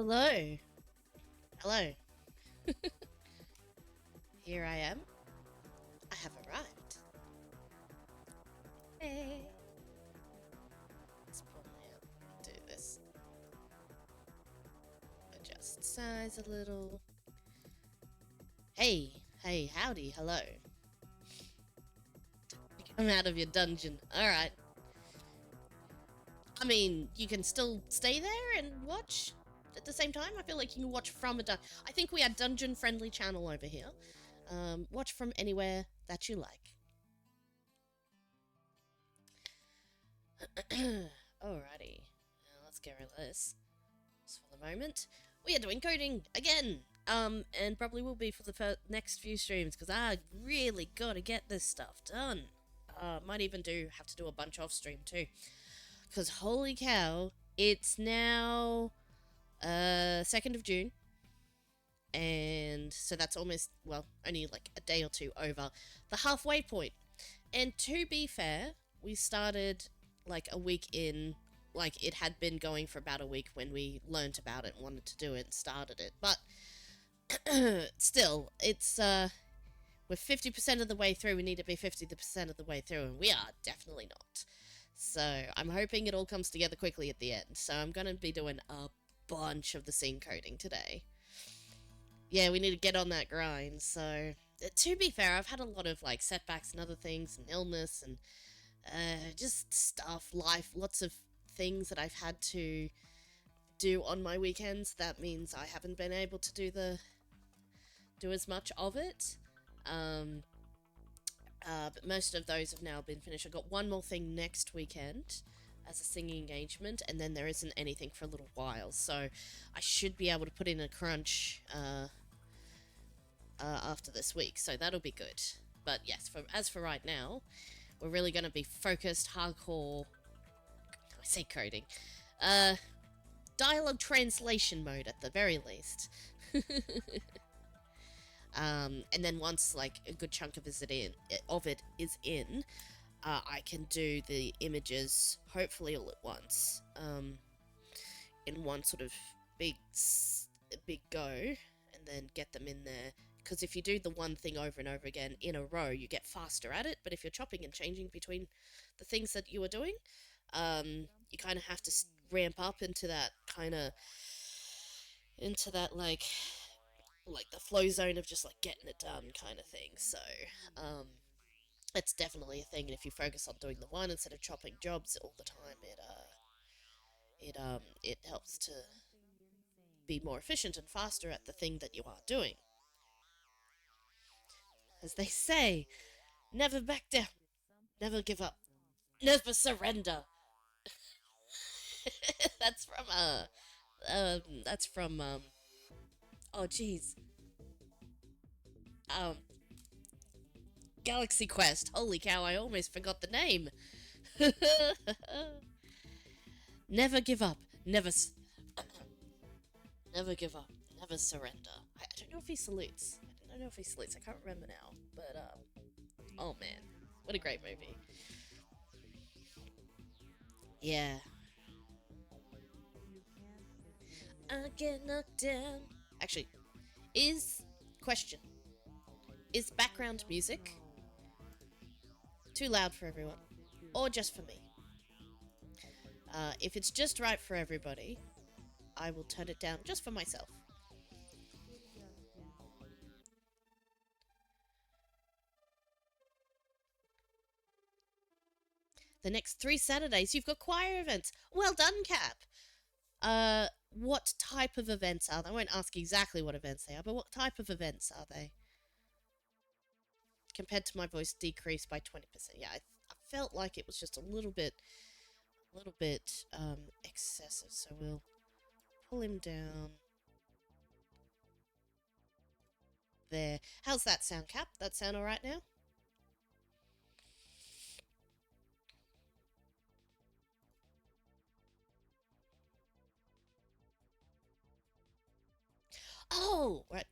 Hello. Hello. Here I am. I have arrived. Hey. Let's pull out. Do this. Adjust size a little. Hey. Hey, howdy. Hello. Come out of your dungeon. Alright. I mean, you can still stay there and watch at the same time. I feel like you can watch from a I think we had dungeon-friendly channel over here. Watch from anywhere that you like. Alrighty. Now let's get rid of this. Just for the moment. We are doing coding again! And probably will be for the next few streams, because I really gotta get this stuff done. Might even have to do a bunch off stream too. Because holy cow, it's now 2nd of June. And so that's almost, well, only like a day or two over the halfway point. And to be fair, we started like a week in, like it had been going for about a week when we learnt about it and wanted to do it and started it. But still, it's, we're 50% of the way through. We need to be 50% of the way through, and we are definitely not. So I'm hoping it all comes together quickly at the end. So I'm going to be doing a bunch of the scene coding today. Yeah, we need to get on that grind. So to be fair, I've had a lot of like setbacks and other things and illness and just stuff, life, lots of things that I've had to do on my weekends. That means I haven't been able to do as much of it. But most of those have now been finished. I've got one more thing next weekend as a singing engagement, and then there isn't anything for a little while, so I should be able to put in a crunch after this week, so that'll be good. But yes, as for right now, we're really going to be focused, hardcore, I say coding, dialogue translation mode at the very least. And then once like a good chunk of it is in, I can do the images hopefully all at once, in one sort of big go, and then get them in there. Because if you do the one thing over and over again in a row, you get faster at it. But if you're chopping and changing between the things that you are doing, you kind of have to ramp up into that like the flow zone of just like getting it done kind of thing. So it's definitely a thing, and if you focus on doing the one instead of chopping jobs all the time, it helps to be more efficient and faster at the thing that you are doing. As they say, never back down, never give up, never surrender. that's from oh jeez, um Galaxy Quest. Holy cow, I almost forgot the name. Never give up. Never give up. Never surrender. I don't know if he salutes. I don't know if he salutes. I can't remember now. But, oh man. What a great movie. Yeah. I get knocked down. Actually, question. Is background music too loud for everyone? Or just for me? If it's just right for everybody, I will turn it down just for myself. The next 3 Saturdays, you've got choir events. Well done, Cap. What type of events are they? I won't ask exactly what events they are, but what type of events are they? Compared to my voice decreased by 20%. Yeah, I felt like it was just a little bit excessive, so we'll pull him down there. How's that sound, Cap? That sound alright now? Oh, right.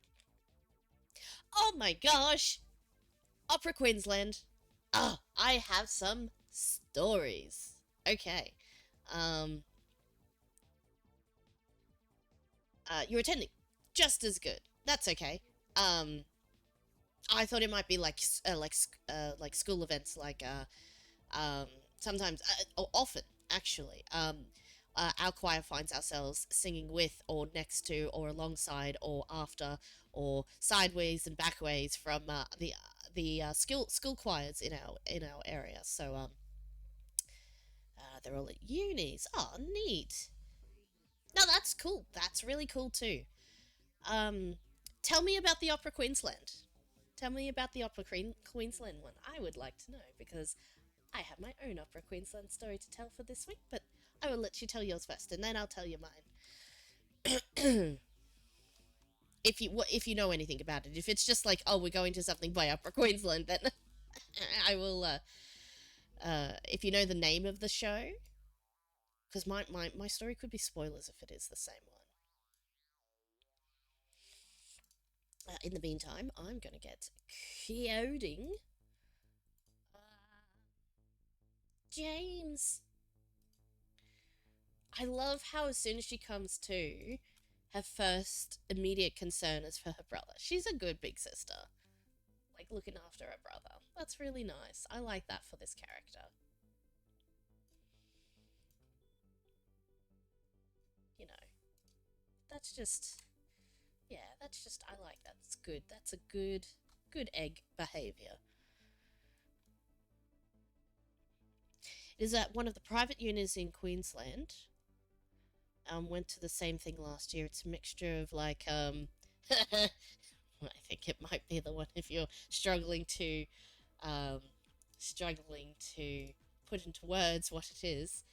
Oh my gosh! Opera Queensland. Oh, I have some stories. Okay. you're attending. Just as good. That's okay. I thought it might be like school events, um, sometimes, or often actually, our choir finds ourselves singing with, or next to, or alongside, or after, or sideways and backways from the school choirs in our area. So they're all at unis. Oh, neat. No, that's cool. That's really cool too. Um, tell me about the Opera Queensland. Tell me about the Opera Queensland one. I would like to know because I have my own Opera Queensland story to tell for this week, but I will let you tell yours first, and then I'll tell you mine. If you know anything about it, if it's just like, oh, we're going to something by Opera Queensland, then I will. If you know the name of the show, because my story could be spoilers if it is the same one. In the meantime, I'm gonna get coding. Uh, James. I love how as soon as she comes to, her first immediate concern is for her brother. She's a good big sister. Like, looking after her brother. That's really nice. I like that for this character. You know, that's just. Yeah, that's just. I like that. It's good. That's a good egg behaviour. It is at one of the private unis in Queensland. Went to the same thing last year. It's a mixture of like I think it might be the one if you're um struggling to put into words what it is.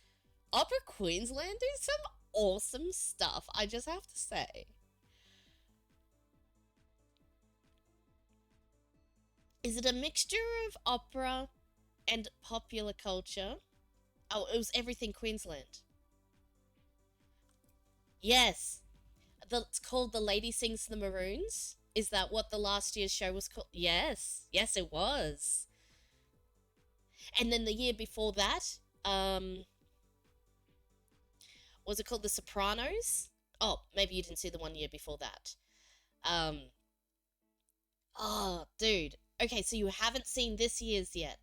Opera Queensland do some awesome stuff, I just have to say. Is it a mixture of opera and popular culture? Oh, it was everything Queensland. Yes. It's called The Lady Sings the Maroons. Is that what the last year's show was called? Yes. Yes, it was. And then the year before that, was it called The Sopranos? Oh, maybe you didn't see the one year before that. Um, oh, dude. Okay, so you haven't seen this year's yet.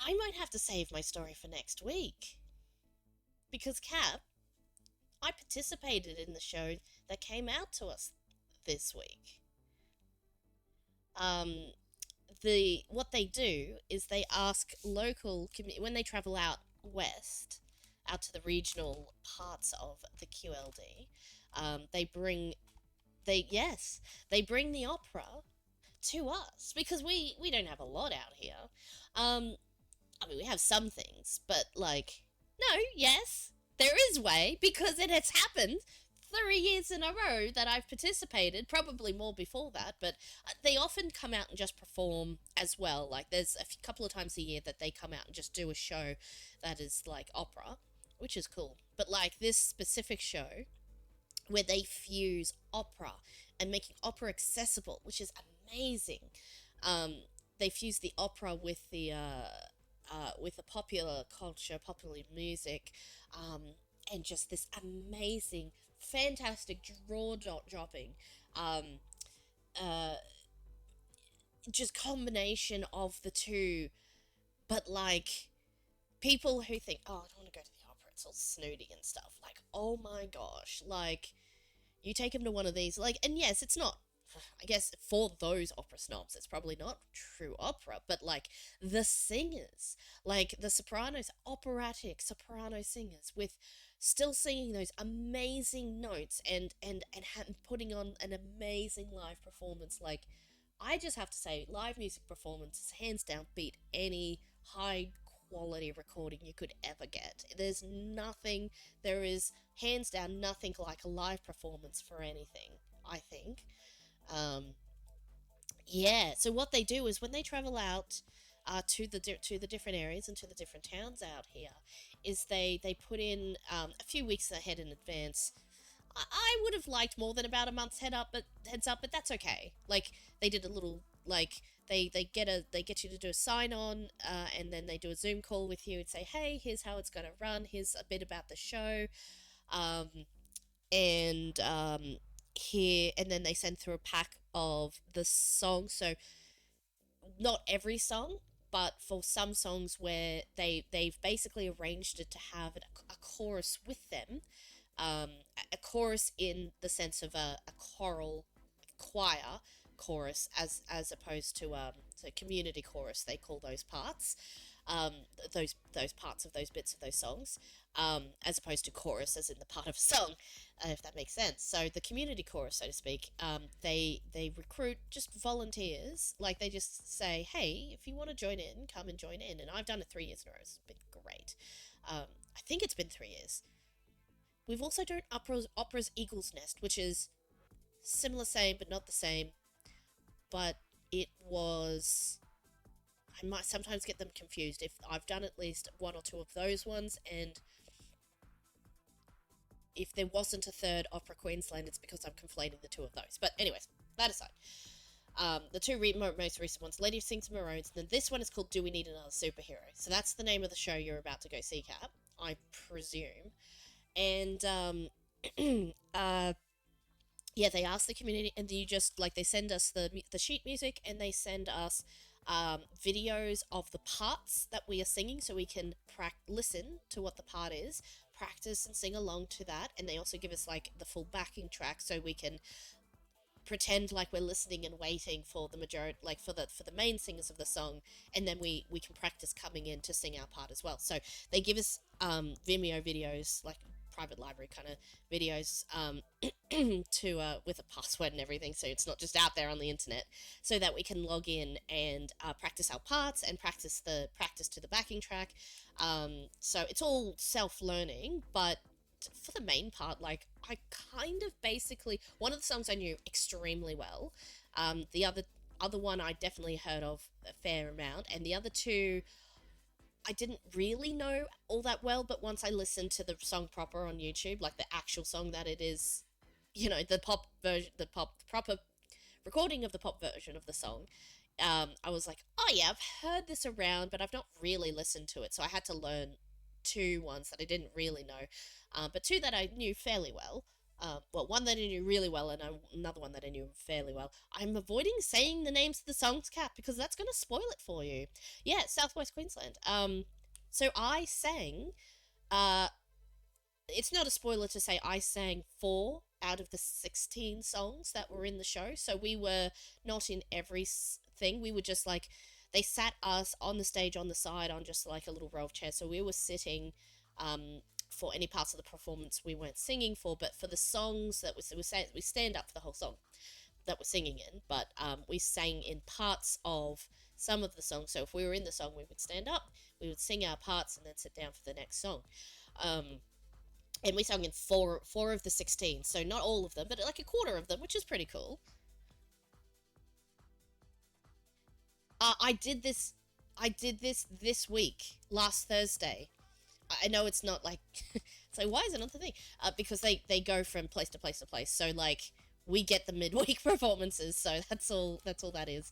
I might have to save my story for next week. Because, Cap, I participated in the show that came out to us this week. Um, what they do is they ask when they travel out west, out to the regional parts of the QLD, they bring the opera to us because we don't have a lot out here. I mean, we have some things, but like, no, yes, there is way because it has happened 3 years in a row that I've participated, probably more before that, but they often come out and just perform as well. Like, there's a couple of times a year that they come out and just do a show that is like opera, which is cool. But like this specific show where they fuse opera and making opera accessible, which is amazing. Um, they fuse the opera with the popular culture, popular music, and just this amazing, fantastic dropping, um, uh, just combination of the two. But like people who think, oh, I don't want to go to the opera, it's all snooty and stuff. Like, oh my gosh, like you take them to one of these, like, and yes, it's not. I guess for those opera snobs, it's probably not true opera, but like the singers, like the sopranos, operatic soprano singers, with still singing those amazing notes and putting on an amazing live performance. Like, I just have to say, live music performances hands down beat any high quality recording you could ever get. There's nothing, there is hands down nothing like a live performance for anything, I think. Um, yeah, so what they do is when they travel out to the different areas and to the different towns out here, is they put in a few weeks ahead in advance. I would have liked more than about a month's heads up, but that's okay. Like they did a little like they get you to do a sign on, and then they do a Zoom call with you and say, hey, here's how it's gonna run. Here's a bit about the show. Um, and here and then they send through a pack of the songs. So not every song, but for some songs where they've basically arranged it to have a chorus with them, um, a chorus in the sense of a choral choir chorus, as opposed to community chorus. They call those parts, um, those parts of those bits of those songs, as opposed to chorus as in the part of a song, if that makes sense. So the community chorus, so to speak, they recruit just volunteers. Like they just say, hey, if you want to join in, come and join in. And I've done it 3 years in a row. It's been great. I think it's been 3 years. We've also done opera's Eagle's Nest, which is similar, same, but not the same. But it was. I might sometimes get them confused. If I've done at least one or two of those ones, and if there wasn't a third Opera Queensland, it's because I'm conflating the two of those. But anyways, that aside. The two most recent ones, Lady of Sings and Maroons, and then this one is called Do We Need Another Superhero? So that's the name of the show you're about to go see, Cap, I presume. And yeah, they ask the community, and you just like they send us the sheet music, and they send us videos of the parts that we are singing, so we can listen to what the part is, practice and sing along to that, and they also give us like the full backing track, so we can pretend like we're listening and waiting for the majority, like for the main singers of the song, and then we can practice coming in to sing our part as well. So they give us Vimeo videos, like private library kind of videos, to with a password and everything, so it's not just out there on the internet, so that we can log in and practice our parts and practice to the backing track. So it's all self-learning, but for the main part, like I kind of basically one of the songs I knew extremely well. The other one I definitely heard of a fair amount, and the other two I didn't really know all that well. But once I listened to the song proper on YouTube, like the actual song that it is, the pop version, the proper recording of the pop version of the song, I was like, oh yeah, I've heard this around, but I've not really listened to it. So I had to learn two ones that I didn't really know, but two that I knew fairly well. Well, one that I knew really well, and another one that I knew fairly well. I'm avoiding saying the names of the songs, Cap, because that's going to spoil it for you. Yeah, Southwest Queensland. So I sang. Uh, it's not a spoiler to say I sang 4 out of the 16 songs that were in the show. So we were not in every thing. We were just like, they sat us on the stage on the side on just like a little row of chairs. So we were sitting for any parts of the performance we weren't singing for, but for the songs that we stand up for the whole song that we're singing in, but we sang in parts of some of the songs. So if we were in the song, we would stand up, we would sing our parts, and then sit down for the next song. And we sang in four of the 16, so not all of them, but like a quarter of them, which is pretty cool. I did this. I did this week, last Thursday. I know it's not like. So why is it not the thing? Because they go from place to place to place. So like we get the midweek performances. So that's all. That's all that is.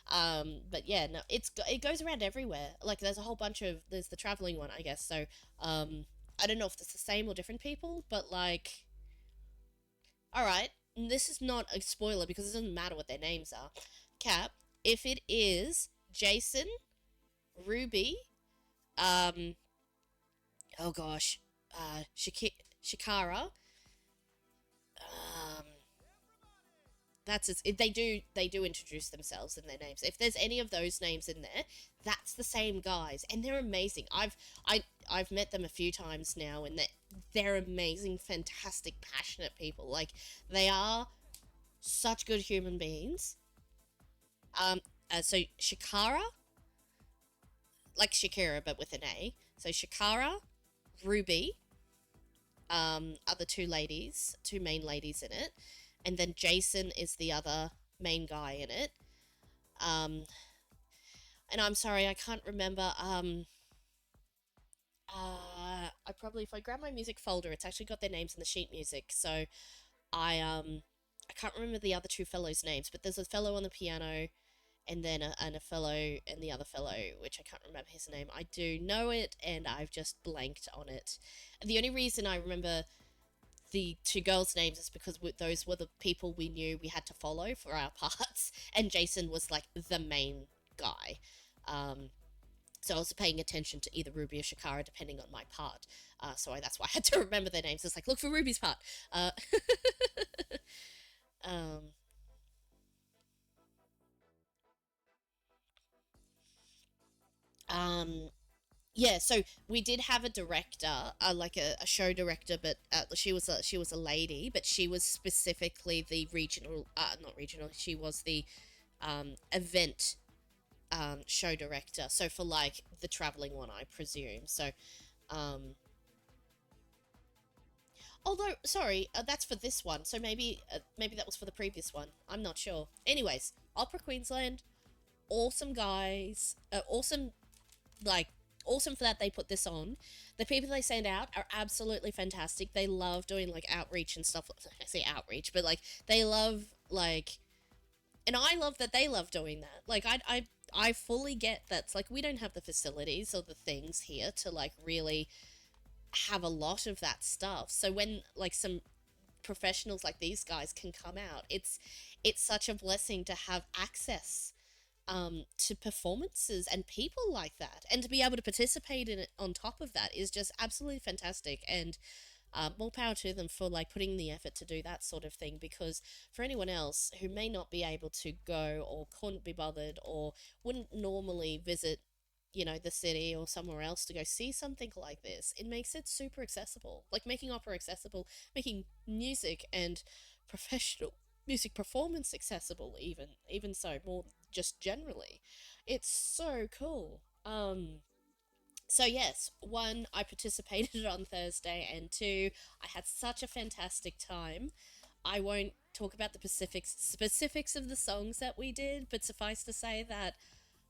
But yeah, no, it goes around everywhere. Like there's the traveling one, I guess. So I don't know if it's the same or different people, but like, all right, this is not a spoiler because it doesn't matter what their names are. Cap, if it is Jason, Ruby, um, oh gosh, Shikara, um, that's it. They do introduce themselves and their names. If there's any of those names in there, that's the same guys, and they're amazing. I've met them a few times now, and they're amazing, fantastic, passionate people. Like they are such good human beings. So Shikara, like Shakira but with an A. So Shikara, Ruby, are the two main ladies in it, and then Jason is the other main guy in it. And I'm sorry, I can't remember. I probably, if I grab my music folder, it's actually got their names in the sheet music. So I can't remember the other two fellows' names, but there's a fellow on the piano, and then a fellow and the other fellow, which I can't remember his name. I do know it, and I've just blanked on it. And the only reason I remember the two girls' names is because those were the people we knew we had to follow for our parts, and Jason was like the main guy. Um, so I was paying attention to either Ruby or Shakara depending on my part. That's why I had to remember their names. It's like, look for Ruby's part. Uh, um, um, yeah, so we did have a director, like a show director, but she was a lady, but she was specifically the regional, not regional. She was the event show director. So for like the traveling one, I presume. So, um, although sorry, that's for this one. So maybe that was for the previous one. I'm not sure. Anyways, Opera Queensland, awesome guys, awesome like awesome for that they put this on. The people they send out are absolutely fantastic. They love doing like outreach and stuff. I say outreach, but like they love like, and I love that they love doing that. Like I fully get that. It's like we don't have the facilities or the things here to like really have a lot of that stuff. So when like some professionals like these guys can come out, it's such a blessing to have access to performances and people like that, and to be able to participate in it on top of that is just absolutely fantastic. And more power to them for like putting the effort to do that sort of thing, because for anyone else who may not be able to go or couldn't be bothered or wouldn't normally visit, you know, the city or somewhere else to go see something like this, it makes it super accessible. Like making opera accessible, making music and professional music performance accessible, even so, more just generally, it's so cool. So yes, one, I participated on Thursday, and two, I had such a fantastic time. I won't talk about the specifics of the songs that we did, but suffice to say that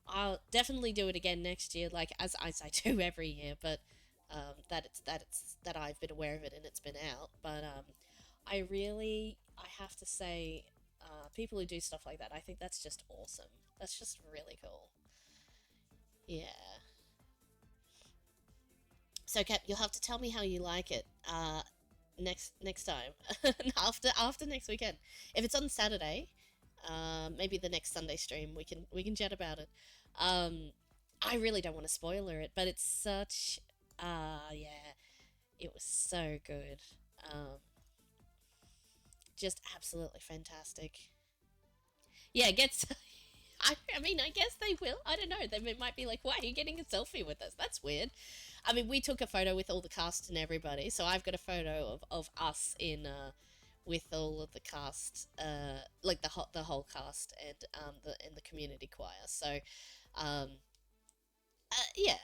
I'll definitely do it again next year, like as I do every year. But that I've been aware of it and it's been out. But I have to say, people who do stuff like that, I think that's just awesome. That's just really cool. Yeah. So, Cap, you'll have to tell me how you like it. Next time, after next weekend. If it's on Saturday, maybe the next Sunday stream, we can chat about it. Um, I really don't want to spoiler it, but it's such, yeah, it was so good. Um, just absolutely fantastic. Yeah, it gets. I mean, I guess they will. I don't know. They might be like, "Why are you getting a selfie with us? That's weird." I mean, we took a photo with all the cast and everybody, so I've got a photo of us in with all of the cast, like the whole cast and the community choir. So, um, yeah.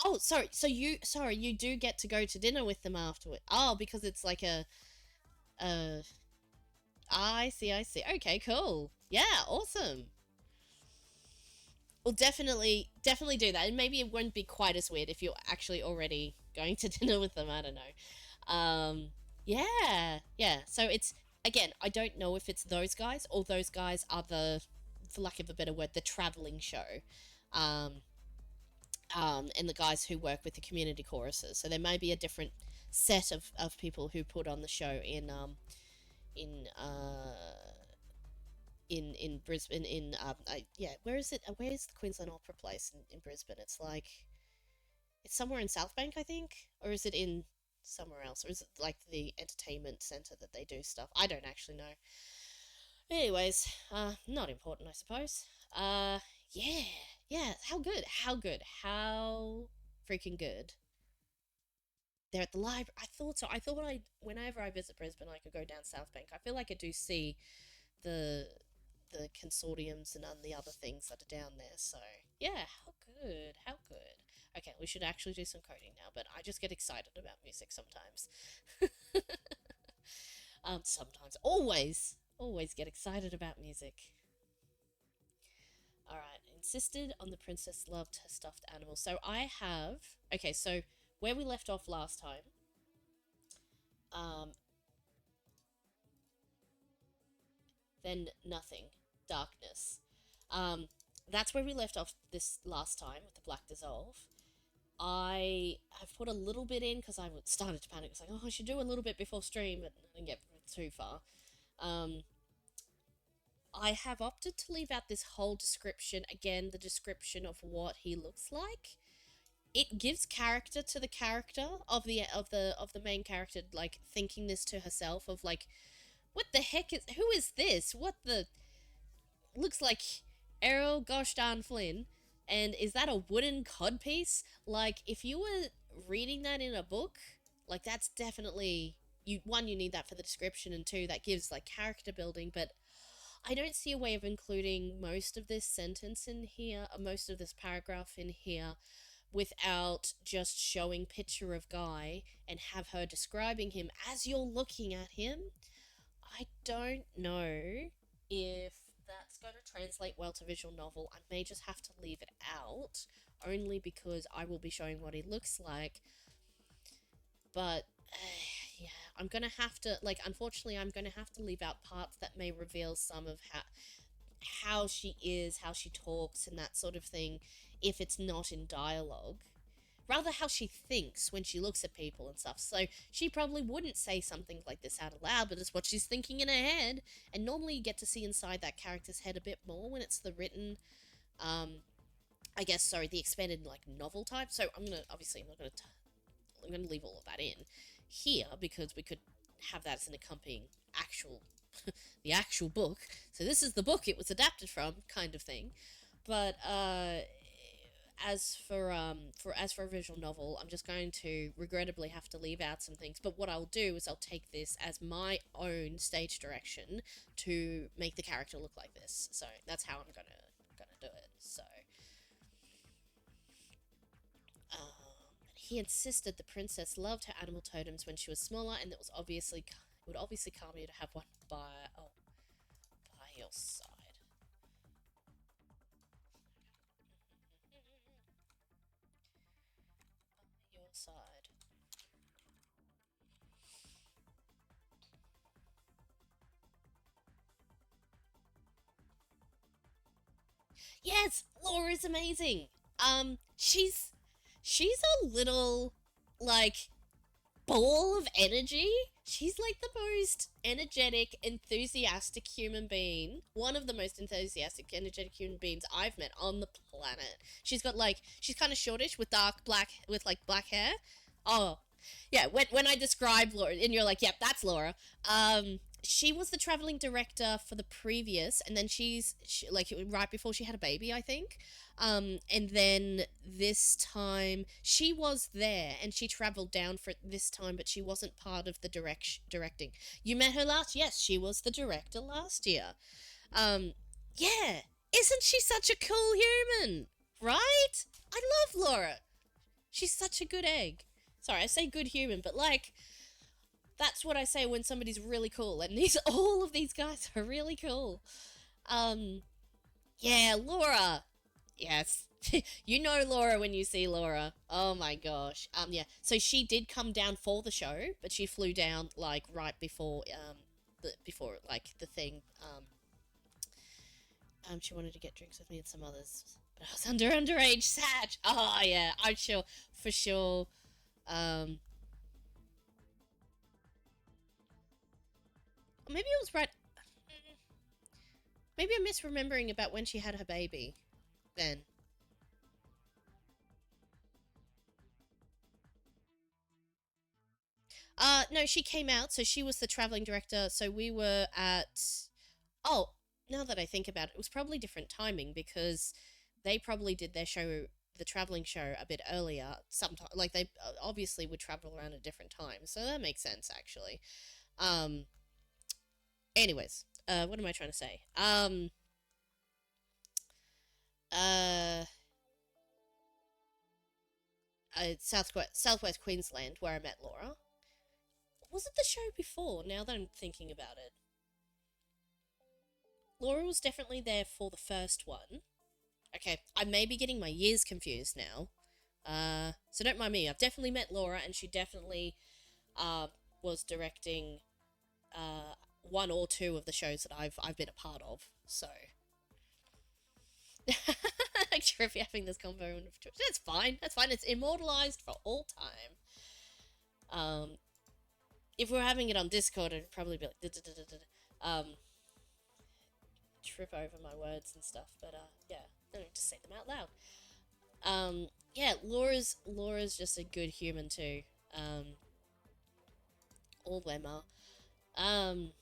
Oh, sorry. Sorry, you do get to go to dinner with them afterward. Oh, because it's like uh, I see, I see. Okay, cool. Yeah, awesome. Well, definitely do that, and maybe it won't be quite as weird if you're actually already going to dinner with them. I don't know. Yeah, yeah. So it's, again, I don't know if it's those guys or those guys are the, for lack of a better word, the traveling show, um, and the guys who work with the community choruses. So there may be a different set of people who put on the show in in Brisbane yeah, where is it, where is the Queensland Opera Place in Brisbane? It's like, it's somewhere in South Bank, I think, or is it in somewhere else, or is it like the entertainment centre that they do stuff? I don't actually know. Anyways, not important, I suppose. Yeah, yeah. How freaking good. They're at the library. I thought so. I thought whenever I visit Brisbane, I could go down South Bank. I feel like I do see the the consortiums and the other things that are down there. So yeah, how good. Okay, we should actually do some coding now, but I just get excited about music sometimes. Sometimes, always get excited about music. All right, insisted on the princess loved her stuffed animal. So I have, okay. So where we left off last time, um, then nothing, darkness. Um, that's where we left off this last time with the black dissolve. I have put a little bit in because I started to panic. It's like, oh, I should do a little bit before stream, but I didn't get too far. Um, I have opted to leave out this whole description. Again, the description of what he looks like. It gives character to the character of the main character, like thinking this to herself of like, what the heck is, who is this? What the, looks like Errol gosh darn Flynn, and is that a wooden codpiece? Like, if you were reading that in a book, like that's definitely, you, one, you need that for the description, and two, that gives like character building. But I don't see a way of including most of this sentence in here, most of this paragraph in here, without just showing picture of guy and have her describing him as you're looking at him. I don't know if that's going to translate well to visual novel. I may just have to leave it out, only because I will be showing what he looks like. But yeah, I'm gonna have to, like, unfortunately, I'm gonna have to leave out parts that may reveal some of how she is, how she talks, and that sort of thing, if it's not in dialogue. Rather, how she thinks when she looks at people and stuff. So she probably wouldn't say something like this out aloud, but it's what she's thinking in her head. And normally you get to see inside that character's head a bit more when it's the written, I guess, sorry, the expanded like novel type. So I'm gonna, obviously, I'm gonna leave all of that in here because we could have that as an accompanying actual, the actual book. So this is the book it was adapted from, kind of thing. But as for a visual novel, I'm just going to regrettably have to leave out some things. But what I'll do is I'll take this as my own stage direction to make the character look like this. So that's how I'm gonna do it. So he insisted the princess loved her animal totems when she was smaller, and it would obviously calm you to have one by your side. By your side. Yes, Laura's amazing. She's a little like ball of energy. She's like the most energetic, enthusiastic human being. One of the most enthusiastic, energetic human beings I've met on the planet. She's kind of shortish with black hair. Oh, yeah. When I describe Laura, and you're like, yep, that's Laura. She was the traveling director for the previous, and then like right before she had a baby, I think. And then this time she was there and she traveled down for it this time, but she wasn't part of the directing. You met her last? Yes, she was the director last year. Um, yeah, isn't she such a cool human? Right? I love Laura. She's such a good egg. Sorry, I say good human, but like, that's what I say when somebody's really cool, and all of these guys are really cool. Um, yeah, Laura. Yes. You know Laura when you see Laura. Oh my gosh. Yeah. So she did come down for the show, but she flew down like right before before like the thing. She wanted to get drinks with me and some others, but I was underage. Sad. Oh yeah, I'm sure for sure. Um, maybe it was right. Maybe I'm misremembering about when she had her baby. Then. No, she came out, so she was the traveling director. So we were at. Oh, now that I think about it, it was probably different timing because they probably did their show, the traveling show, a bit earlier. Sometime, like they obviously would travel around at different times, so that makes sense actually. Um. Anyways, what am I trying to say? Uh. Southwest Queensland, where I met Laura. Was it the show before? Now that I'm thinking about it, Laura was definitely there for the first one. Okay, I may be getting my years confused now. So don't mind me. I've definitely met Laura, and she definitely uh, was directing one or two of the shows that I've been a part of. So like Trippy having this convo with Twitch. That's fine. That's fine. It's immortalized for all time. If we were having it on Discord, it'd probably be like trip over my words and stuff. But yeah, I don't just say them out loud. Yeah, Laura's just a good human too. All them are. And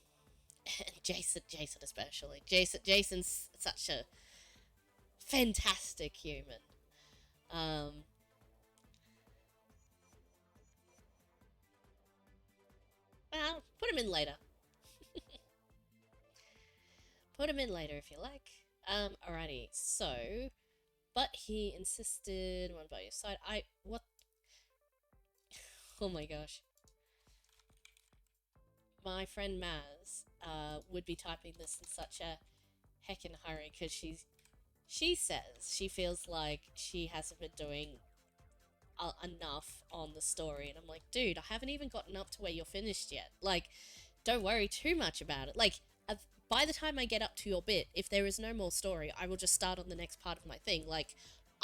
Jason especially. Jason's such a fantastic human. Well, put him in later. Put him in later if you like. Alrighty, so... But he insisted one by your side. What? Oh my gosh. My friend Maz, would be typing this in such a heckin' hurry because she says she feels like she hasn't been doing enough on the story, and I'm like, dude, I haven't even gotten up to where you're finished yet. Like, don't worry too much about it. Like, by the time I get up to your bit, if there is no more story, I will just start on the next part of my thing. Like,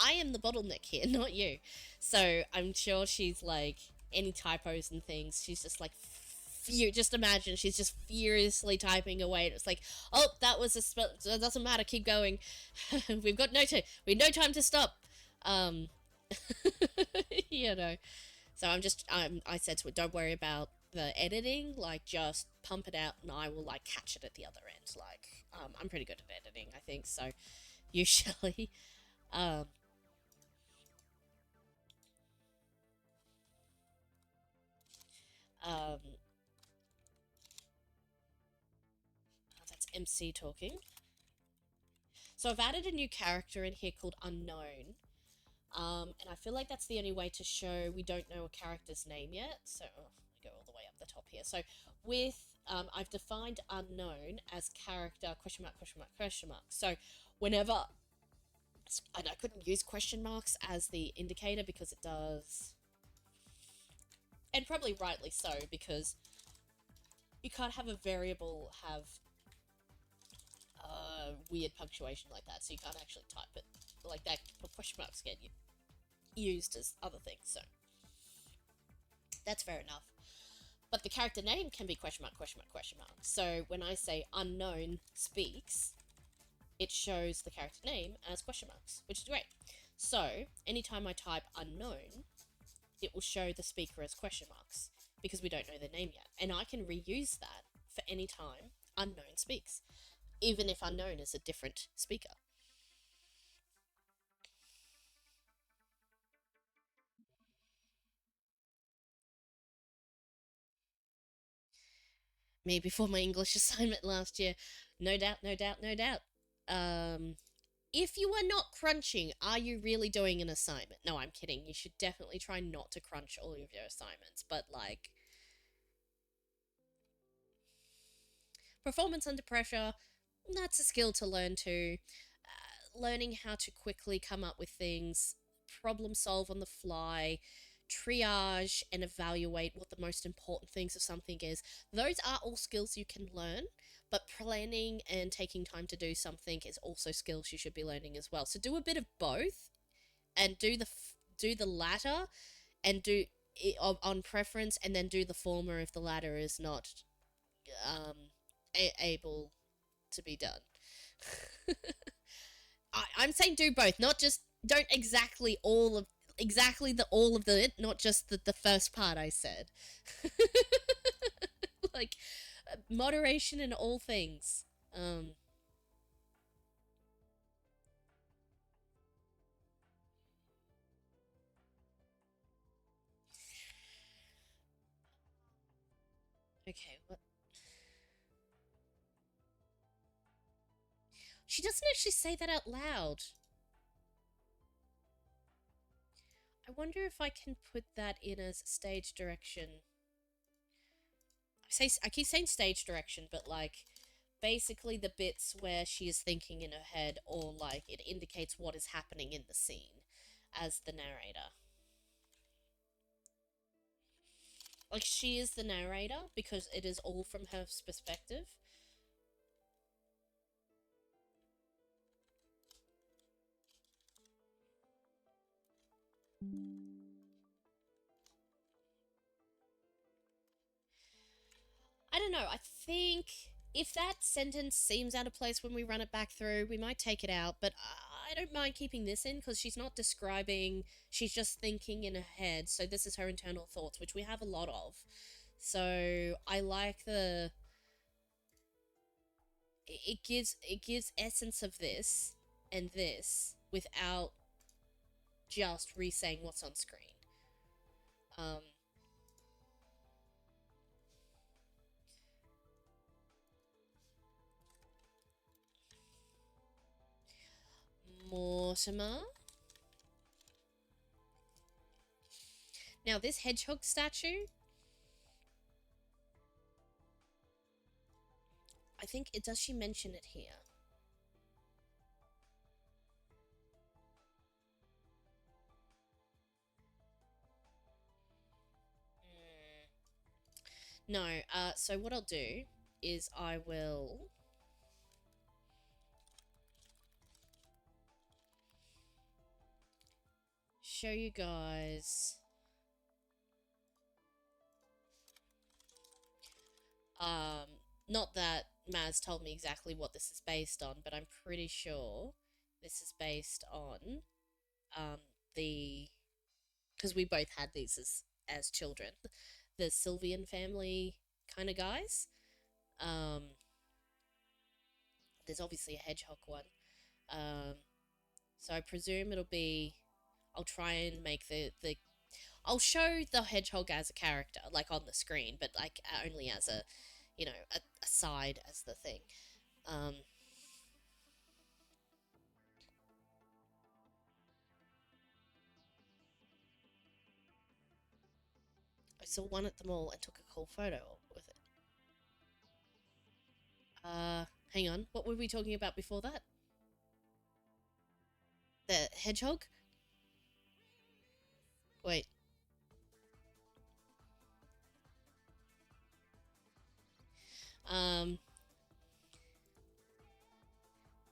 I am the bottleneck here, not you. So I'm sure she's like, any typos and things, she's just like, just imagine she's just furiously typing away. And it's like, oh, that was a spell. It doesn't matter. Keep going. We've got no time. We have no time to stop. You know. So I said to her, don't worry about the editing. Like, just pump it out, and I will like catch it at the other end. Like, I'm pretty good at editing, I think. So, usually, oh, that's MC talking. So I've added a new character in here called Unknown. And I feel like that's the only way to show we don't know a character's name yet. So, I go all the way up the top here. So, with, I've defined Unknown as character, question mark, question mark, question mark. So, whenever, and I couldn't use question marks as the indicator because it does, and probably rightly so, because you can't have a variable have weird punctuation like that, so you can't actually type it like that. Question marks get used as other things, so that's fair enough. But the character name can be question mark, question mark, question mark. So when I say Unknown speaks, it shows the character name as question marks, which is great. So anytime I type Unknown, it will show the speaker as question marks because we don't know their name yet. And I can reuse that for any time Unknown speaks, even if Unknown is a different speaker. Me before my English assignment last year. No doubt, no doubt, no doubt. If you are not crunching, are you really doing an assignment? No, I'm kidding. You should definitely try not to crunch all of your assignments. But, like, performance under pressure, that's a skill to learn too. Learning how to quickly come up with things, problem solve on the fly, triage and evaluate what the most important things of something is. Those are all skills you can learn, but planning and taking time to do something is also skills you should be learning as well. So do a bit of both, and do the latter, and do it on preference, and then do the former if the latter is not able to be done. I'm saying do both, not just don't exactly all of it, not just the first part I said. Like, moderation in all things. Okay, what? She doesn't actually say that out loud. I wonder if I can put that in as stage direction. I keep saying stage direction, but like basically the bits where she is thinking in her head, or like it indicates what is happening in the scene as the narrator. Like, she is the narrator because it is all from her perspective. I don't know. I think if that sentence seems out of place when we run it back through, we might take it out. But I don't mind keeping this in because she's not describing, she's just thinking in her head. So this is her internal thoughts, which we have a lot of. So I like the it gives essence of this and this without just re-saying what's on screen. Um, Mortimer. Now this hedgehog statue, I think it does. She mention it here? No. So what I'll do is I will show you guys. Not that Maz told me exactly what this is based on, but I'm pretty sure this is based on the because we both had these as children, the Sylvian family kind of guys. Um, there's obviously a hedgehog one. Um, so I presume it'll be. I'll try and make the. I'll show the hedgehog as a character, like on the screen, but like only as a, a side as the thing. Um, I saw one at the mall and took a cool photo with it. Hang on. What were we talking about before that? The hedgehog? Wait. Um.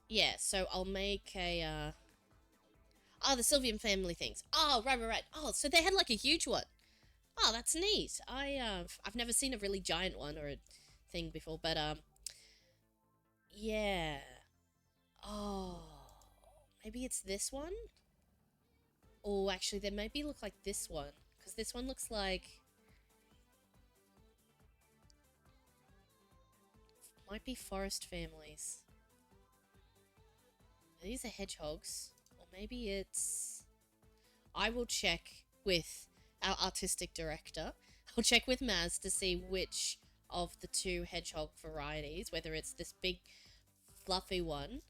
Yeah. So I'll make a. Oh, the Sylvian family things. Oh, right. Oh, so they had like a huge one. Oh, that's neat. I've never seen a really giant one or a thing before, but yeah. Oh, maybe it's this one. Oh, actually, they maybe look like this one because this one looks like might be forest families. These are hedgehogs, or maybe it's. I will check with our artistic director. I'll check with Maz to see which of the two hedgehog varieties, whether it's this big fluffy one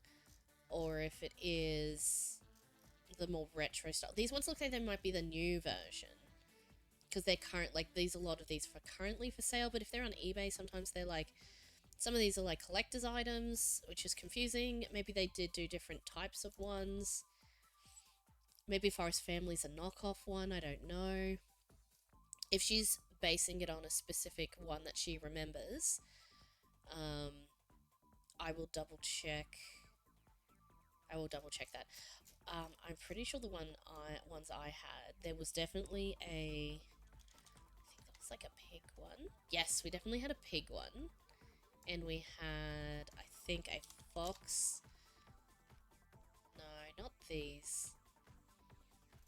or if it is the more retro style. These ones look like they might be the new version because they're current. Like these, a lot of these are currently for sale. But if they're on eBay, sometimes they're like some of these are like collector's items, which is confusing. Maybe they did do different types of ones. Maybe Forest Family's a knockoff one. I don't know. If she's basing it on a specific one that she remembers, I will double check. I will double check that. I'm pretty sure the ones I had, there was definitely a. I think that was like a pig one. Yes, we definitely had a pig one, and we had, I think, a fox. No, not these.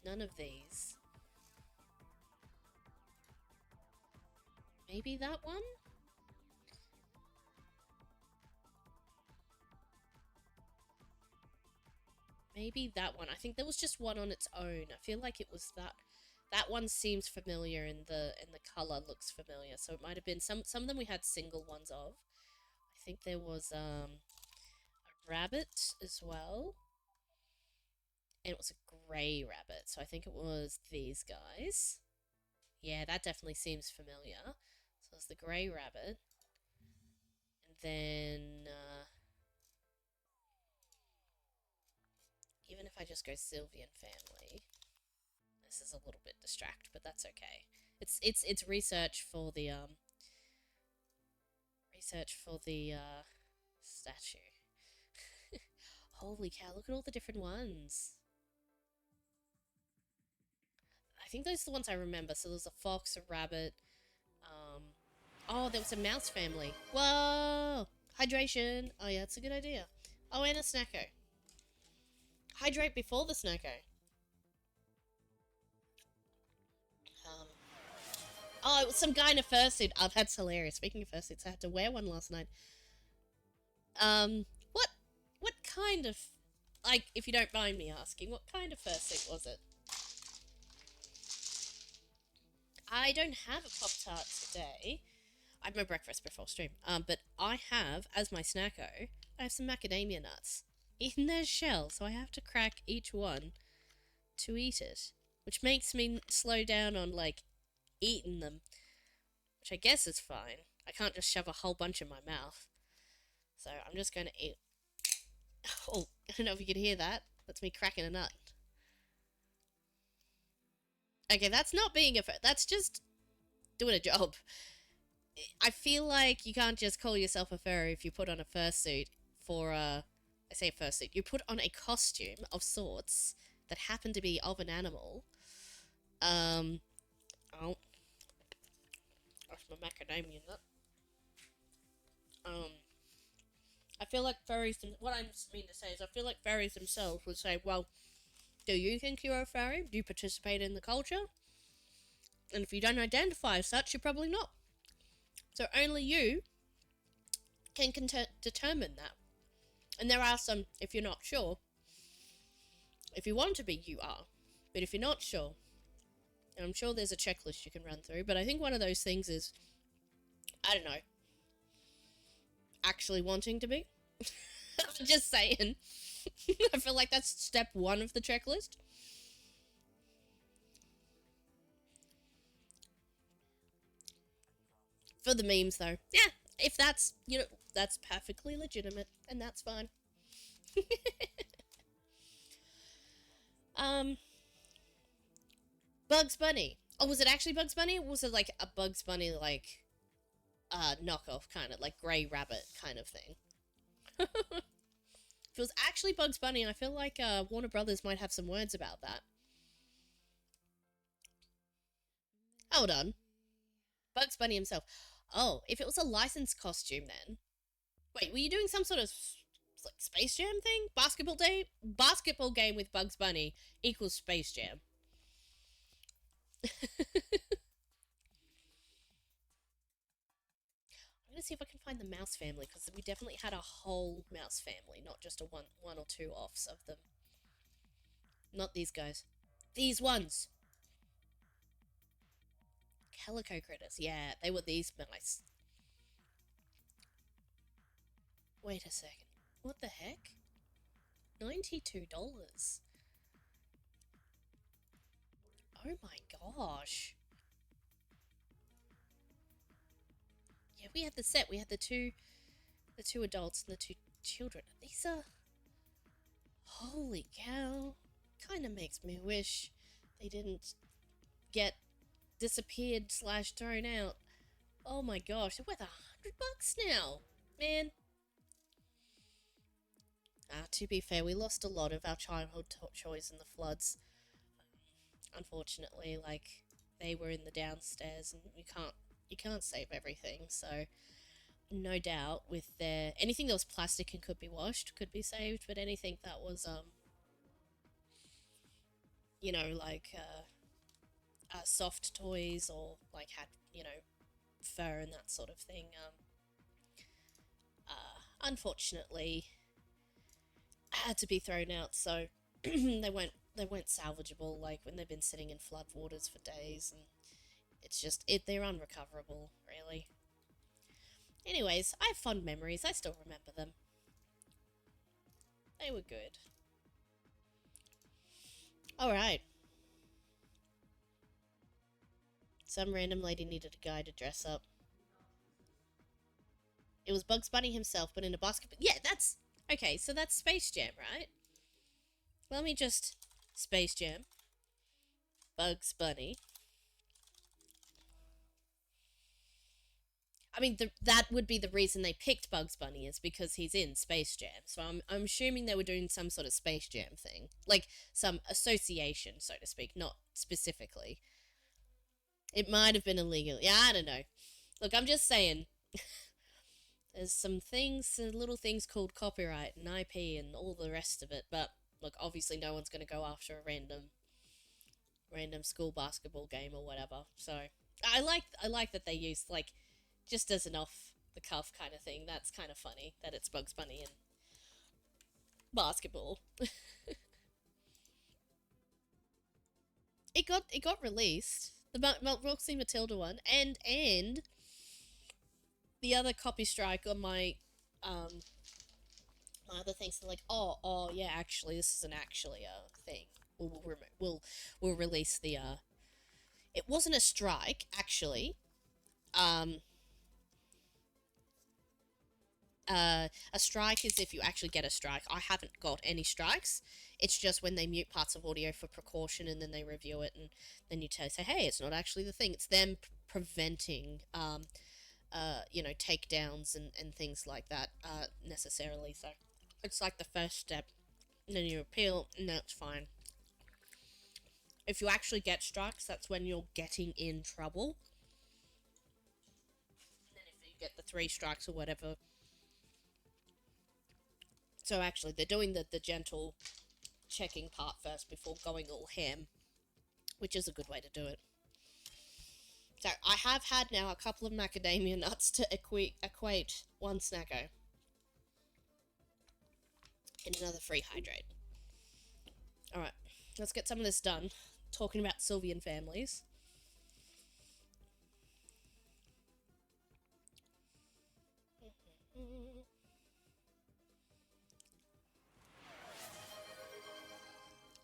None of these. Maybe that one? Maybe that one. I think there was just one on its own. I feel like it was that. That one seems familiar, and the color looks familiar. So it might have been some of them we had single ones of. I think there was a rabbit as well, and it was a grey rabbit. So I think it was these guys. Yeah, that definitely seems familiar. So it's the grey rabbit, and then even if I just go Sylvian family. This is a little bit distract, but that's okay. It's research for the statue. Holy cow, look at all the different ones. I think those are the ones I remember. So there's a fox, a rabbit. Oh, there was a mouse family. Whoa! Hydration. Oh, yeah, that's a good idea. Oh, and a snacko. Hydrate before the snacko. Oh, it was some guy in a fursuit. Oh, that's hilarious. Speaking of fursuits, I had to wear one last night. What kind of, like, if you don't mind me asking, what kind of fursuit was it? I don't have a Pop-Tart today. I had my breakfast before stream. But I have, as my snacko, I have some macadamia nuts in their shell, so I have to crack each one to eat it, which makes me slow down on, like, eating them, which I guess is fine. I can't just shove a whole bunch in my mouth. So I'm just going to eat. Oh, I don't know if you could hear that. That's me cracking a nut. Okay, that's not being a... That's just doing a job. I feel like you can't just call yourself a furry if you put on a fursuit for a... I say a fursuit. You put on a costume of sorts that happen to be of an animal. Oh. That's my macadamia nut. I feel like furries... What I mean to say is I feel like furries themselves would say, well, do you think you're a furry? Do you participate in the culture? And if you don't identify as such, you're probably not. So only you can determine that. And there are some, if you're not sure, if you want to be, you are. But if you're not sure, and I'm sure there's a checklist you can run through, but I think one of those things is, I don't know, actually wanting to be. I'm just saying. I feel like that's step one of the checklist. For the memes, though. Yeah, if that's, you know, that's perfectly legitimate, and that's fine. Bugs Bunny. Oh, was it actually Bugs Bunny? Or was it, like, a Bugs Bunny, like, knockoff, kind of, like, Grey Rabbit kind of thing? If it was actually Bugs Bunny, I feel like, Warner Brothers might have some words about that. Hold on. Bugs Bunny himself. Oh, if it was a licensed costume then. Wait, were you doing some sort of like Space Jam thing? Basketball game with Bugs Bunny equals Space Jam. I'm gonna see if I can find the mouse family, because we definitely had a whole mouse family, not just a one or two offs of them. Not these guys. These ones. Calico critters. Yeah, they were these mice. Wait a second. What the heck? $92. Oh my gosh. Yeah, we had the set. We had the two adults and the two children. These are... Holy cow. Kind of makes me wish they didn't get disappeared / thrown out. Oh my gosh, they're worth $100 now. Man. To be fair, we lost a lot of our childhood toys in the floods. Unfortunately, like, they were in the downstairs, and you can't save everything, so no doubt with their... Anything that was plastic and could be washed could be saved, but anything that was, you know, like, soft toys or, like, had, you know, fur and that sort of thing, unfortunately had to be thrown out, so they weren't salvageable, like, when they've been sitting in flood waters for days, and it's just, they're unrecoverable, really. Anyways, I have fond memories, I still remember them. They were good. Alright. Some random lady needed a guy to dress up. It was Bugs Bunny himself, but in a basketball... Yeah, that's... Okay, so that's Space Jam, right? Let me just... Space Jam. Bugs Bunny. I mean, that would be the reason they picked Bugs Bunny, is because he's in Space Jam. So I'm assuming they were doing some sort of Space Jam thing. Like, some association, so to speak, not specifically. It might have been illegal. Yeah, I don't know. Look, I'm just saying. There's some things, little things called copyright and IP and all the rest of it, but look, obviously no one's going to go after a random school basketball game or whatever. So I like that they use like just as an off the cuff kind of thing. That's kind of funny that it's Bugs Bunny and basketball. It got released. The Roxy Matilda one and the other copy strike on um my other things. They're like, oh yeah, actually this isn't actually a thing. We'll release the It wasn't a strike actually. Um, a strike is if you actually get a strike. I haven't got any strikes. It's just when they mute parts of audio for precaution and then they review it and then you say, hey, it's not actually the thing. It's them preventing, takedowns and things like that, necessarily. So it's like the first step. And then you appeal, and that's fine. If you actually get strikes, that's when you're getting in trouble. And then if you get the 3 strikes or whatever. So actually, they're doing the gentle checking part first before going all ham, which is a good way to do it. So I have had now a couple of macadamia nuts to equate 1 snacko and another free hydrate. Alright, let's get some of this done. Talking about Sylvian families.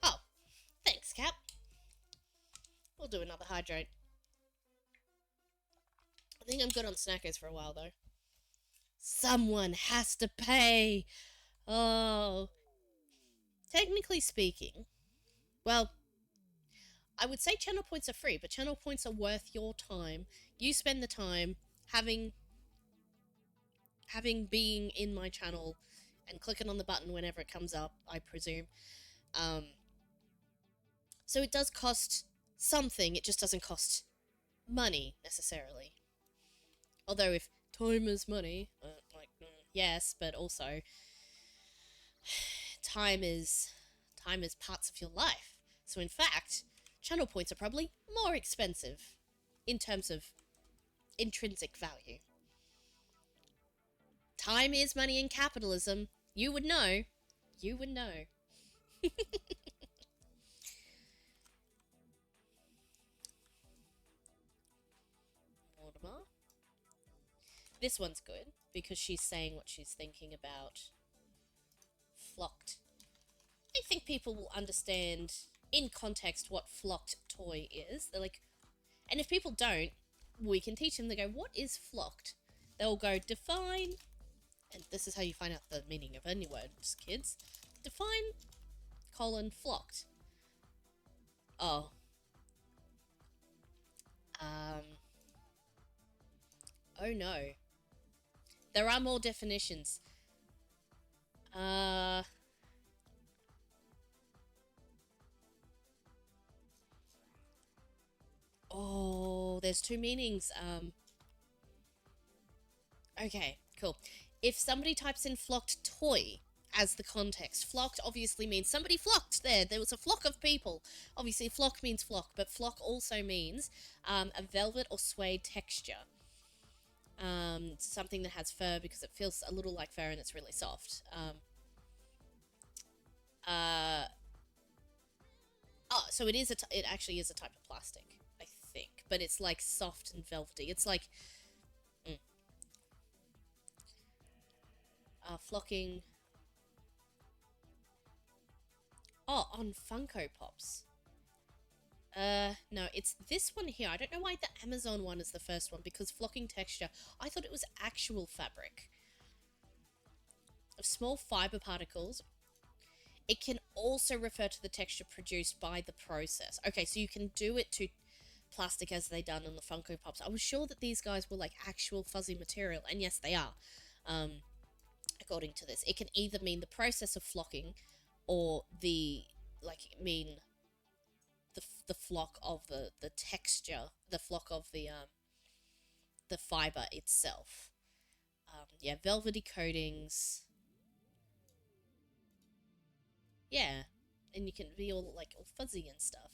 Oh, thanks, Cap. We'll do another hydrate. I think I'm good on snackers for a while, though. Someone has to pay! Oh. Technically speaking, well, I would say channel points are free, but channel points are worth your time. You spend the time having being in my channel and clicking on the button whenever it comes up, I presume. So it does cost something, it just doesn't cost money, necessarily. Although if time is money, yes, but also time is parts of your life. So in fact, channel points are probably more expensive in terms of intrinsic value. Time is money in capitalism. You would know. You would know. Mortimer. This one's good because she's saying what she's thinking about flocked. I think people will understand in context what flocked toy is. They're like, and if people don't, we can teach them. They go, what is flocked? They'll go, define, and this is how you find out the meaning of any words, kids. Define, flocked. Oh. Oh no. There are more definitions. Oh, there's 2 meanings. Okay, cool. If somebody types in flocked toy as the context, flocked obviously means somebody flocked there. There was a flock of people. Obviously, flock means flock, but flock also means a velvet or suede texture. Something that has fur because it feels a little like fur and it's really soft. So it actually is a type of plastic, I think, but it's like soft and velvety. It's like flocking. Oh, on Funko Pops. No, it's this one here. I don't know why the Amazon one is the first one, because flocking texture, I thought it was actual fabric. Of small fiber particles. It can also refer to the texture produced by the process. Okay, so you can do it to plastic as they done on the Funko Pops. I was sure that these guys were like actual fuzzy material, and yes, they are. According to this, it can either mean the process of flocking, or mean the flock of the texture, the flock of the the fiber itself. Yeah, velvety coatings. Yeah, and you can be all like all fuzzy and stuff.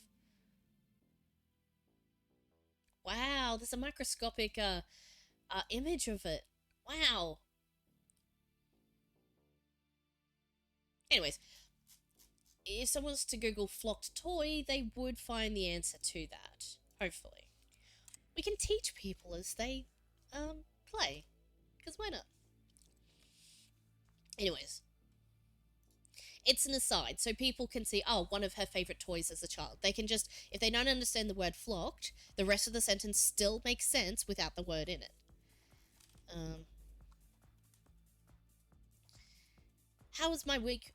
Wow, there's a microscopic image of it. Wow. Anyways, if someone was to Google flocked toy, they would find the answer to that. Hopefully, we can teach people as they play, because why not? Anyways, it's an aside, so people can see, oh, one of her favorite toys as a child. They can just, if they don't understand the word flocked, the rest of the sentence still makes sense without the word in it. How was my week?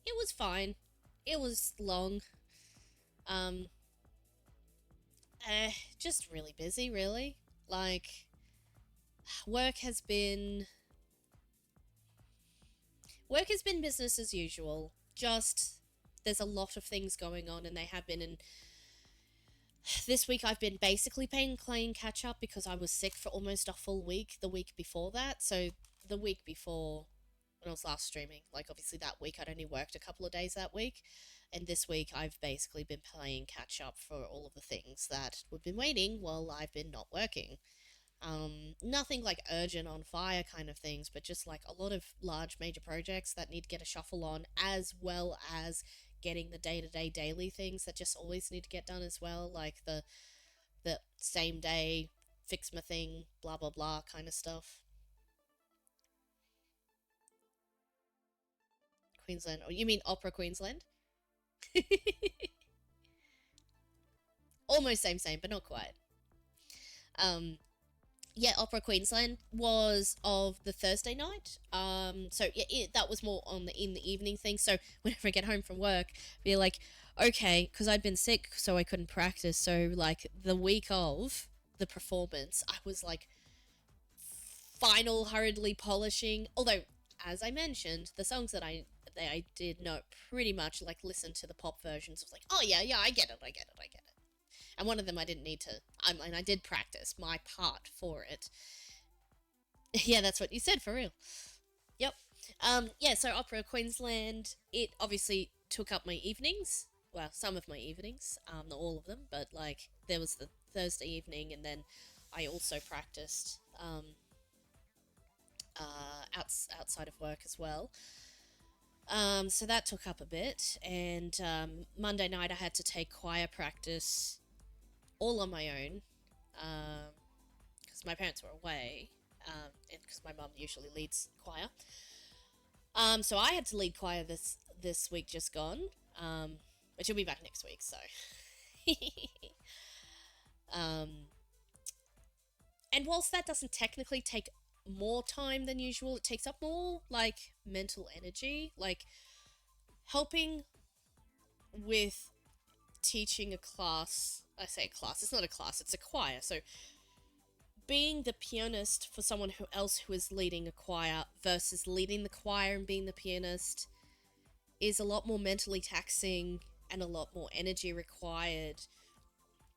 It was fine. It was long. Um, just really busy, really. Like, work has been business as usual. Just there's a lot of things going on, and they have been. And this week I've been basically playing catch up because I was sick for almost a full week. The week before that, so the week before when I was last streaming, like obviously that week I'd only worked a couple of days that week, and this week I've basically been playing catch up for all of the things that we've been waiting while I've been not working. Nothing like urgent on fire kind of things, but just like a lot of large major projects that need to get a shuffle on, as well as getting the day-to-day daily things that just always need to get done as well, like the same day fix my thing, blah blah blah kind of stuff. Queensland, or you mean Opera Queensland? Almost same, but not quite. Um, yeah, Opera Queensland was of the Thursday night. So yeah, that was more on the in the evening thing. So whenever I get home from work, be like, okay, because I'd been sick, so I couldn't practice. So like the week of the performance, I was like final hurriedly polishing. Although, as I mentioned, the songs that I did know pretty much like listen to the pop versions. I was like, oh yeah, I get it. And one of them I didn't need to. I mean, I did practice my part for it. Yeah, that's what you said, for real. Yep. Yeah, so Opera Queensland, it obviously took up my evenings. Well, some of my evenings. Not all of them, but like there was the Thursday evening, and then I also practiced outside of work as well. So that took up a bit, and Monday night I had to take choir practice all on my own, because my parents were away, and because my mum usually leads choir. So I had to lead choir this week just gone, but she'll be back next week. So, um, and whilst that doesn't technically take more time than usual, it takes up more like mental energy, like helping with teaching a class. I say class, it's not a class, it's a choir. So being the pianist for someone who is leading a choir versus leading the choir and being the pianist is a lot more mentally taxing and a lot more energy required,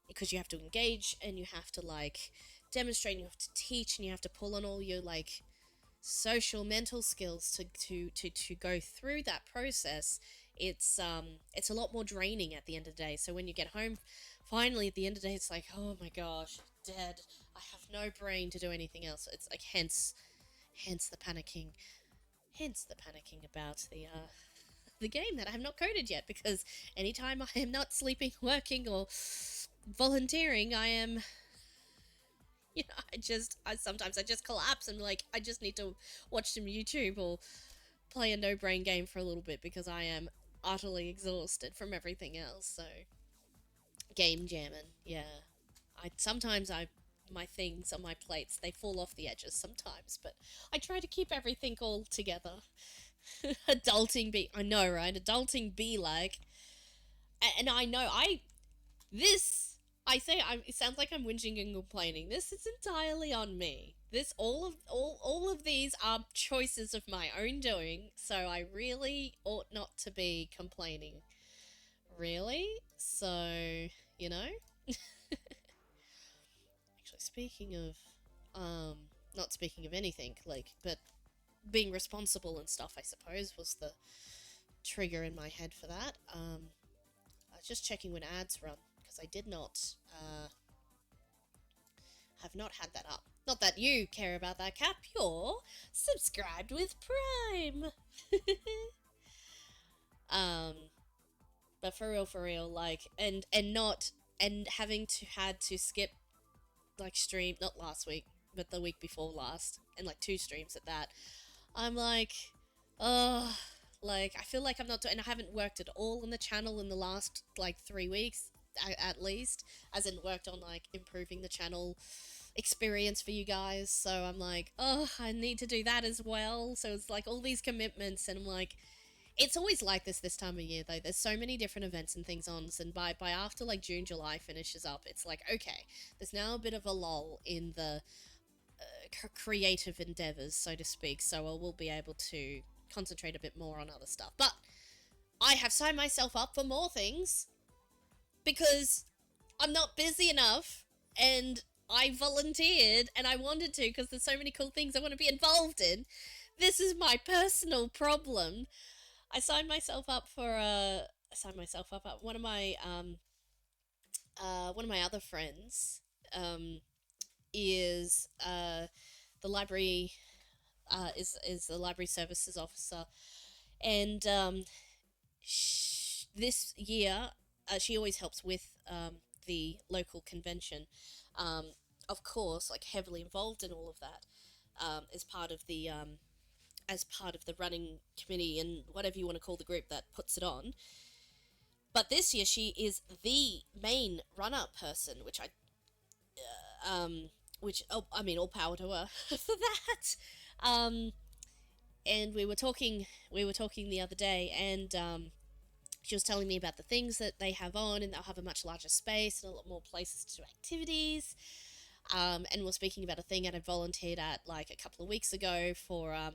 because you have to engage and you have to like demonstrate and you have to teach and you have to pull on all your like social mental skills to go through that process. It's a lot more draining at the end of the day. So when you get home finally at the end of the day, it's like, oh my gosh, dead. I have no brain to do anything else. It's like hence the panicking, about the game that I have not coded yet, because anytime I am not sleeping, working, or volunteering, I am, I sometimes I just collapse and like I just need to watch some YouTube or play a no brain game for a little bit, because I am utterly exhausted from everything else. So game jamming, yeah. My things on my plates, they fall off the edges sometimes, but I try to keep everything all together. I know, right? Adulting be like, and I know this I say it sounds like I'm whinging and complaining. This is entirely on me. This all of these are choices of my own doing, so I really ought not to be complaining. Really? So, you know? speaking of, not speaking of anything, like, but being responsible and stuff, I suppose, was the trigger in my head for that. I was just checking when ads run, because I did not, have not had that up. Not that you care about that, Cap. You're subscribed with Prime. But for real, like, and having to had to skip, like, stream, not last week, but the week before last, and like 2 streams at that. I'm like, oh, like, I feel like I'm not doing, and I haven't worked at all on the channel in the last, like, 3 weeks, at least, as in worked on, like, improving the channel experience for you guys, so I'm like, oh, I need to do that as well, so it's like all these commitments, and I'm like, it's always like this time of year, though. There's so many different events and things on, and by after, like, June, July finishes up, it's like, okay, there's now a bit of a lull in the creative endeavors, so to speak, so I will be able to concentrate a bit more on other stuff. But I have signed myself up for more things because I'm not busy enough, and I volunteered and I wanted to because there's so many cool things I want to be involved in. This is my personal problem. I signed myself up for one of my other friends is the library is the library services officer, and this year she always helps with the local convention. Of course, like, heavily involved in all of that, as part of the running committee and whatever you want to call the group that puts it on. But this year she is the main runner person, which I mean, all power to her for that. And we were talking the other day, and she was telling me about the things that they have on, and they'll have a much larger space and a lot more places to do activities. And we're speaking about a thing that I volunteered at, like, a couple of weeks ago for a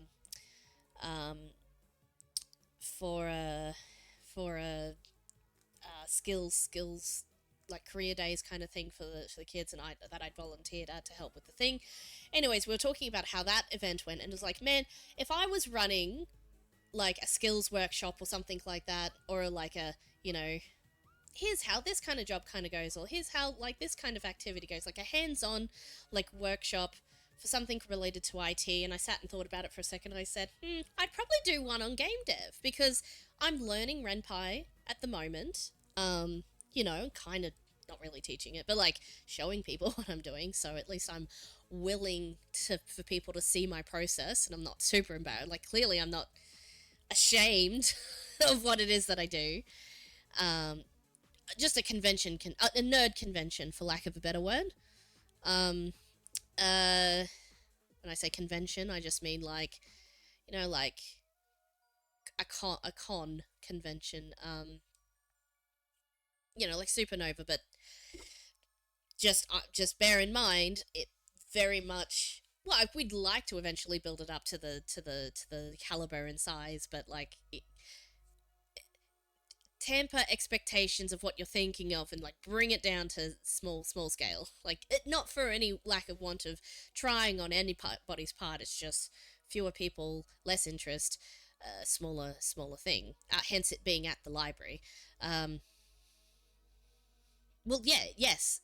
skills, like, career days kind of thing for the kids, and I'd volunteered at to help with the thing. Anyways, we were talking about how that event went, and it was like, man, if I was running, like, a skills workshop or something like that, or like a, you know, here's how this kind of job kind of goes, or here's how, like, this kind of activity goes, like a hands-on, like, workshop for something related to IT, and I sat and thought about it for a second, and I said, I'd probably do one on game dev, because I'm learning Ren'Py at the moment, you know, kind of not really teaching it, but, like, showing people what I'm doing, so at least I'm willing for people to see my process, and I'm not super embarrassed. Like, clearly I'm not ashamed of what it is that I do. Just a convention, a nerd convention, for lack of a better word. When I say convention, I just mean, like, you know, like a con convention, you know, like Supernova, but just bear in mind, it very much, well, we'd like to eventually build it up to the caliber and size, but, like, temper expectations of what you're thinking of, and, like, bring it down to small scale. Like, not for any lack of want of trying on anybody's part, it's just fewer people, less interest, smaller thing, hence it being at the library. Well, yeah, yes,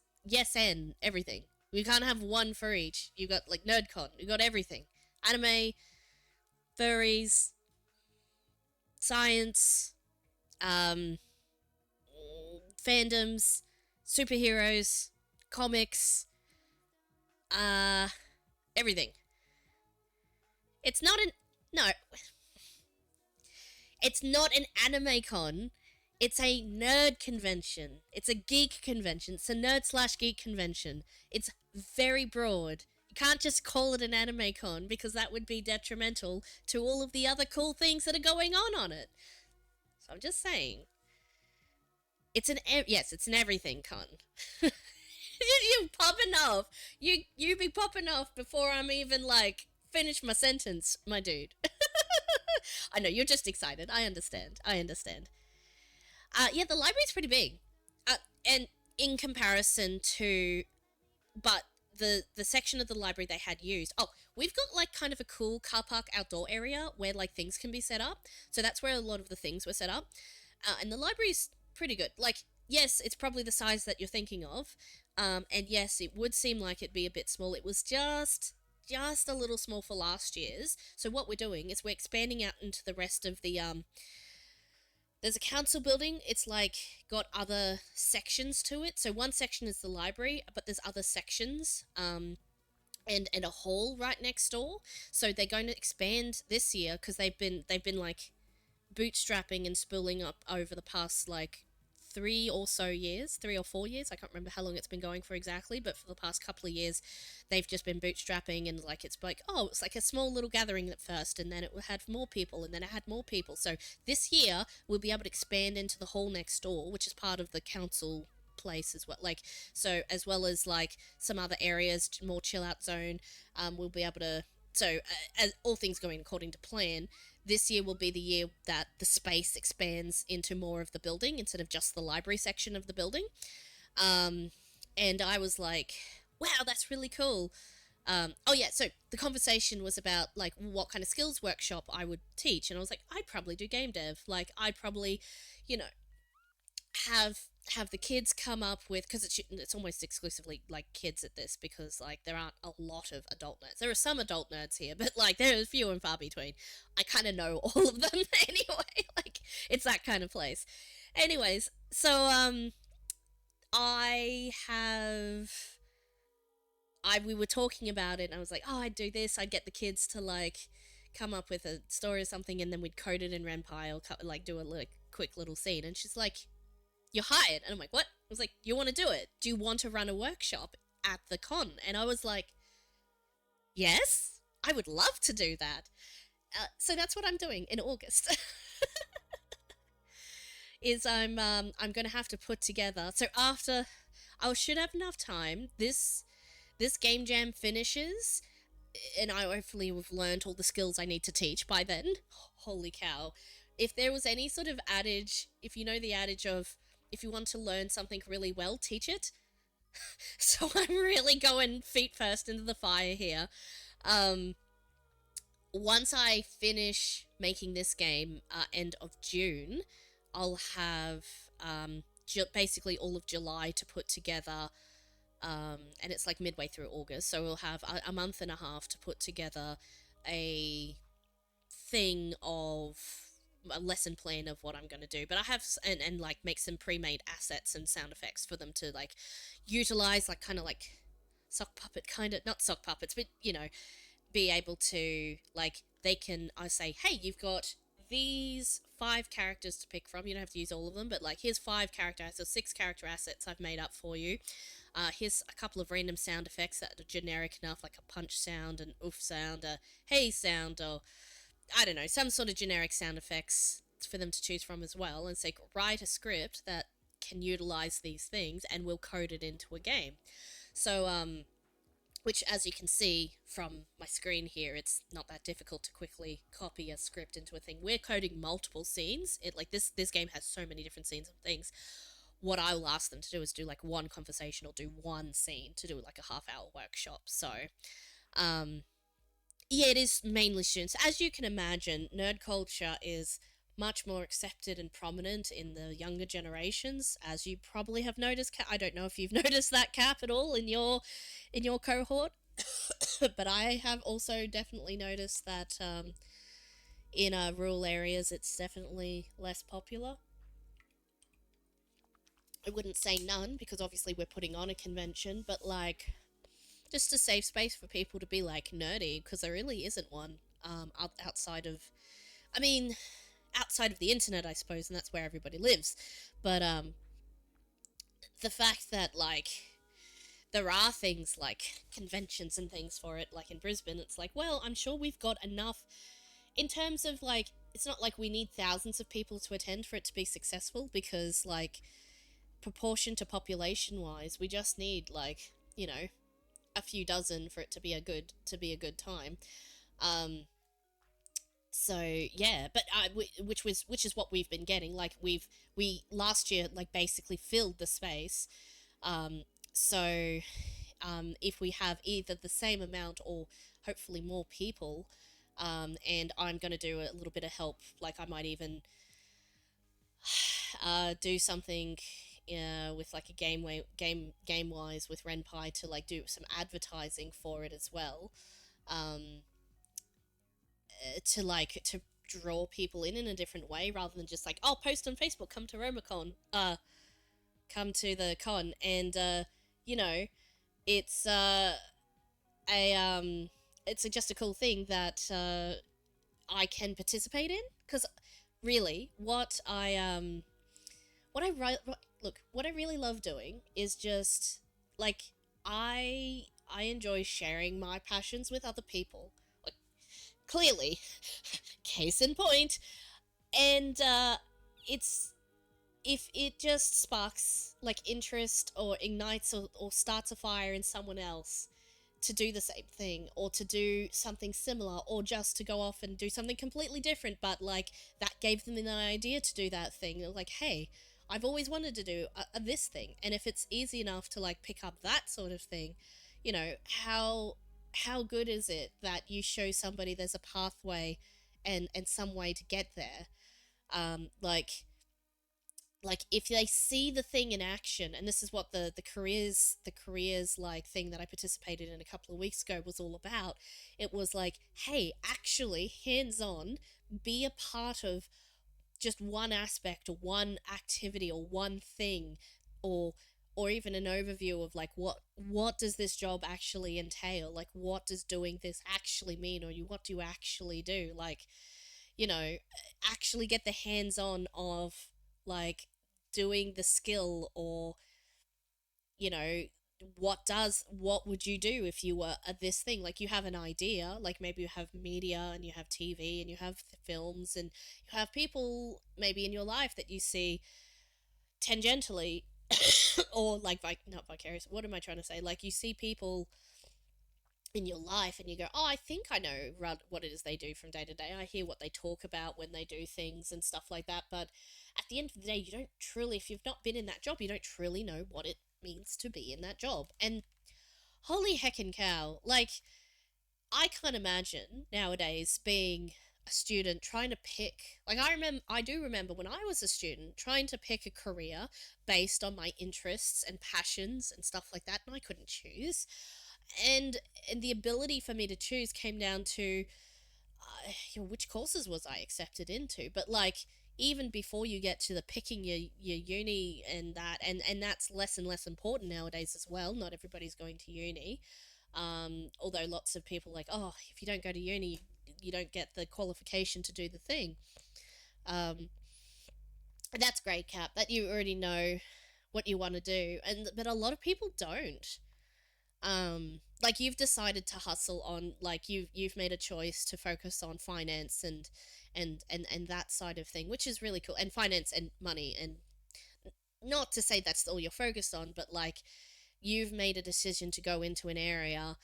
and everything. We can't have one for each. You got, like, NerdCon, you got everything. Anime, furries, science, fandoms, superheroes, comics, everything. It's not an anime con. It's a nerd convention. It's a geek convention. It's a nerd/geek convention. It's very broad. You can't just call it an anime con, because that would be detrimental to all of the other cool things that are going on it. So I'm just saying. It's an everything con. You popping off. You be popping off before I'm even, like, finish my sentence, my dude. I know, you're just excited. I understand. Yeah, the library's pretty big. And in comparison to... But the section of the library they had used. Oh, we've got like kind of a cool car park outdoor area where like things can be set up. So that's where a lot of the things were set up. And the library's pretty good. Like, yes, it's probably the size that you're thinking of. And yes, it would seem like it'd be a bit small. It was just a little small for last year's. So what we're doing is we're expanding out into the rest of the there's a council building. It's like got other sections to it. So one section is the library, but there's other sections. And a hall right next door. So they're going to expand this year because they've been like bootstrapping and spooling up over the past like 3 or 4 years. I can't remember how long it's been going for exactly, but for the past couple of years, they've just been bootstrapping and like it's like, oh, it's like a small little gathering at first, and then it had more people, and then it had more people. So this year we'll be able to expand into the hall next door, which is part of the council place as well. Like, so as well as like some other areas, more chill out zone. We'll be able to. So, as all things going according to plan, this year will be the year that the space expands into more of the building instead of just the library section of the building. And I was like, wow, that's really cool. Oh yeah, so the conversation was about like what kind of skills workshop I would teach, and I was like, I'd probably do game dev. Like, I'd probably, you know, have the kids come up with, because it's almost exclusively like kids at this, because like there aren't a lot of adult nerds. There are some adult nerds here, but like there are few and far between. I kind of know all of them anyway. Like, it's that kind of place. Anyways, so I have we were talking about it, and I was like, oh, I'd do this. I'd get the kids to like come up with a story or something, and then we'd code it in Ren'Py or like do a like quick little scene. And she's like, you're hired. And I'm like, what? I was like, you want to do it? Do you want to run a workshop at the con? And I was like, yes, I would love to do that. So that's what I'm doing in August. Is I'm going to have to put together. So after I should have enough time. This game jam finishes, and I hopefully have learned all the skills I need to teach by then. Holy cow. If there was any sort of adage, if you know the adage of, if you want to learn something really well, teach it. So I'm really going feet first into the fire here. Once I finish making this game, end of June, I'll have basically all of July to put together. And it's like midway through August, so we'll have a month and a half to put together a thing of a lesson plan of what I'm going to do. But I have and like make some pre-made assets and sound effects for them to like utilize, like kind of like sock puppet, kind of not sock puppets, but you know, be able to like, they can, I say, hey, you've got these 5 characters to pick from. You don't have to use all of them, but like, here's 5 characters or 6 character assets I've made up for you. Here's a couple of random sound effects that are generic enough, like a punch sound, an oof sound, a hey sound, or I don't know, some sort of generic sound effects for them to choose from as well, and say, write a script that can utilize these things, and we'll code it into a game. So, which, as you can see from my screen here, it's not that difficult to quickly copy a script into a thing. We're coding multiple scenes. It like this game has so many different scenes and things. What I will ask them to do is do like one conversation or do one scene to do like a half-hour workshop. So, yeah, it is mainly students. As you can imagine, nerd culture is much more accepted and prominent in the younger generations, as you probably have noticed. I don't know if you've noticed that, Cap, at all in your cohort, but I have also definitely noticed that in rural areas it's definitely less popular. I wouldn't say none, because obviously we're putting on a convention, but like, just a safe space for people to be like nerdy, because there really isn't one outside of, I mean, outside of the internet, I suppose, and that's where everybody lives. But the fact that like there are things like conventions and things for it, like in Brisbane, it's like, well, I'm sure we've got enough in terms of like, it's not like we need thousands of people to attend for it to be successful, because like, proportion to population wise, we just need like, you know, a few dozen for it to be a good time. So yeah, but which is what we've been getting. Like, we last year like basically filled the space. So if we have either the same amount or hopefully more people. And I'm going to do a little bit of help. Like, I might even do something with like a game wise with Ren'Py to like do some advertising for it as well. Um, to like to draw people in a different way rather than just like, oh, post on Facebook, come to Romacon, come to the con. And you know, it's a it's just a cool thing that I can participate in, because really what I look, what I really love doing is just like, I enjoy sharing my passions with other people. Like, clearly, case in point. And it's, if it just sparks like interest or ignites or starts a fire in someone else to do the same thing or to do something similar or just to go off and do something completely different, but like that gave them an idea to do that thing. They're like, hey, I've always wanted to do this thing. And if it's easy enough to like pick up that sort of thing, you know, how good is it that you show somebody there's a pathway and some way to get there. Like if they see the thing in action, and this is what the careers like thing that I participated in a couple of weeks ago was all about. It was like, hey, actually hands on, be a part of just one aspect or one activity or one thing, or or even an overview of like what does this job actually entail, like what does doing this actually mean, or what do you actually do, like, you know, actually get the hands on of like doing the skill, or you know, what would you do if you were at this thing, like you have an idea, like maybe you have media and you have TV and you have films and you have people maybe in your life that you see tangentially or like not vicarious, what am I trying to say, like you see people in your life and you go, oh, I think I know what it is they do from day to day. I hear what they talk about when they do things and stuff like that. But at the end of the day, you don't truly, if you've not been in that job, you don't truly know what it means to be in that job. And holy heckin' cow, like, I can't imagine nowadays being a student trying to pick, like, I do remember when I was a student trying to pick a career based on my interests and passions and stuff like that, and I couldn't choose. And the ability for me to choose came down to which courses was I accepted into. But like, even before you get to the picking your uni and that, and that's less and less important nowadays as well. Not everybody's going to uni. Although lots of people like, oh, if you don't go to uni, you don't get the qualification to do the thing. Um, and that's great, Cap, that you already know what you want to do, and but a lot of people don't. Like you've decided to hustle on, like you've made a choice to focus on finance and that side of thing, which is really cool, and finance and money, and not to say that's all you're focused on, but like you've made a decision to go into an area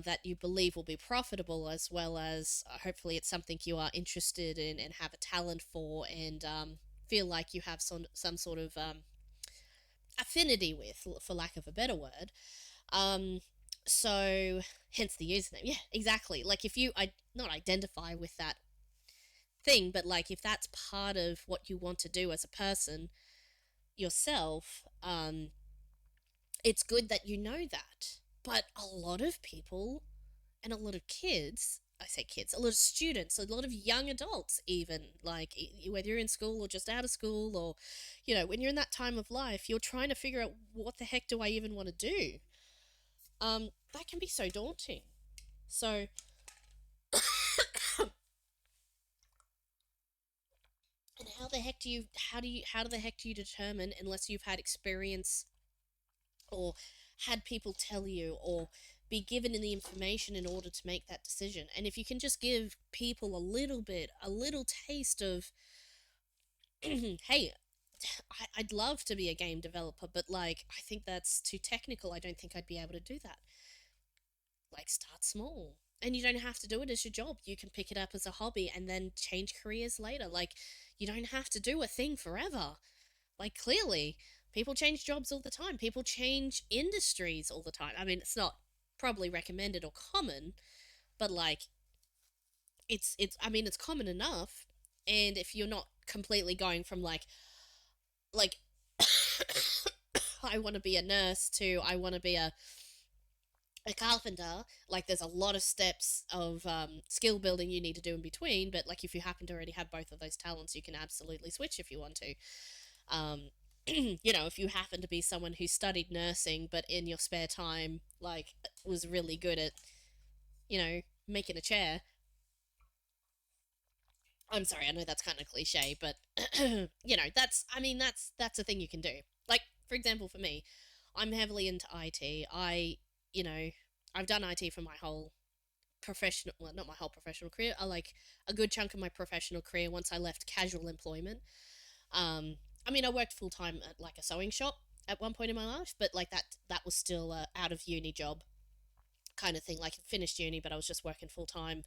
that you believe will be profitable, as well as hopefully it's something you are interested in and have a talent for, and feel like you have some sort of affinity with, for lack of a better word. um, so hence the username. Yeah, exactly. Like if you not identify with that thing, but like if that's part of what you want to do as a person yourself, it's good that you know that. But a lot of people and a lot of kids, I say kids, a lot of students, a lot of young adults, even like whether you're in school or just out of school, or you know, when you're in that time of life, you're trying to figure out what the heck do I even want to do. That can be so daunting. So, and how do the heck do you determine, unless you've had experience or had people tell you or be given the information in order to make that decision? And if you can just give people a little taste of, hey, I'd love to be a game developer, but like, I think that's too technical. I don't think I'd be able to do that. Like, start small. And you don't have to do it as your job. You can pick it up as a hobby and then change careers later. Like, you don't have to do a thing forever. Like, clearly, People change jobs all the time. People change industries all the time. I mean, it's not probably recommended or common, but like it's I mean, it's common enough. And if you're not completely going from like I want to be a nurse to I want to be a carpenter, like there's a lot of steps of skill building you need to do in between. But like if you happen to already have both of those talents, you can absolutely switch if you want to. um, if you happen to be someone who studied nursing but in your spare time like was really good at making a chair. I'm sorry, I know that's kind of cliche, but that's a thing you can do. Like for example, for me, I'm heavily into IT. You know, I've done IT for my whole professional, well, not my whole professional career. I like a good chunk of my professional career once I left casual employment. Um, I mean, I worked full time at like a sewing shop at one point in my life, but like that was still a out of uni job kind of thing. Like finished uni, but I was just working full time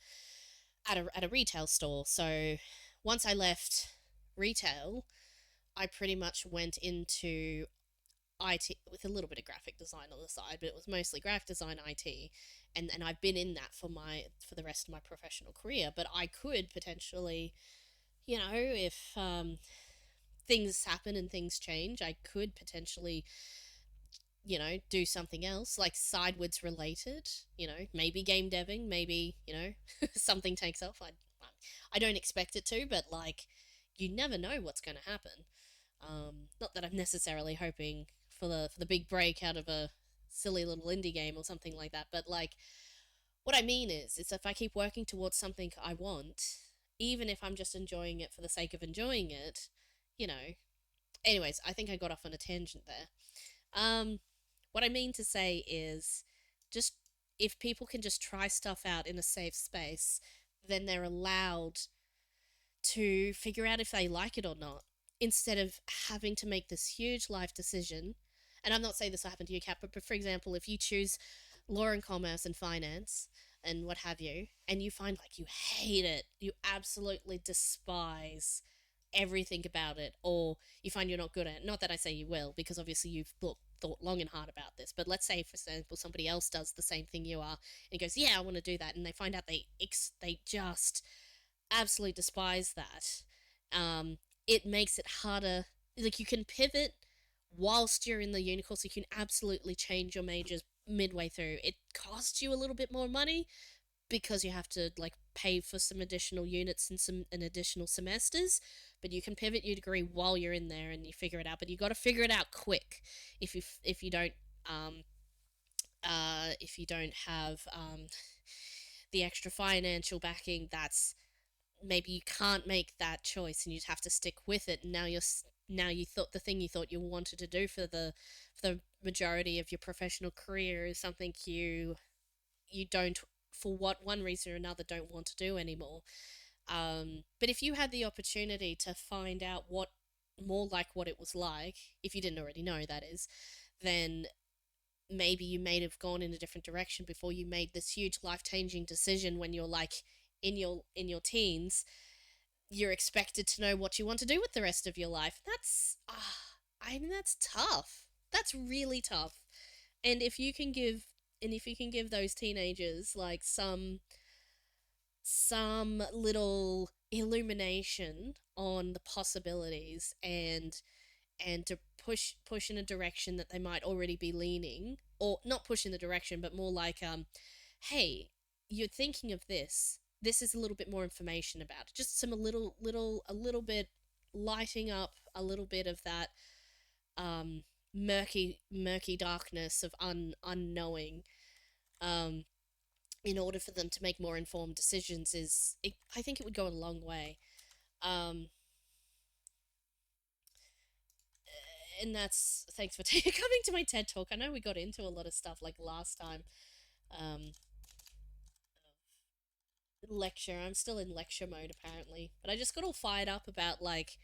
at a retail store. So once I left retail, I pretty much went into IT with a little bit of graphic design on the side, but it was mostly graphic design IT, and I've been in that for the rest of my professional career. But I could potentially, if things happen and things change, I could potentially do something else like sideways related, maybe game deving, maybe, something takes off. I don't expect it to, but like, you never know what's going to happen. Not that I'm necessarily hoping for the big break out of a silly little indie game or something like that, but like, what I mean is if I keep working towards something I want, even if I'm just enjoying it for the sake of enjoying it, you know. Anyways, I think I got off on a tangent there. Um, what I mean to say is just if people can just try stuff out in a safe space, then they're allowed to figure out if they like it or not, instead of having to make this huge life decision. And I'm not saying this will happen to you, Kat, but for example, if you choose law and commerce and finance and what have you, and you find like you hate it, you absolutely despise everything about it, or you find you're not good at it. Not that I say you will, because obviously you've thought long and hard about this. But let's say, for example, somebody else does the same thing you are, and goes, "Yeah, I want to do that," and they find out they just absolutely despise that. Um, it makes it harder. Like you can pivot whilst you're in the uni course. You can absolutely change your majors midway through. It costs you a little bit more money because you have to like pay for some additional units and some additional semesters, but you can pivot your degree while you're in there and you figure it out. But you got to figure it out quick if you don't um if you don't have the extra financial backing. That's maybe you can't make that choice and you have to stick with it. And now you thought the thing you thought you wanted to do for the majority of your professional career is something you don't, for what one reason or another, don't want to do anymore. But if you had the opportunity to find out what more like what it was like, if you didn't already know, that is, then maybe you may have gone in a different direction before you made this huge life changing decision when you're like in your teens. You're expected to know what you want to do with the rest of your life. I mean, that's tough. That's really tough. And if you can give those teenagers like some little illumination on the possibilities, and to push in a direction that they might already be leaning, or not push in the direction, but more like hey, you're thinking of this is a little bit more information about it. Just some a little bit lighting up a little bit of that murky darkness of unknowing, um in order for them to make more informed decisions. I think it would go a long way. um and that's thanks for coming to my TED talk. I know we got into a lot of stuff like last time. um Lecture, I'm still in lecture mode apparently, but I just got all fired up about like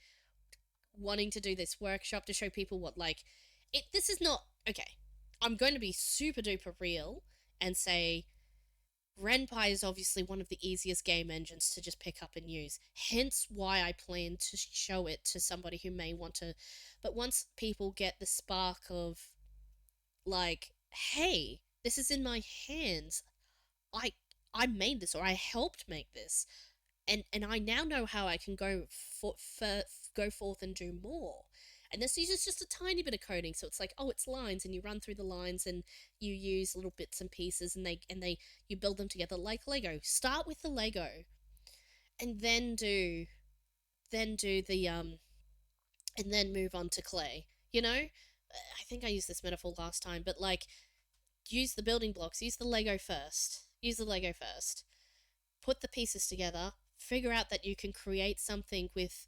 wanting to do this workshop to show people what like it this is not okay. I'm going to be super duper real and say Ren'Py is obviously one of the easiest game engines to just pick up and use. Hence why I plan to show it to somebody who may want to. But once people get the spark of, like, hey, this is in my hands. I I made this, or I helped make this, and I now know how I can go forth and do more. And this uses just a tiny bit of coding, so it's like, oh, it's lines, and you run through the lines, and you use little bits and pieces, and they you build them together like Lego. Start with the Lego, and then do the and then move on to clay. You know, I think I used this metaphor last time, but like, use the building blocks, use the Lego first, put the pieces together, figure out that you can create something with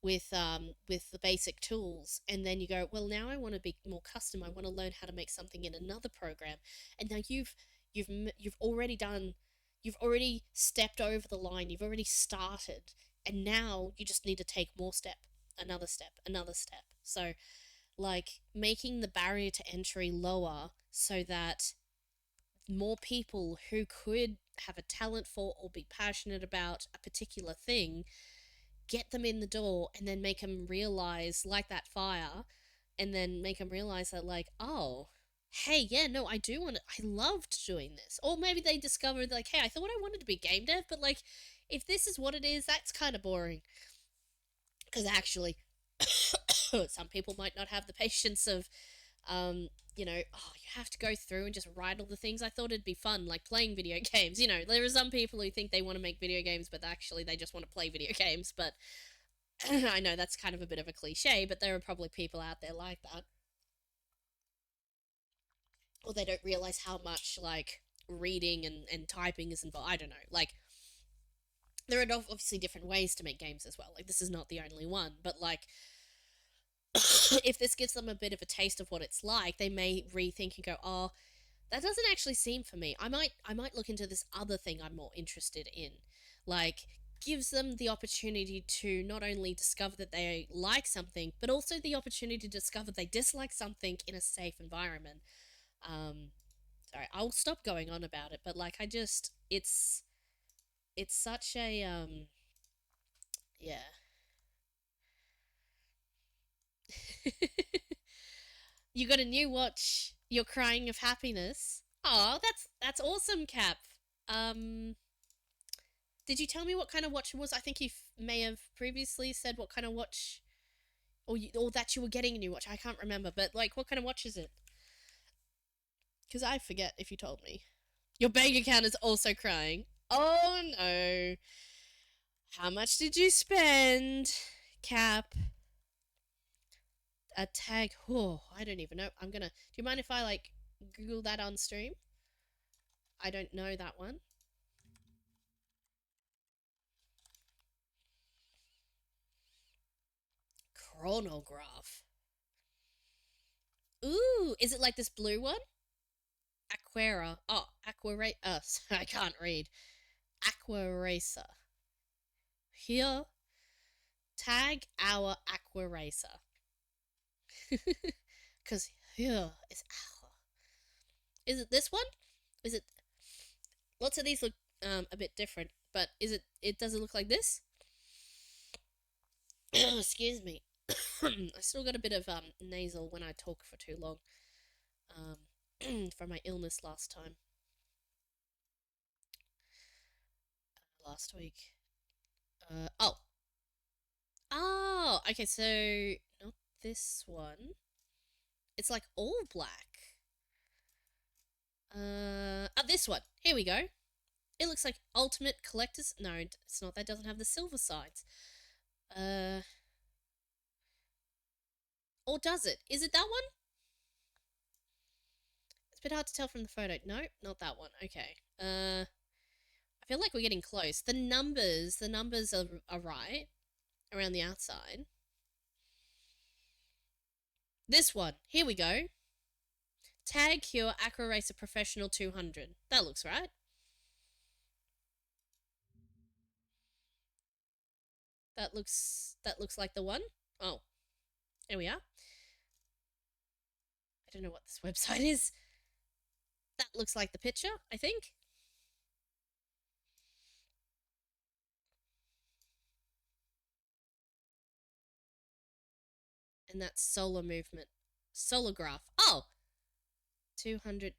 the basic tools, and then you go, well, now I want to be more custom. I want to learn how to make something in another program, and now you've already done, you've already stepped over the line. You've already started, and now you just need to take more another step, another step. So, like, making the barrier to entry lower so that more people who could have a talent for or be passionate about a particular thing, get them in the door, and then make them realize, like that fire, and then make them realize that, like, oh, hey, yeah, no, I do want to, I loved doing this. Or maybe they discovered, like, hey, I thought I wanted to be game dev, but, like, if this is what it is, that's kind of boring. Because actually, some people might not have the patience of, oh, you have to go through and just write all the things. I thought it'd be fun, like playing video games. There are some people who think they want to make video games, but actually they just want to play video games. But I know that's kind of a bit of a cliche, but there are probably people out there like that. Or they don't realize how much, like, reading and typing is involved. I don't know. Like, there are obviously different ways to make games as well. Like, this is not the only one, but, like, if this gives them a bit of a taste of what it's like, they may rethink and go, oh, that doesn't actually seem for me. I might look into this other thing I'm more interested in. Like, gives them the opportunity to not only discover that they like something, but also the opportunity to discover they dislike something in a safe environment. Um, Sorry, I'll stop going on about it, but, like, it's such a yeah. You got a new watch. You're crying of happiness. Oh, that's awesome, Cap. Um, did you tell me what kind of watch it was? I think you may have previously said what kind of watch, or that you were getting a new watch. I can't remember, but, like, what kind of watch is it? Because I forget if you told me. Your bank account is also crying. Oh no. How much did you spend, Cap? A tag. Oh, I don't even know. Do you mind if I, like, Google that on stream? I don't know that one. Chronograph. Ooh, is it like this blue one? Aquera. Oh, Aquara. Sorry, I can't read. Aquaracer. Here, tag our Aquaracer. Because here is our. Is it this one? Is it. Lots of these look a bit different, but is it. Does it look like this? Excuse me. I still got a bit of nasal when I talk for too long. From my illness last week. Oh. Oh, okay, so not this one. It's like all black. This one. Here we go. It looks like Ultimate Collector's. No, it's not. That doesn't have the silver sides. Or does it? Is it that one? It's a bit hard to tell from the photo. No, not that one. Okay. I feel like we're getting close. The numbers are right around the outside. This one. Here we go. Tag Cure Acro Racer Professional 200. That looks right. That looks like the one. Oh, there we are. I don't know what this website is. That looks like the picture, I think. And that's solar movement. Solar graph. Oh! 200.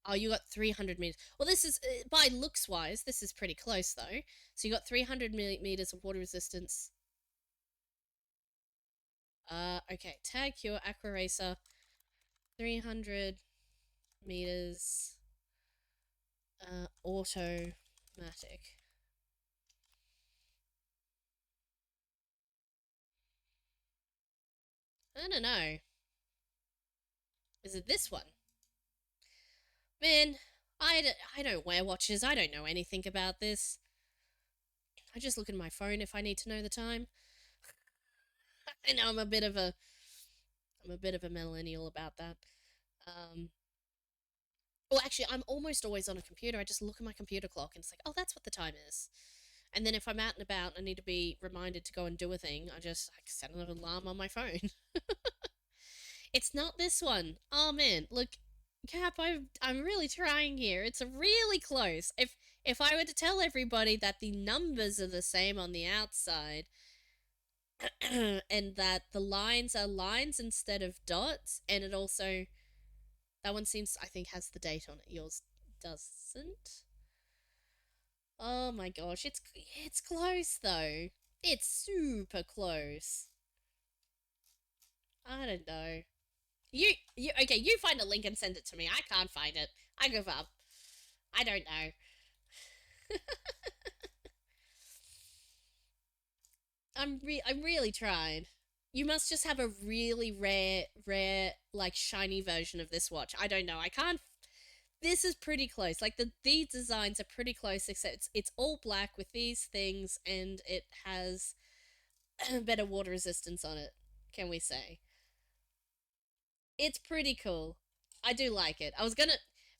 Oh, you got 300 meters. Well, this is, by looks wise, this is pretty close though. So you got 300 meters of water resistance. Okay. Tag, cure, aqua racer. 300 meters. Automatic. I don't know. Is it this one? Man, I don't wear watches. I don't know anything about this. I just look at my phone if I need to know the time. I know I'm a bit of a millennial about that. Well, actually, I'm almost always on a computer. I just look at my computer clock and it's like, oh, that's what the time is. And then if I'm out and about and I need to be reminded to go and do a thing, I just set an alarm on my phone. It's not this one. Oh man, look, Cap, I'm really trying here. It's really close. If I were to tell everybody that the numbers are the same on the outside, and that the lines are lines instead of dots, and it also, that one seems, I think, has the date on it. Yours doesn't. Oh my gosh, it's close though. It's super close. I don't know. You okay, you find a link and send it to me. I can't find it. I give up. I don't know. I'm really trying. You must just have a really rare like shiny version of this watch. I don't know. I can't. This is pretty close. Like these designs are pretty close, except it's all black with these things, and it has better water resistance on it. Can we say? It's pretty cool. I do like it. I was gonna,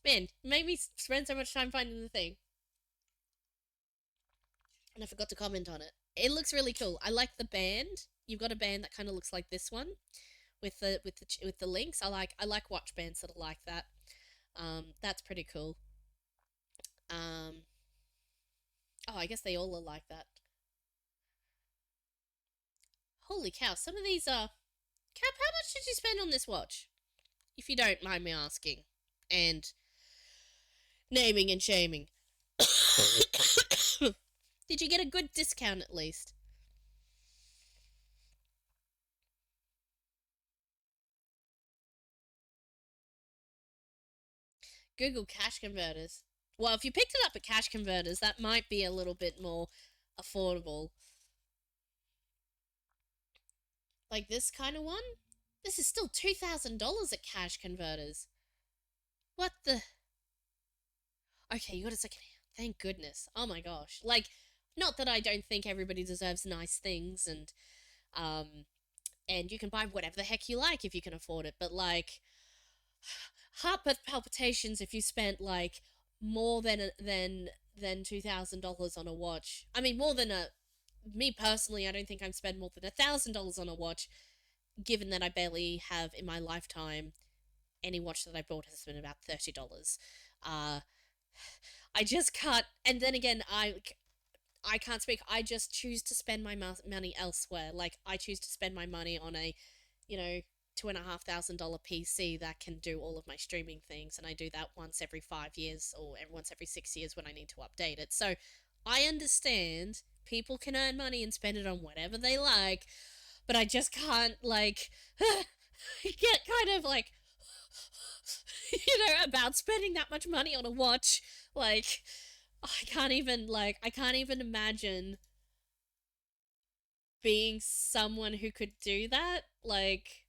man, made me spend so much time finding the thing, and I forgot to comment on it. It looks really cool. I like the band. You've got a band that kind of looks like this one, with the links. I like watch bands that are like that. That's pretty cool. Um, oh, I guess they all are like that. Holy cow! Some of these are. Cap, how much did you spend on this watch? If you don't mind me asking, and naming and shaming. Did you get a good discount at least? Google Cash Converters. Well, if you picked it up at Cash Converters, that might be a little bit more affordable. Like this kind of one? This is still $2,000 at Cash Converters. What the? Okay, you got a second hand. Thank goodness. Oh my gosh. Like, not that I don't think everybody deserves nice things, and you can buy whatever the heck you like if you can afford it, but like, heart palpitations if you spent like more than $2,000 on a watch. I mean, more than a. Me personally, I don't think I've spent more than $1,000 on a watch, given that I barely have in my lifetime any watch that I bought has been about $30. Uh, I just can't. And then again, I can't speak. I just choose to spend my money elsewhere. Like I choose to spend my money on a, you know, $2,500 PC that can do all of my streaming things, and I do that once every 5 years or once every 6 years when I need to update it. So I understand people can earn money and spend it on whatever they like, but I just can't like get kind of like about spending that much money on a watch. Like I can't even imagine being someone who could do that. Like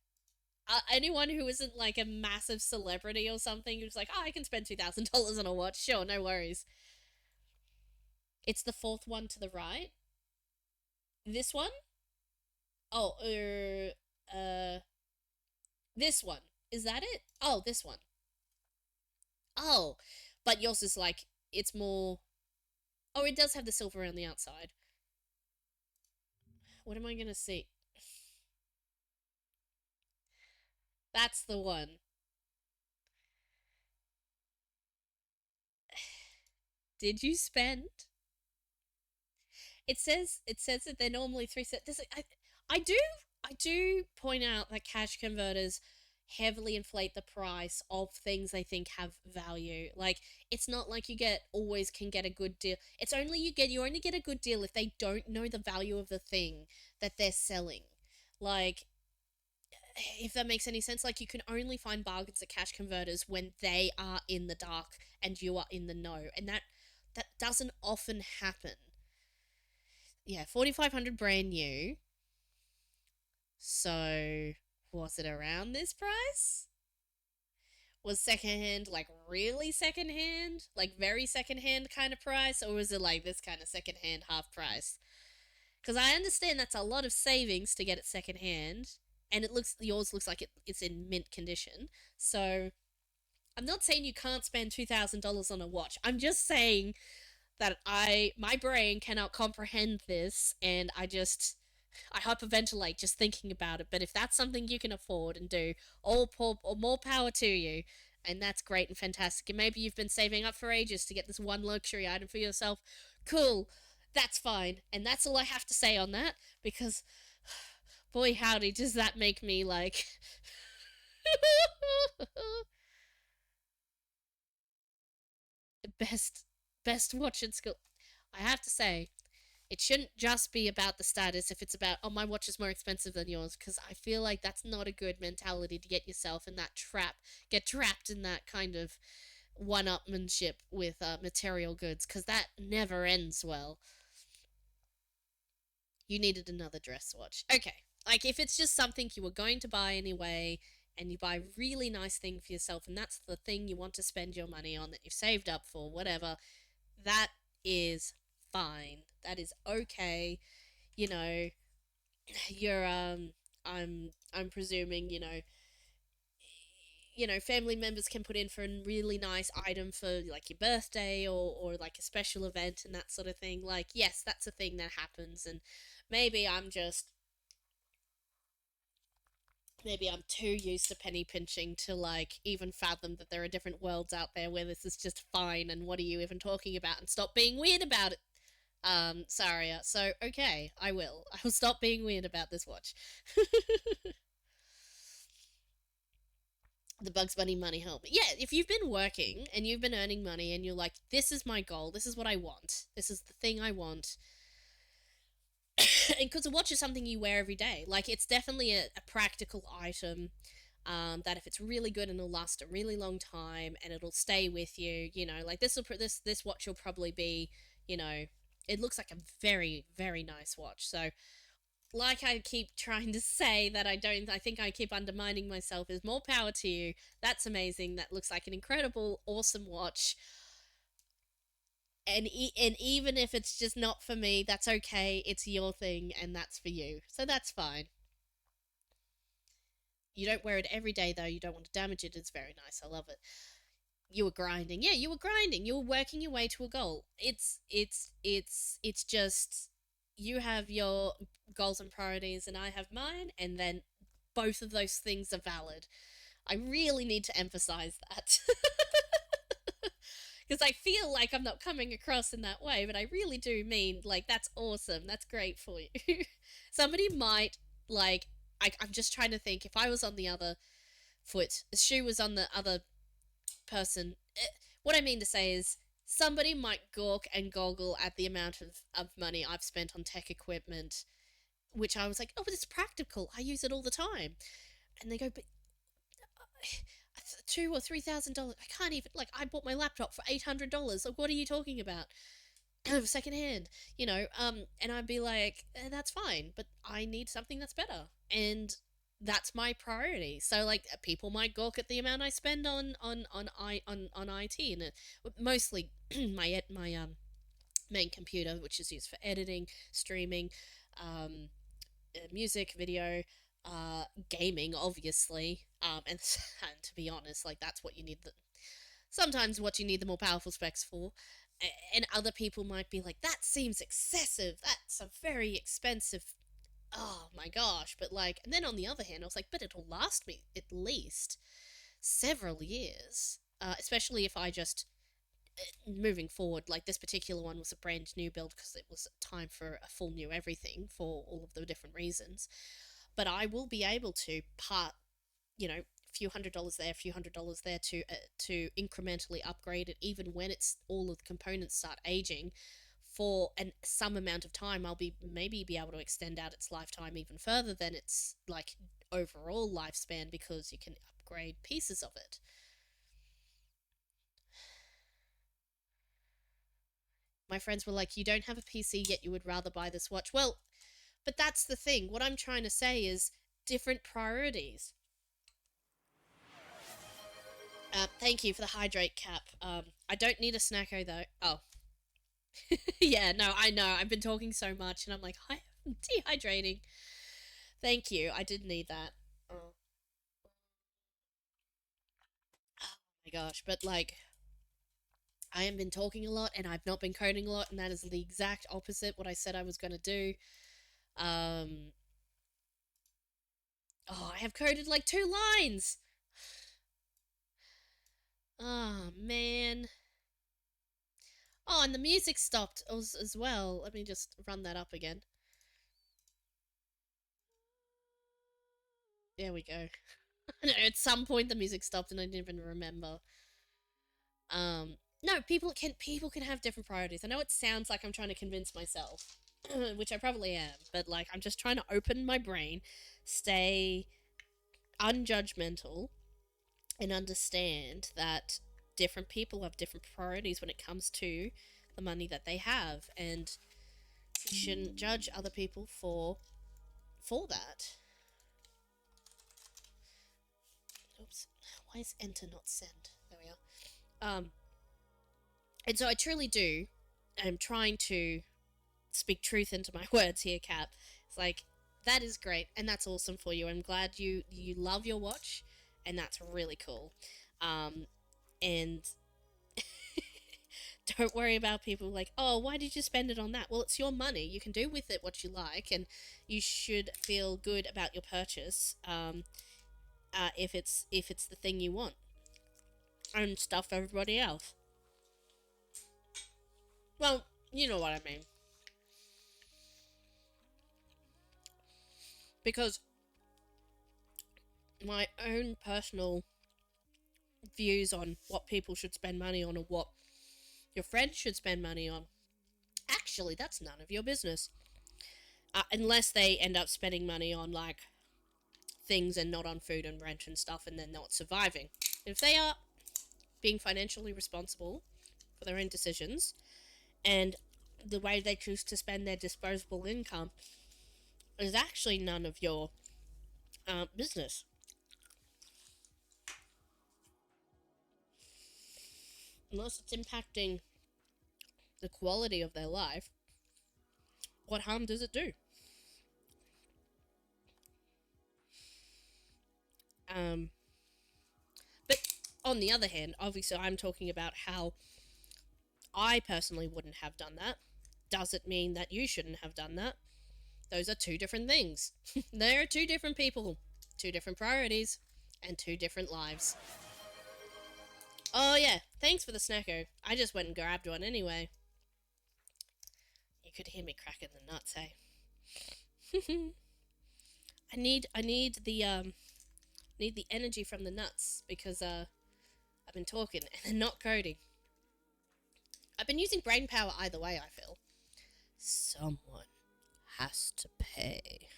anyone who isn't like a massive celebrity or something who's like, oh, I can spend $2,000 on a watch. Sure, no worries. It's the fourth one to the right. This one? Oh, this one. Is that it? Oh, this one. Oh, but yours is like, it's more. Oh, it does have the silver on the outside. What am I gonna see? That's the one. Did you spend? It says that they're normally three set. I do I do point out that cash converters heavily inflate the price of things they think have value. Like, it's not like you get always can get a good deal. It's only you only get a good deal if they don't know the value of the thing that they're selling. Like, if that makes any sense, like you can only find bargains at cash converters when they are in the dark and you are in the know, and that doesn't often happen. Yeah, 4,500 brand new. So was it around this price? Was secondhand like really secondhand, like very secondhand kind of price, or was it like this kind of secondhand half price? Because I understand that's a lot of savings to get it secondhand, and yours looks like it's in mint condition. So I'm not saying you can't spend $2,000 on a watch. I'm just saying that my brain cannot comprehend this, and I hyperventilate just thinking about it. But if that's something you can afford and do, all more power to you. And that's great and fantastic. And maybe you've been saving up for ages to get this one luxury item for yourself. Cool. That's fine. And that's all I have to say on that, because boy howdy does that make me like best best watch in school. I have to say, it shouldn't just be about the status if it's about, oh, my watch is more expensive than yours, because I feel like that's not a good mentality to get yourself in that trap, get trapped in that kind of one upmanship with material goods, because that never ends well. You needed another dress watch. Okay. Like, if it's just something you were going to buy anyway, and you buy a really nice thing for yourself, and that's the thing you want to spend your money on that you've saved up for, whatever, that is fine. That is okay. You know, you're I'm presuming, family members can put in for a really nice item for like your birthday, or like a special event and that sort of thing. Like, yes, that's a thing that happens, and maybe I'm just maybe I'm too used to penny pinching to like even fathom that there are different worlds out there where this is just fine, and what are you even talking about, and stop being weird about it. Saria. So okay, I will. I will stop being weird about this watch. The Bugs Bunny money helmet. Yeah, if you've been working and you've been earning money and you're like, this is my goal, this is what I want, this is the thing I want, because a watch is something you wear every day. Like, it's definitely a practical item. That if it's really good and it'll last a really long time and it'll stay with you, like this watch will probably be, you know, it looks like a very very nice watch. So, like I keep trying to say that I think I keep undermining myself, is more power to you. That's amazing. That looks like an incredible, awesome watch. And even if it's just not for me, that's okay. It's your thing, and that's for you. So that's fine. You don't wear it every day, though. You don't want to damage it. It's very nice. I love it. You were grinding. Yeah, you were grinding. You were working your way to a goal. It's just you have your goals and priorities, and I have mine, and then both of those things are valid. I really need to emphasize that. Because I feel like I'm not coming across in that way, but I really do mean, like, that's awesome. That's great for you. Somebody might, like, I'm just trying to think, if I was on the other foot, the shoe was on the other person. What I mean to say is, somebody might gawk and goggle at the amount of money I've spent on tech equipment, which I was like, oh, but it's practical. I use it all the time. And they go, but $2,000 or $3,000. I can't even, like, I bought my laptop for $800. Like, what are you talking about? Secondhand, and I'd be like, that's fine, but I need something that's better, and that's my priority. So, like, people might gawk at the amount I spend on IT, and mostly my main computer, which is used for editing, streaming, music, video, gaming, obviously, and to be honest, like, that's what you need sometimes what you need the more powerful specs for. And other people might be like, that seems excessive. That's a very expensive. Oh my gosh. But like, and then on the other hand, I was like, but it'll last me at least several years. Especially if I just, moving forward, like this particular one was a brand new build because it was time for a full new everything for all of the different reasons. but I will be able to part, you know, a few $100s there, a few $100s there to incrementally upgrade it, even when it's all of the components start aging. For some amount of time, I'll be able to extend out its lifetime even further than its like overall lifespan, because you can upgrade pieces of it. My friends were like, "You don't have a PC yet you would rather buy this watch." Well, but that's the thing. What I'm trying to say is different priorities. Thank you for the hydrate cap. I don't need a snacko though. Oh, yeah, no, I know. I've been talking so much, and I'm like, I'm dehydrating. Thank you. I did need that. Oh, oh my gosh, but like, I have been talking a lot, and I've not been coding a lot, and that is the exact opposite what I said I was going to do. Um, oh, I have coded like 2 lines. Oh man. Oh, and the music stopped as well. Let me just run that up again. There we go. At some point the music stopped and I didn't even remember. No, people can have different priorities. I know it sounds like I'm trying to convince myself, which I probably am, but like I'm just trying to open my brain, stay unjudgmental, and understand that different people have different priorities when it comes to the money that they have, and you shouldn't judge other people for that. Oops. Why is enter not send? There we are. And so I truly do. I'm trying to speak truth into my words here, Cap. It's like, that is great, and that's awesome for you. I'm glad you love your watch, and that's really cool. And don't worry about people like, oh, why did you spend it on that? Well, it's your money. You can do with it what you like, and you should feel good about your purchase. If it's the thing you want, and stuff everybody else. Well, you know what I mean. Because my own personal views on what people should spend money on, or what your friends should spend money on, actually, that's none of your business. Unless they end up spending money on, like, things and not on food and rent and stuff, and they're not surviving. If they are being financially responsible for their own decisions, and the way they choose to spend their disposable income is actually none of your business. Unless it's impacting the quality of their life, what harm does it do? But on the other hand, obviously I'm talking about how I personally wouldn't have done that. Does it mean that you shouldn't have done that? Those are two different things. There are two different people, two different priorities, and two different lives. Oh yeah, thanks for the snacko. I just went and grabbed one anyway. You could hear me cracking the nuts, hey? I need the energy from the nuts, because I've been talking and not coding. I've been using brain power either way, I feel. Someone has to pay.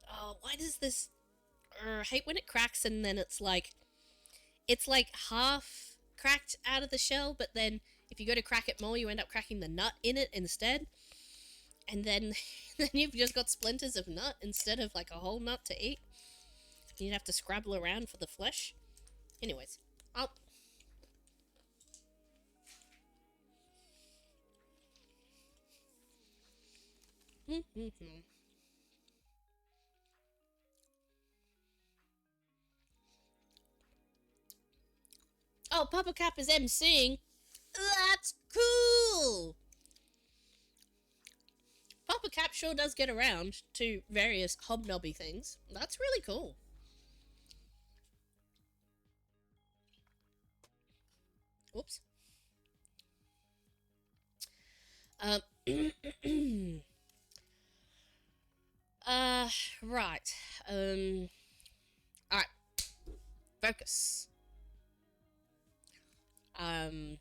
Oh, why does this... I hate when it cracks and then it's like half cracked out of the shell, but then if you go to crack it more, you end up cracking the nut in it instead. And then then you've just got splinters of nut instead of like a whole nut to eat. You'd have to scrabble around for the flesh. Anyways, I'll... Oh, Papa Cap is emceeing. That's cool. Papa Cap sure does get around to various hobnobby things. That's really cool. Oops. Um, Right. Alright. Focus. Oh,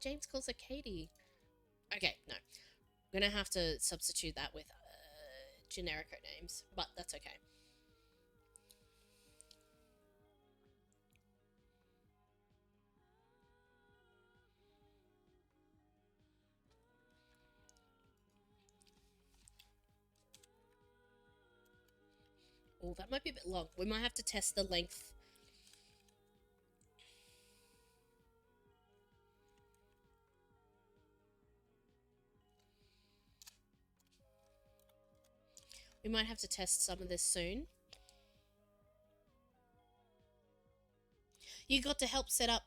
James calls her Katie. Okay, no. I'm gonna have to substitute that with generico names, but that's okay. Oh, that might be a bit long. We might have to test the length. We might have to test some of this soon. You got to help set up.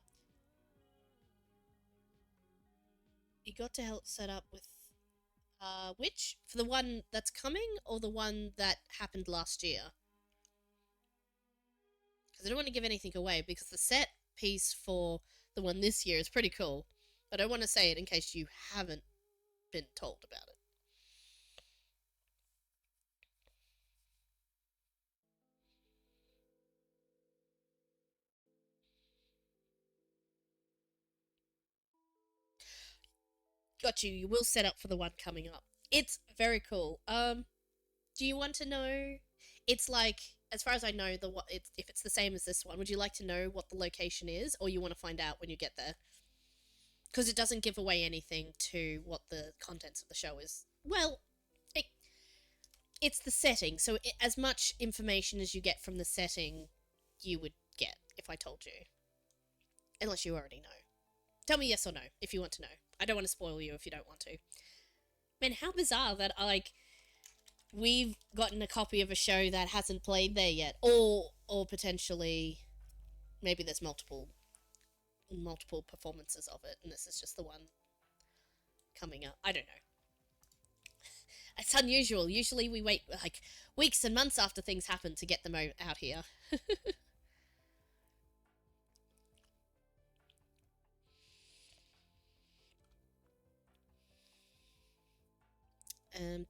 You got to help set up with which? For the one that's coming or the one that happened last year? Because I don't want to give anything away, because the set piece for the one this year is pretty cool. But I don't want to say it in case you haven't been told about it. Got you. You will set up for the one coming up. It's very cool. Do you want to know? It's like, as far as I know, if it's the same as this one, would you like to know what the location is, or you want to find out when you get there? Because it doesn't give away anything to what the contents of the show is. Well, it's the setting, so as much information as you get from the setting, you would get if I told you. Unless you already know. Tell me yes or no if you want to know. I don't want to spoil you if you don't want to. Man, how bizarre that, we've gotten a copy of a show that hasn't played there yet, or potentially maybe there's multiple performances of it, and this is just the one coming up. I don't know. It's unusual. Usually we wait like weeks and months after things happen to get them out here.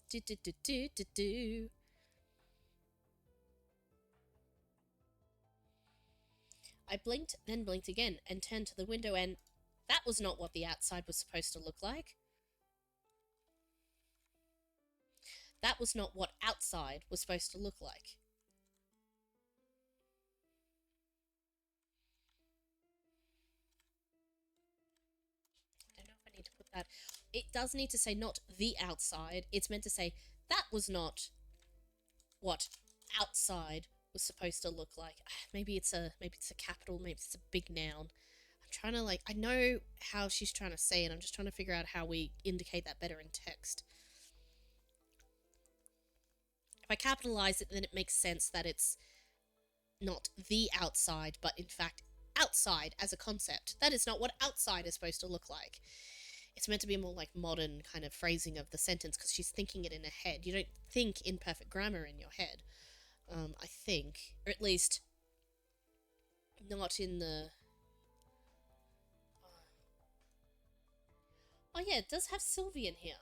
Do do do do do do. I blinked, then blinked again, and turned to the window, and that was not what the outside was supposed to look like. That was not what outside was supposed to look like. I don't know if I need to put that. It does need to say not the outside. It's meant to say that was not what outside was supposed to look like. Maybe it's a capital, maybe it's a big noun. I'm trying to I know how she's trying to say it. I'm just trying to figure out how we indicate that better in text. If I capitalize it, then it makes sense that it's not the outside, but in fact outside as a concept. That is not what outside is supposed to look like. It's meant to be a more modern kind of phrasing of the sentence, because she's thinking it in her head. You don't think in perfect grammar in your head. I think, or at least not in the. Oh yeah, it does have Sylvie in here.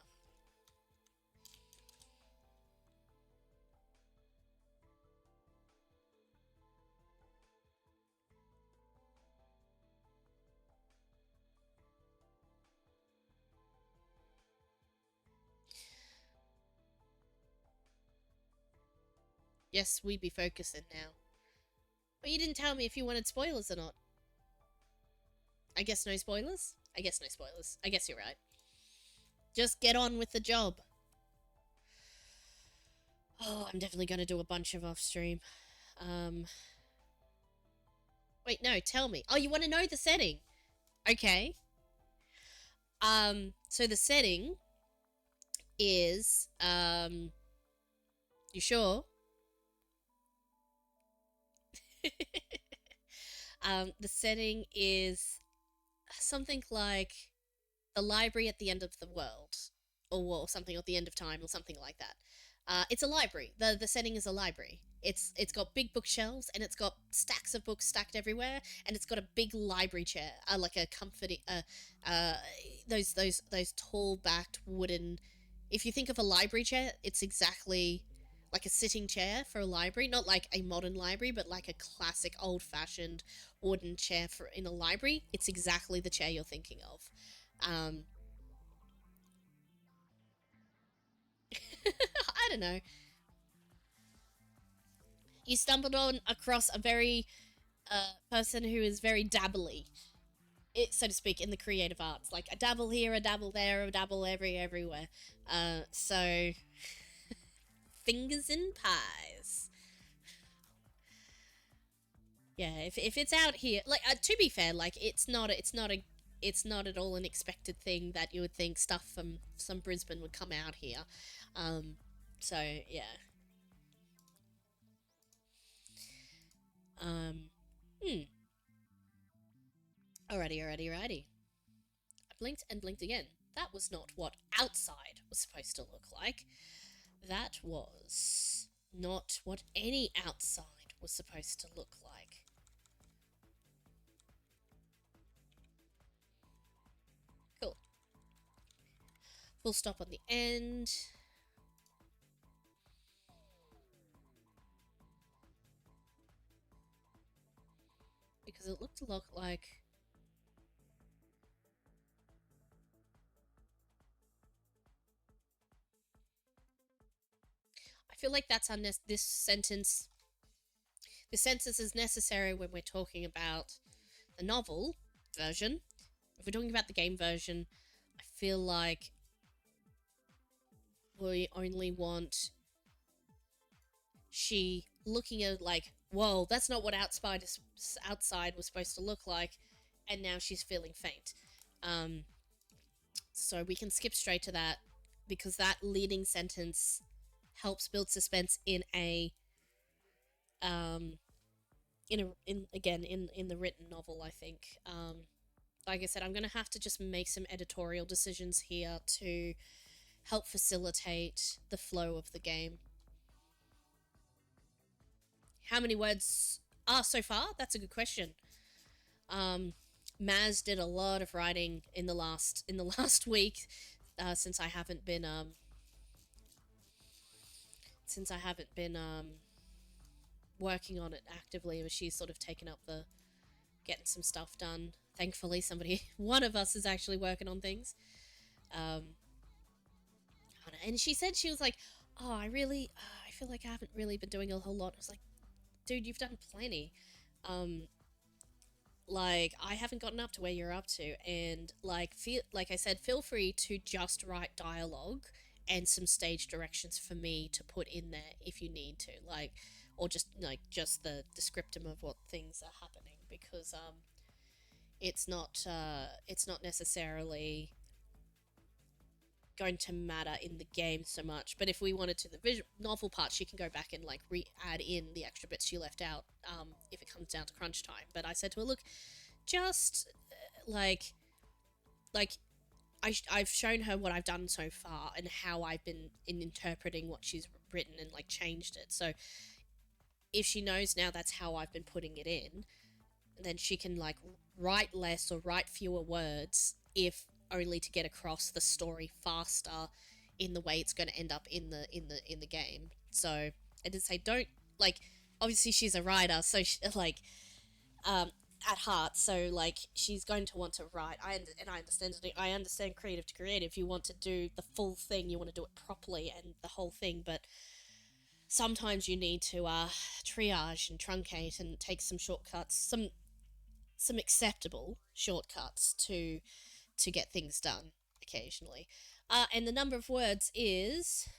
Yes, we be focusing now. But you didn't tell me if you wanted spoilers or not. I guess no spoilers? I guess no spoilers. I guess you're right. Just get on with the job. Oh, I'm definitely going to do a bunch of off-stream. Wait, no, tell me. Oh, you want to know the setting? Okay. So the setting is, you sure? The setting is something like the library at the end of the world, or something at the end of time, or something like that. It's a library. The setting is a library. It's got big bookshelves and it's got stacks of books stacked everywhere, and it's got a big library chair, like a comforting, uh, those tall backed wooden. If you think of a library chair, it's exactly like a sitting chair for a library, not like a modern library, but like a classic old fashioned wooden chair for in a library. It's exactly the chair you're thinking of. Um, I don't know. You stumbled on across a very person who is very dabbly, so to speak, in the creative arts. Like a dabble here, a dabble there, a dabble everywhere. So fingers in pies. Yeah, if it's out here, like to be fair, like it's not at all an expected thing that you would think stuff from some Brisbane would come out here. Um, so yeah. Um, hmm. Alrighty. I blinked and blinked again. That was not what outside was supposed to look like. That was not what any outside was supposed to look like. Cool. Full stop on the end. Because it looked a lot like... I feel like that's this sentence... This sentence is necessary when we're talking about the novel version. If we're talking about the game version, I feel like we only want she looking at like, whoa, that's not what outside was supposed to look like, and now she's feeling faint. Um, so we can skip straight to that because that leading sentence helps build suspense in a in the written novel. I think. Like I said, I'm gonna have to just make some editorial decisions here to help facilitate the flow of the game. How many words are so far? That's a good question. Um, Maz did a lot of writing in the last week, since I haven't been working on it actively. She's sort of taken up the getting some stuff done. Thankfully, one of us is actually working on things. Um, and she said she was like, "Oh, I feel like I haven't really been doing a whole lot." I was like, "Dude, you've done plenty." Um, like I haven't gotten up to where you're up to, and like I said, feel free to just write dialogue and some stage directions for me to put in there if you need to, like, or just the descriptum of what things are happening, because it's not necessarily going to matter in the game so much. But if we wanted to, the novel part, she can go back and like add in the extra bits she left out, if it comes down to crunch time. But I said to her, look, just like I've shown her what I've done so far and how I've been in interpreting what she's written and like changed it. So if she knows now that's how I've been putting it in, then she can like write less or write fewer words, if only to get across the story faster in the way it's going to end up in the game. So I did say, don't, like, obviously she's a writer, so like at heart, so like she's going to want to write. I understand creative to creative. You want to do the full thing, you want to do it properly and the whole thing, but sometimes you need to triage and truncate and take some shortcuts, some acceptable shortcuts to get things done occasionally. And the number of words is...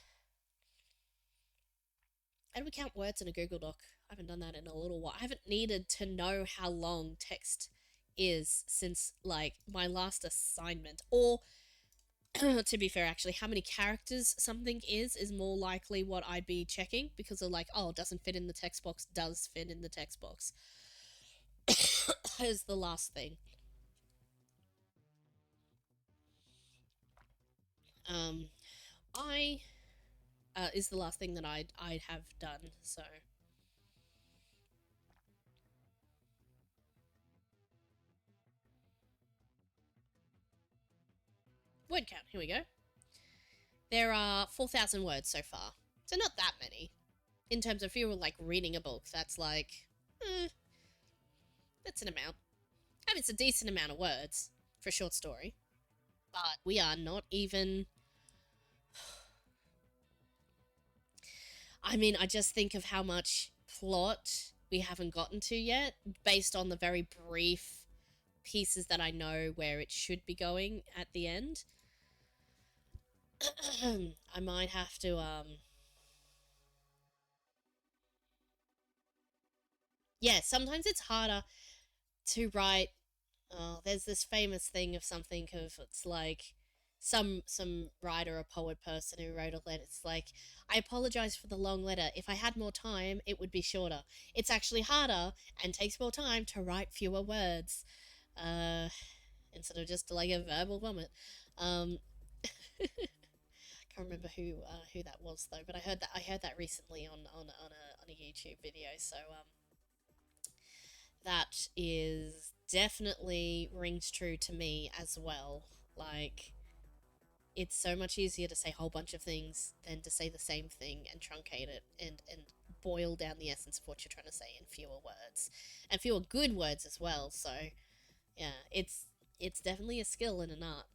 How do we count words in a Google Doc? I haven't done that in a little while. I haven't needed to know how long text is since like my last assignment. Or to be fair, actually, how many characters something is more likely what I'd be checking, because of like, oh, doesn't fit in the text box, does fit in the text box. Is the last thing. I is the last thing that I'd have done. So word count. Here we go. There are 4,000 words so far. So not that many. In terms of if you were like reading a book, that's like, that's an amount. I mean, it's a decent amount of words for a short story. But we are not even... I mean, I just think of how much plot we haven't gotten to yet, based on the very brief pieces that I know where it should be going at the end. I might have to, yeah, sometimes it's harder to write. Oh, there's this famous thing of something of it's like some writer or poet person who wrote a letter. It's like, I apologize for the long letter. If I had more time, it would be shorter. It's actually harder and takes more time to write fewer words, instead of just like a verbal vomit. Can't remember who that was though, but I heard that recently on a YouTube video. So that is definitely rings true to me as well. Like, it's so much easier to say a whole bunch of things than to say the same thing and truncate it and boil down the essence of what you're trying to say in fewer words. And fewer good words as well, so yeah, it's definitely a skill and an art.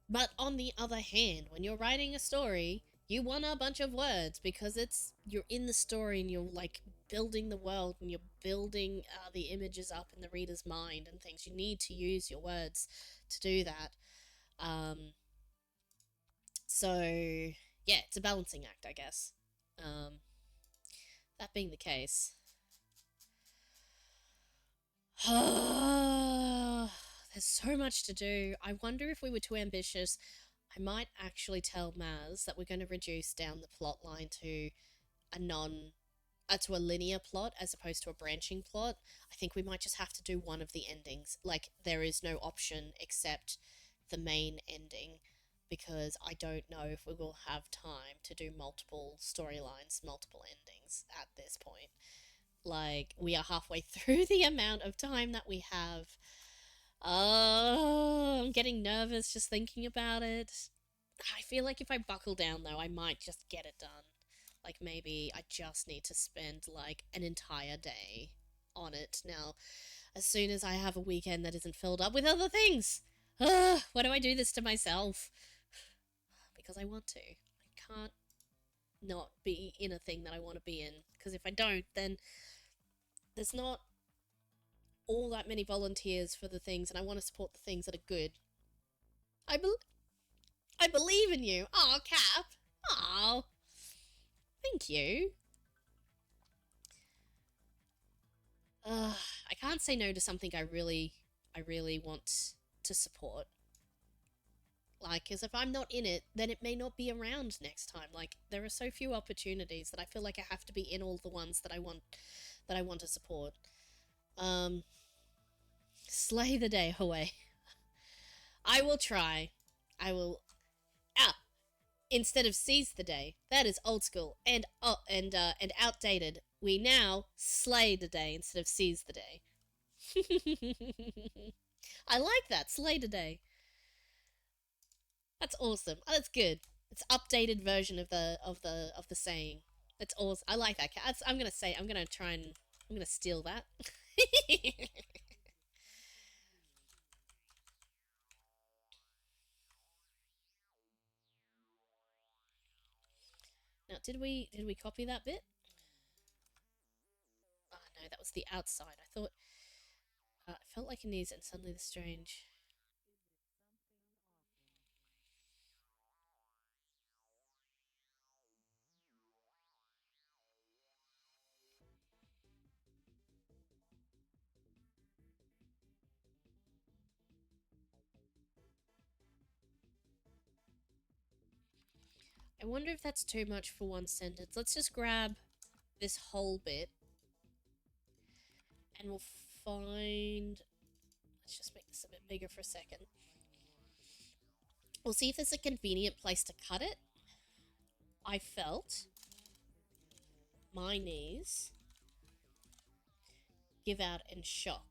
But on the other hand, when you're writing a story, you want a bunch of words because you're in the story and you're like building the world and you're building the images up in the reader's mind and things. You need to use your words to do that. So yeah, it's a balancing act, I guess. That being the case, there's so much to do. I wonder if we were too ambitious, I might actually tell Maz that we're going to reduce down the plot line to to a linear plot as opposed to a branching plot. I think we might just have to do one of the endings. Like, there is no option except the main ending, because I don't know if we will have time to do multiple storylines, multiple endings at this point. Like, we are halfway through the amount of time that we have. Oh, I'm getting nervous just thinking about it. I feel like if I buckle down, though, I might just get it done. Like, maybe I just need to spend, like, an entire day on it. Now, as soon as I have a weekend that isn't filled up with other things, why do I do this to myself? Because I want to. I can't not be in a thing that I want to be in. Because if I don't, then there's not all that many volunteers for the things, and I want to support the things that are good. I believe in you. Aw, Cap. Aw. Thank you. I can't say no to something I really want to support. Like, because if I'm not in it, then it may not be around next time. Like, there are so few opportunities that I feel like I have to be in all the ones that I want to support. Slay the day away. I will try. I will. Instead of seize the day, that is old school and outdated. We now slay the day instead of seize the day. I like that, slay the day. That's awesome. Oh, that's good. It's updated version of the saying. That's awesome. I like that. I'm gonna steal that. Now, did we copy that bit? Oh no, that was the outside. I thought it felt like it needs, and suddenly the strange. I wonder if that's too much for one sentence. Let's just grab this whole bit and we'll find... Let's just make this a bit bigger for a second. We'll see if there's a convenient place to cut it. I felt my knees give out in shock.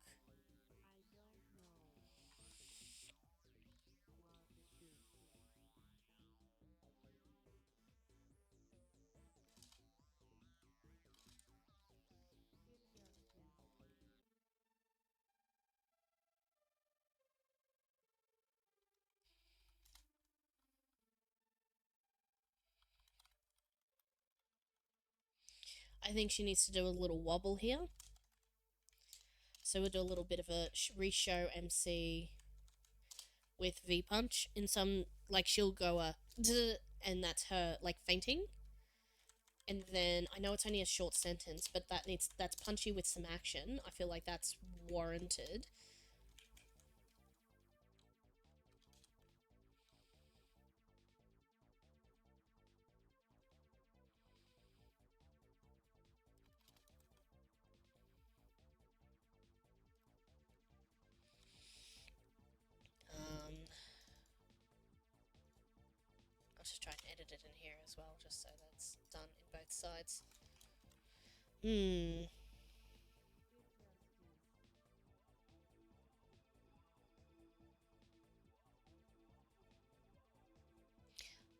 I think she needs to do a little wobble here. So we'll do a little bit of a re-show MC with V-punch. In some, like, she'll go a and that's her, like, fainting. And then, I know it's only a short sentence, but that's punchy with some action. I feel like that's warranted. I'll just try and edit it in here as well, just so that's done in both sides.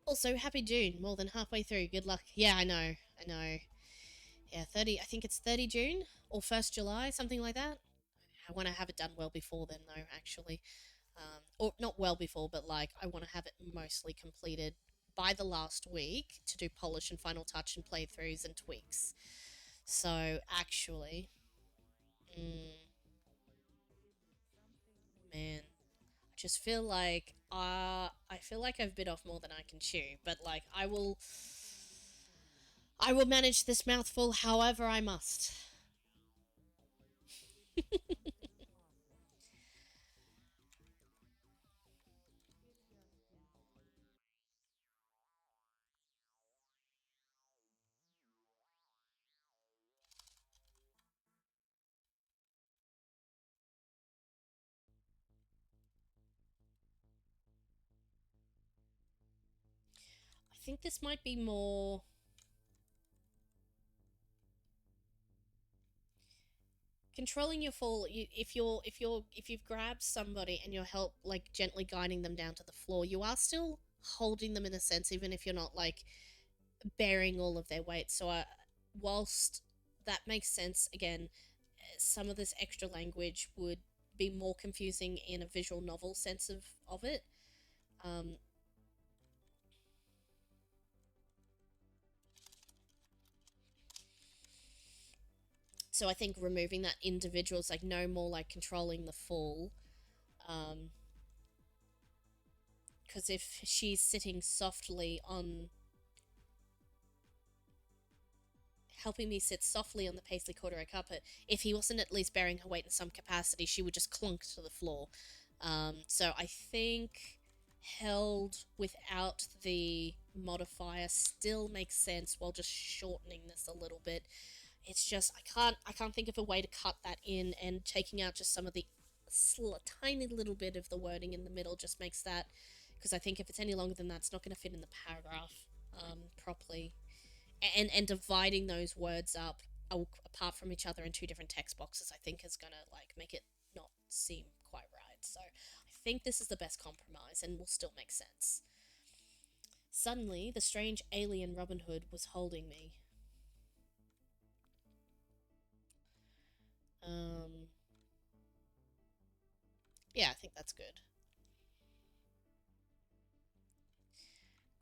Also, happy June, more than halfway through. Good luck. Yeah, I know. Yeah, 30, I think it's 30 June or 1st July, something like that. I want to have it done well before then, though, actually. Or not well before, but like, I want to have it mostly completed by the last week to do polish and final touch and playthroughs and tweaks. So, actually, man, I just feel like I feel like I've bit off more than I can chew, but like I will manage this mouthful however I must. I think this might be more controlling your fall. If you've grabbed somebody and you're help like gently guiding them down to the floor, you are still holding them in a sense, even if you're not like bearing all of their weight. So whilst that makes sense, again, some of this extra language would be more confusing in a visual novel sense of it. Um, so I think removing that individual is like no more like controlling the fall. Because if she's sitting softly on helping me sit softly on the paisley corduroy carpet, if he wasn't at least bearing her weight in some capacity, she would just clunk to the floor. So I think held without the modifier still makes sense while just shortening this a little bit. It's just I can't think of a way to cut that in, and taking out just some of the tiny little bit of the wording in the middle just makes that, because I think if it's any longer than that, it's not going to fit in the paragraph properly. And dividing those words up apart from each other in two different text boxes, I think is going to like make it not seem quite right. So I think this is the best compromise and will still make sense. Suddenly, the strange alien Robin Hood was holding me. Yeah, I think that's good.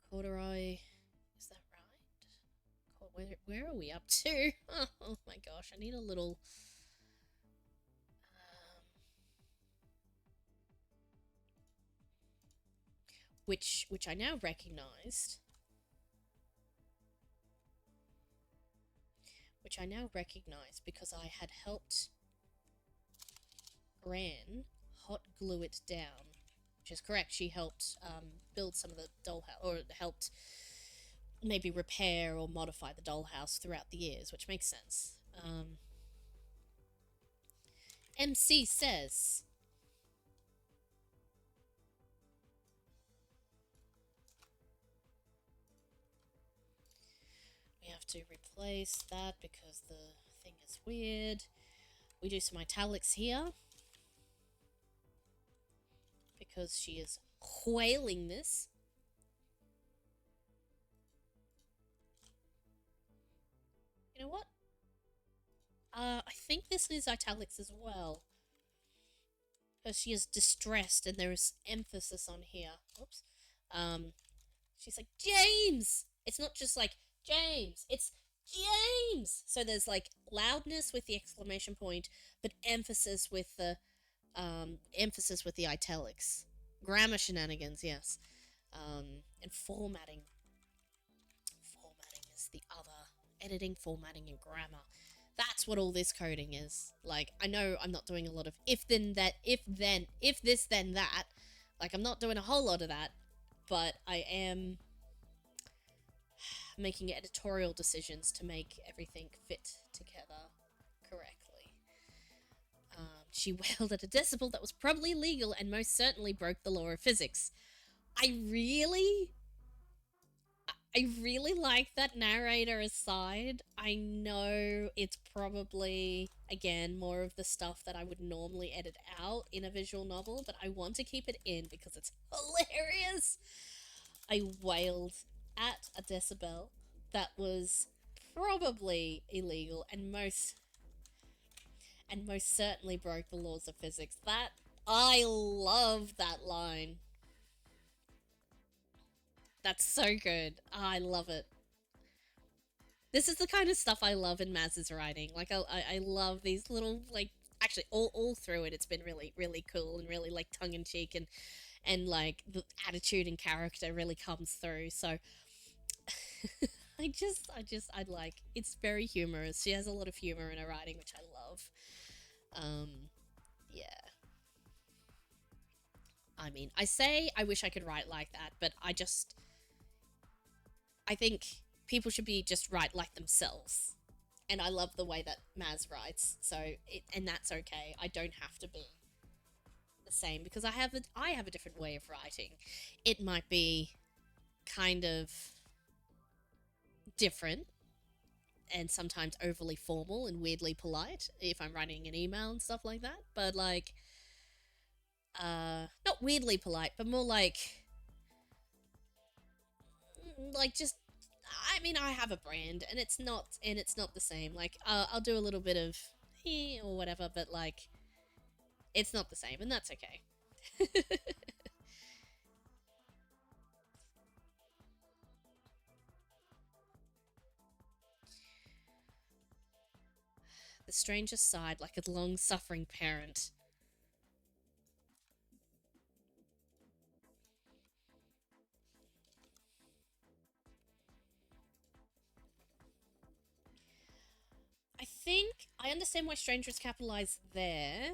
Corduroy, is that right? Where are we up to? Oh my gosh, I need a little. Which I now recognised. Which I now recognise because I had helped Gran hot glue it down. Which is correct, she helped build some of the dollhouse, or helped maybe repair or modify the dollhouse throughout the years, which makes sense. MC says, we have to replace that because the thing is weird. We do some italics here because she is whaling this. You know what? I think this is italics as well. Because she is distressed and there is emphasis on here. Oops. She's like, James! It's not just like, James! It's James! So there's like loudness with the exclamation point, but emphasis with the italics. Grammar shenanigans, yes. And formatting. Formatting is the other. Editing, formatting, and grammar. That's what all this coding is. Like, I know I'm not doing a lot of if then that, if then, if this then that. Like, I'm not doing a whole lot of that, but I am making editorial decisions to make everything fit together correctly. She wailed at a decibel that was probably illegal and most certainly broke the law of physics. I really like that narrator aside. I know it's probably, again, more of the stuff that I would normally edit out in a visual novel, but I want to keep it in because it's hilarious. I wailed at a decibel that was probably illegal and most certainly broke the laws of physics. That, I love that line. That's so good. Oh, I love it. This is the kind of stuff I love in Maz's writing. Like, I love these little, like, actually, all through it, it's been really, really cool and really, like, tongue-in-cheek and, like, the attitude and character really comes through. So, I like, it's very humorous. She has a lot of humor in her writing, which I love. Yeah. I mean, I say I wish I could write like that, but I think people should be just write like themselves. And I love the way that Maz writes, and that's okay. I don't have to be the same because I have a different way of writing. It might be kind of different and sometimes overly formal and weirdly polite if I'm writing an email and stuff like that, but like not weirdly polite, but more like just, I mean, I have a brand and it's not the same. Like I'll do a little bit of he or whatever, but like it's not the same, and that's okay. The stranger sighed like a long-suffering parent. I think I understand why stranger is capitalized there,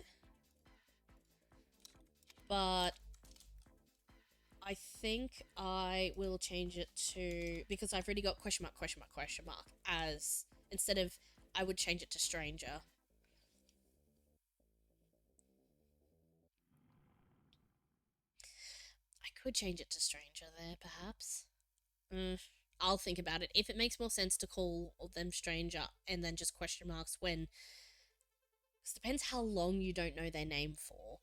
but I think I will change it to, because I've already got question mark, question mark, question mark as, instead of, I would change it to stranger. I could change it to stranger there, perhaps. I'll think about it. If it makes more sense to call them stranger and then just question marks when, it depends how long you don't know their name for.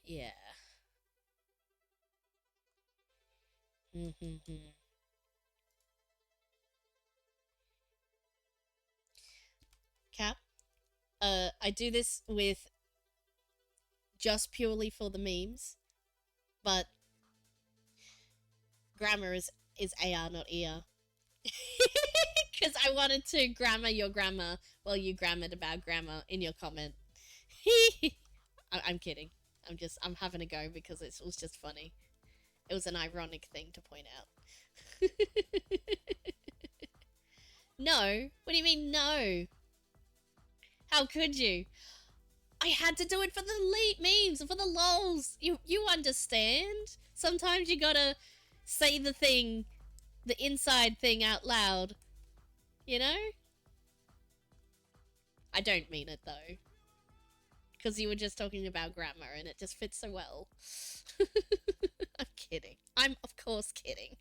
Yeah. Cap. I do this with just purely for the memes, but grammar is AR, not ER. Because I wanted to grammar your grammar while you grammared about grammar in your comment. I'm kidding. I'm having a go because it was just funny. It was an ironic thing to point out. No? What do you mean, no? How could you? I had to do it for the memes, for the lols. You understand? Sometimes you gotta say the thing, the inside thing out loud. You know? I don't mean it though. Because you were just talking about grammar and it just fits so well. I'm kidding. I'm of course kidding.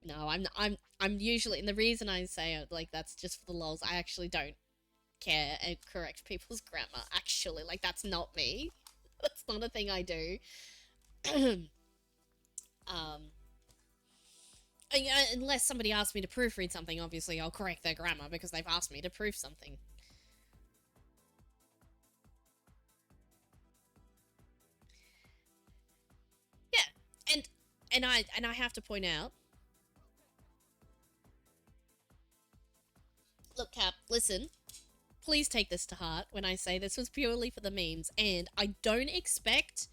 No, I'm usually, and the reason I say it like that's just for the lols, I actually don't care and correct people's grammar. Actually, like that's not me. That's not a thing I do. um, unless somebody asks me to proofread something, obviously I'll correct their grammar because they've asked me to proof something. and I have to point out, look, Cap, listen, please take this to heart when I say this was purely for the memes, and I don't expect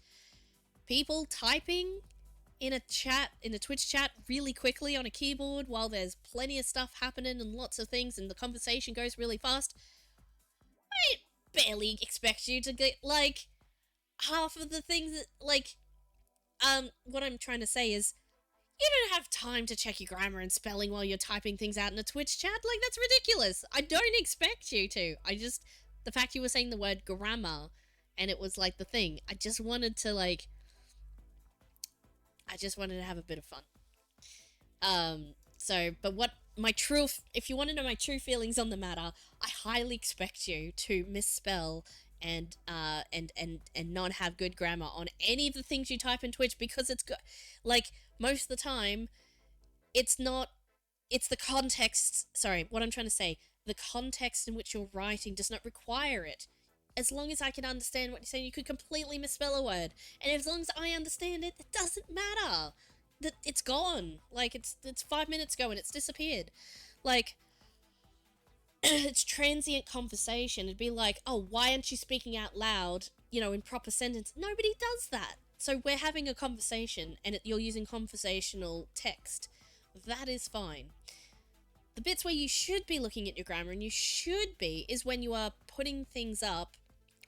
people typing in a chat, in a Twitch chat, really quickly on a keyboard while there's plenty of stuff happening and lots of things and the conversation goes really fast. I barely expect you to get, like, half of the things that, like, what I'm trying to say is, you don't have time to check your grammar and spelling while you're typing things out in a Twitch chat. Like, that's ridiculous. I don't expect you to. The fact you were saying the word grammar and it was, like, the thing, I just wanted to have a bit of fun. But what my true, if you want to know my true feelings on the matter, I highly expect you to misspell and not have good grammar on any of the things you type in Twitch, because it's like, most of the time, it's not, it's the context, sorry, what I'm trying to say, the context in which you're writing does not require it. As long as I can understand what you're saying, you could completely misspell a word, and as long as I understand it, it doesn't matter. That it's gone. Like, it's 5 minutes ago and it's disappeared. Like, it's transient conversation. It'd be like, oh, why aren't you speaking out loud, in proper sentence? Nobody does that. So we're having a conversation and you're using conversational text. That is fine. The bits where you should be looking at your grammar, and you should be, is when you are putting things up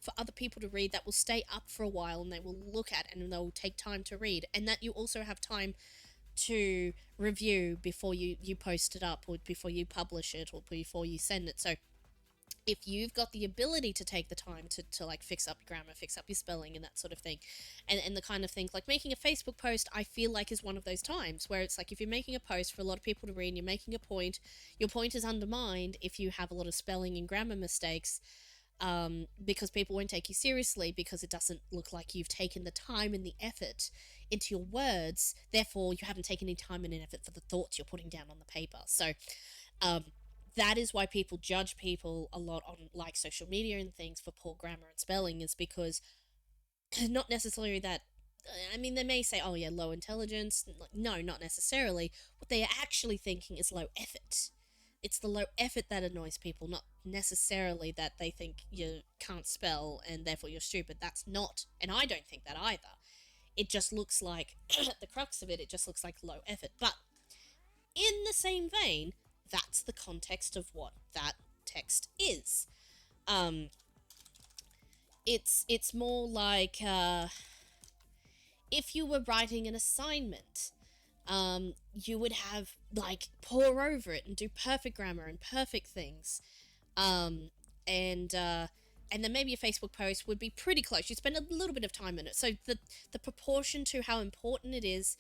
for other people to read that will stay up for a while and they will look at and they'll take time to read, and that you also have time to review before you post it up, or before you publish it, or before you send it. So if you've got the ability to take the time to like fix up your grammar, fix up your spelling and that sort of thing, and the kind of thing, like making a Facebook post, I feel like is one of those times where it's like, if you're making a post for a lot of people to read and you're making a point, your point is undermined if you have a lot of spelling and grammar mistakes, because people won't take you seriously, because it doesn't look like you've taken the time and the effort into your words. Therefore, you haven't taken any time and effort for the thoughts you're putting down on the paper. So, that is why people judge people a lot on, like, social media and things for poor grammar and spelling, is because not necessarily that, I mean, they may say, oh yeah, low intelligence. No, not necessarily. What they are actually thinking is low effort. It's the low effort that annoys people, not necessarily that they think you can't spell and therefore you're stupid. That's not, and I don't think that either. It just looks like, at the crux of it, it just looks like low effort. But in the same vein, that's the context of what that text is. It's more like, if you were writing an assignment, you would have, like, pour over it and do perfect grammar and perfect things. And then maybe a Facebook post would be pretty close. You spend a little bit of time in it. So the proportion to how important it is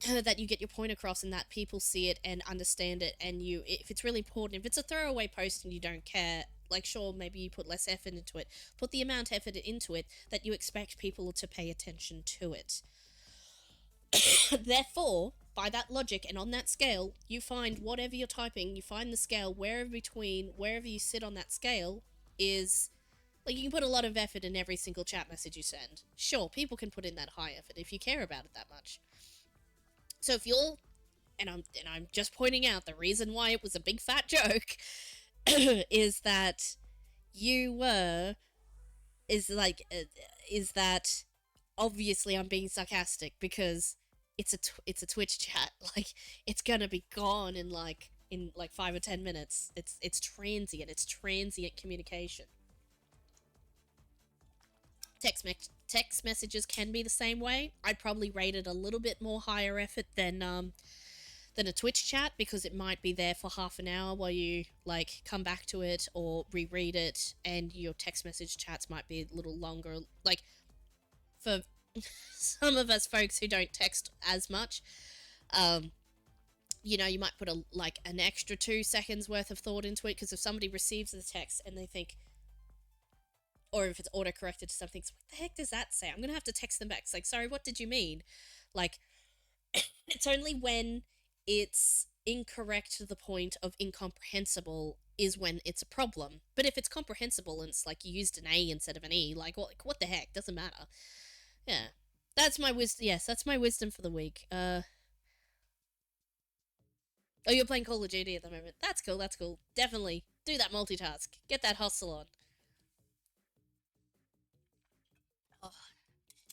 that you get your point across and that people see it and understand it, and if it's really important, if it's a throwaway post and you don't care, like, sure, maybe you put less effort into it. Put the amount of effort into it that you expect people to pay attention to it. Therefore, by that logic and on that scale, you find whatever you're typing, you find the scale wherever you sit on that scale is, like, you can put a lot of effort in every single chat message you send. Sure, people can put in that high effort if you care about it that much. So if you're, and I'm just pointing out the reason why it was a big fat joke, is that obviously I'm being sarcastic, because it's a Twitch chat. Like, it's gonna be gone in like 5 or 10 minutes. It's transient communication. Text messages can be the same way. I'd probably rate it a little bit more higher effort than a Twitch chat, because it might be there for half an hour while you, like, come back to it or reread it, and your text message chats might be a little longer. Like, for some of us folks who don't text as much, you might put an extra 2 seconds worth of thought into it, because if somebody receives the text and they think, or if it's auto-corrected to something, so what the heck does that say? I'm gonna have to text them back. It's like, sorry, what did you mean? Like, it's only when it's incorrect to the point of incomprehensible is when it's a problem. But if it's comprehensible and it's like you used an A instead of an E, like, what the heck? Doesn't matter. Yeah. That's my wisdom. Yes, that's my wisdom for the week. Oh, you're playing Call of Duty at the moment. That's cool. That's cool. Definitely do that multitask. Get that hustle on. Oh,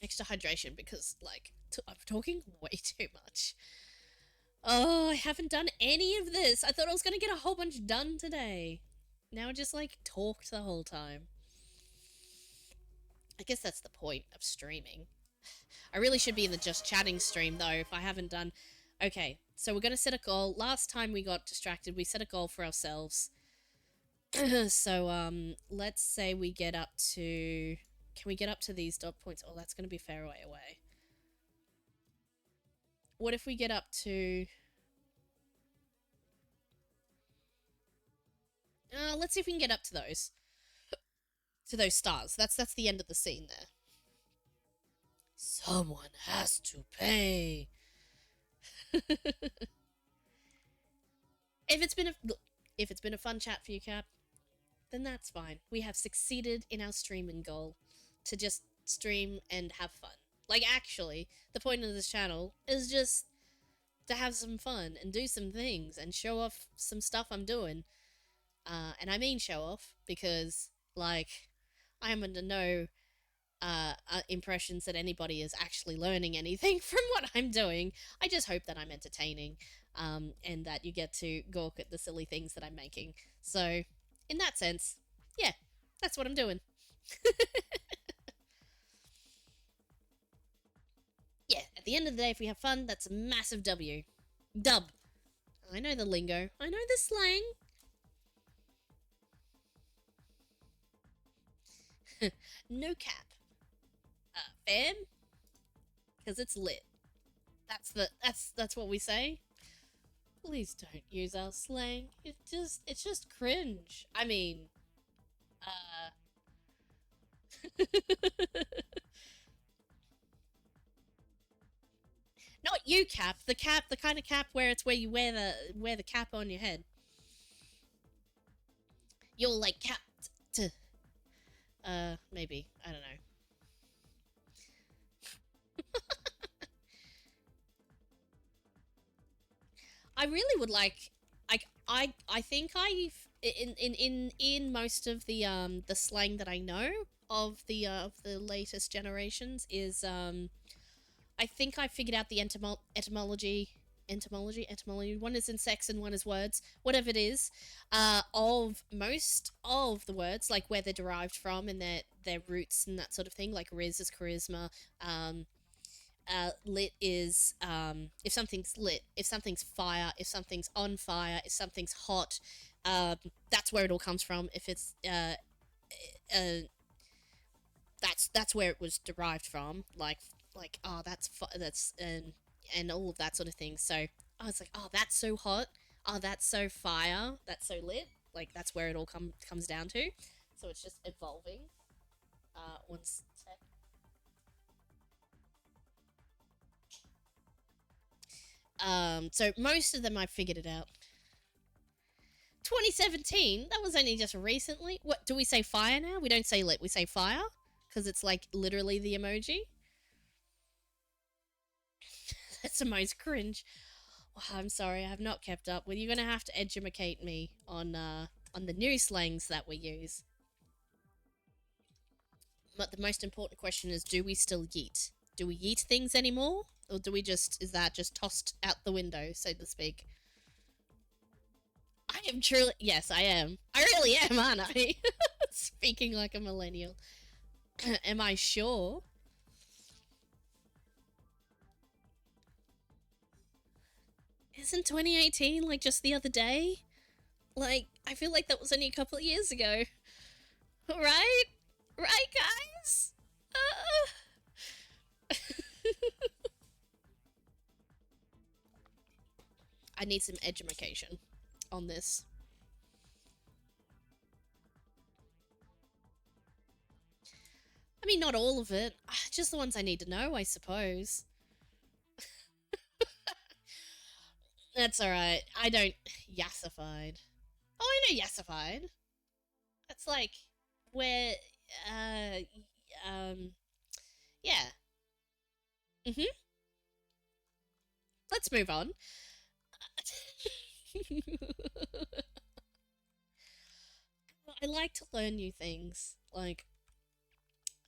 extra hydration because like I'm talking way too much. Oh, I haven't done any of this. I thought I was gonna get a whole bunch done today. Now I just like talked the whole time. I guess that's the point of streaming. I really should be in the just chatting stream though if I haven't done. Okay, so we're gonna set a goal. Last time we got distracted, we set a goal for ourselves. So let's say we get up to. Can we get up to these dot points? Oh, that's gonna be a fair way away. What if we get up to? Let's see if we can get up to those. To those stars. That's the end of the scene there. Someone has to pay. If it's been a fun chat for you, Cap, then that's fine. We have succeeded in our streaming goal to just stream and have fun. Like, actually, the point of this channel is just to have some fun and do some things and show off some stuff I'm doing. And I mean show off because, like, I am under no impressions that anybody is actually learning anything from what I'm doing. I just hope that I'm entertaining and that you get to gawk at the silly things that I'm making. So, in that sense, yeah, that's what I'm doing. Yeah, at the end of the day, if we have fun, that's a massive W. Dub. I know the lingo. I know the slang. No cap. Fam? Because it's lit. That's what we say. Please don't use our slang. It's just cringe. I mean, not you, Cap. The cap, the kind of cap where it's where you wear the cap on your head. You're like capped to. Maybe I don't know. I really would like. I think I've in most of the slang that I know of the latest generations is I think I figured out the etymology. One is in sex and one is words. Whatever it is, of most of the words, like where they're derived from and their roots and that sort of thing. Like riz is charisma. Lit is if something's lit, if something's fire, if something's on fire, if something's hot. That's where it all comes from. If it's that's where it was derived from. Like oh that's and all of that sort of thing. So I was like, oh, that's so hot. Oh, that's so fire. That's so lit. Like that's where it all comes down to. So it's just evolving. One sec. So most of them I figured it out. 2017. That was only just recently. What do we say? Fire now? We don't say lit. We say fire because it's like literally the emoji. That's the most cringe. Oh, I'm sorry, I have not kept up. Well, you're gonna have to educate me on the new slangs that we use. But the most important question is: do we still yeet? Do we yeet things anymore, or do we is that just tossed out the window, so to speak? I am truly yes, I am. I really am, aren't I? Speaking like a millennial. Am I sure? Isn't 2018 like just the other day? Like, I feel like that was only a couple of years ago. Right? Right, guys? I need some education on this. I mean, not all of it. Just the ones I need to know, I suppose. That's alright. I don't... Yassified. Oh, I know Yassified. That's like... Where... Yeah. Mm-hmm. Let's move on. I like to learn new things. Like,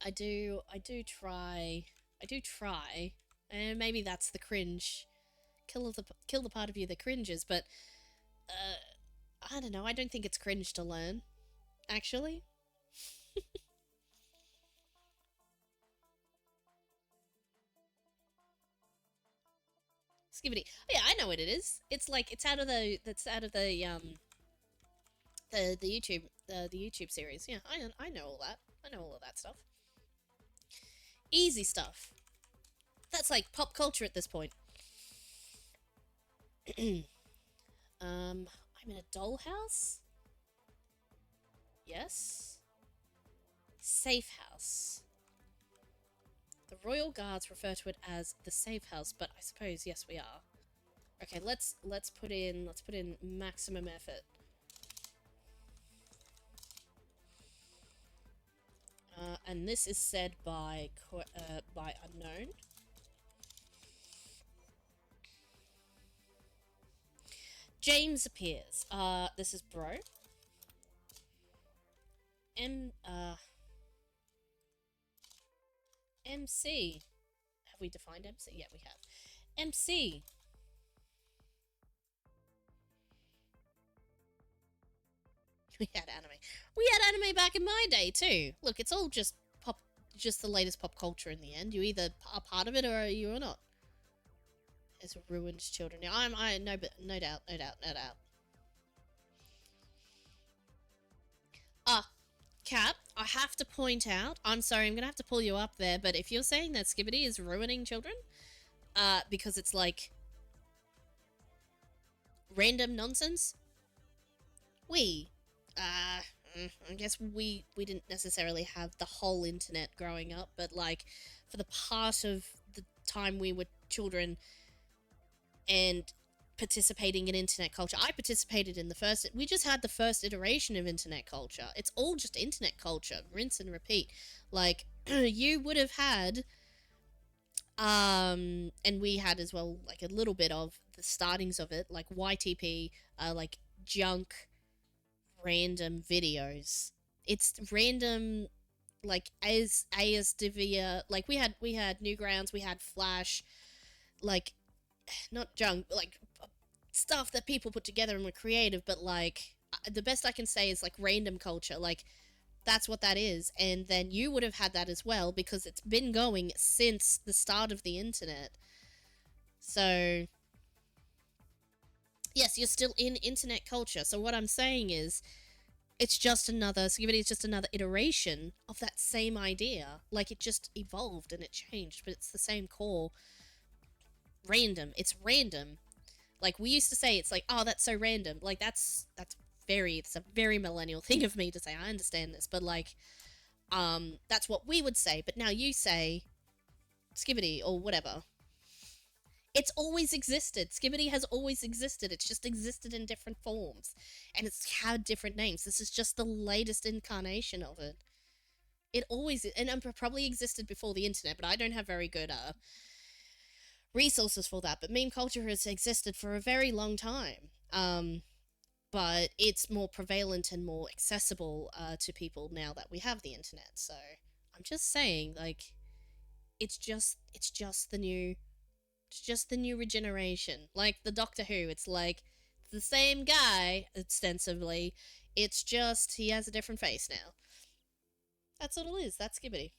I do try, and maybe that's the cringe. Kill the part of you that cringes, but I don't know. I don't think it's cringe to learn. Actually, Skibidi. Oh, yeah, I know what it is. It's like it's out of the the the YouTube series. Yeah, I know all that. I know all of that stuff. Easy stuff. That's like pop culture at this point. I'm in a dollhouse. Yes. Safe house. The royal guards refer to it as the safe house, but I suppose yes we are. Okay, let's put in maximum effort. And this is said by unknown. James appears. This is bro. MC. Have we defined MC? Yeah, we have. MC. We had anime. We had anime back in my day too. Look, it's all just just the latest pop culture in the end. You either are part of it or you are not. It's ruined children. I no, but no doubt, no doubt, no doubt. Ah, Cap, I have to point out. I'm sorry, I'm gonna have to pull you up there. But if you're saying that Skibidi is ruining children, because it's like random nonsense, we, I guess we didn't necessarily have the whole internet growing up, but like for the part of the time we were children and participating in internet culture, I participated in the first. We just had the first iteration of internet culture. It's all just internet culture, rinse and repeat. Like you would have had, and we had as well, like a little bit of the startings of it, like YTP, like junk random videos. It's random, like as ASDivia. Like we had Newgrounds, we had Flash, like not junk, like stuff that people put together and were creative. But like the best I can say is like random culture. Like that's what that is. And then you would have had that as well because it's been going since the start of the internet. So yes, you're still in internet culture. So what I'm saying is it's just another Skibidi is just another iteration of that same idea. Like it just evolved and it changed, but it's the same core. Random. It's random. Like we used to say, it's like, oh, that's so random. Like it's a very millennial thing of me to say. I understand this, but like, that's what we would say. But now you say Skibidi or whatever. It's always existed. Skibidi has always existed. It's just existed in different forms. And it's had different names. This is just the latest incarnation of it. It always, and probably existed before the internet, but I don't have very good resources for that. But meme culture has existed for a very long time. But it's more prevalent and more accessible to people now that we have the internet. So I'm just saying, like, it's just the new regeneration. Like the Doctor Who, it's like the same guy ostensibly. It's just he has a different face now. That's what it is. That's Skibidi.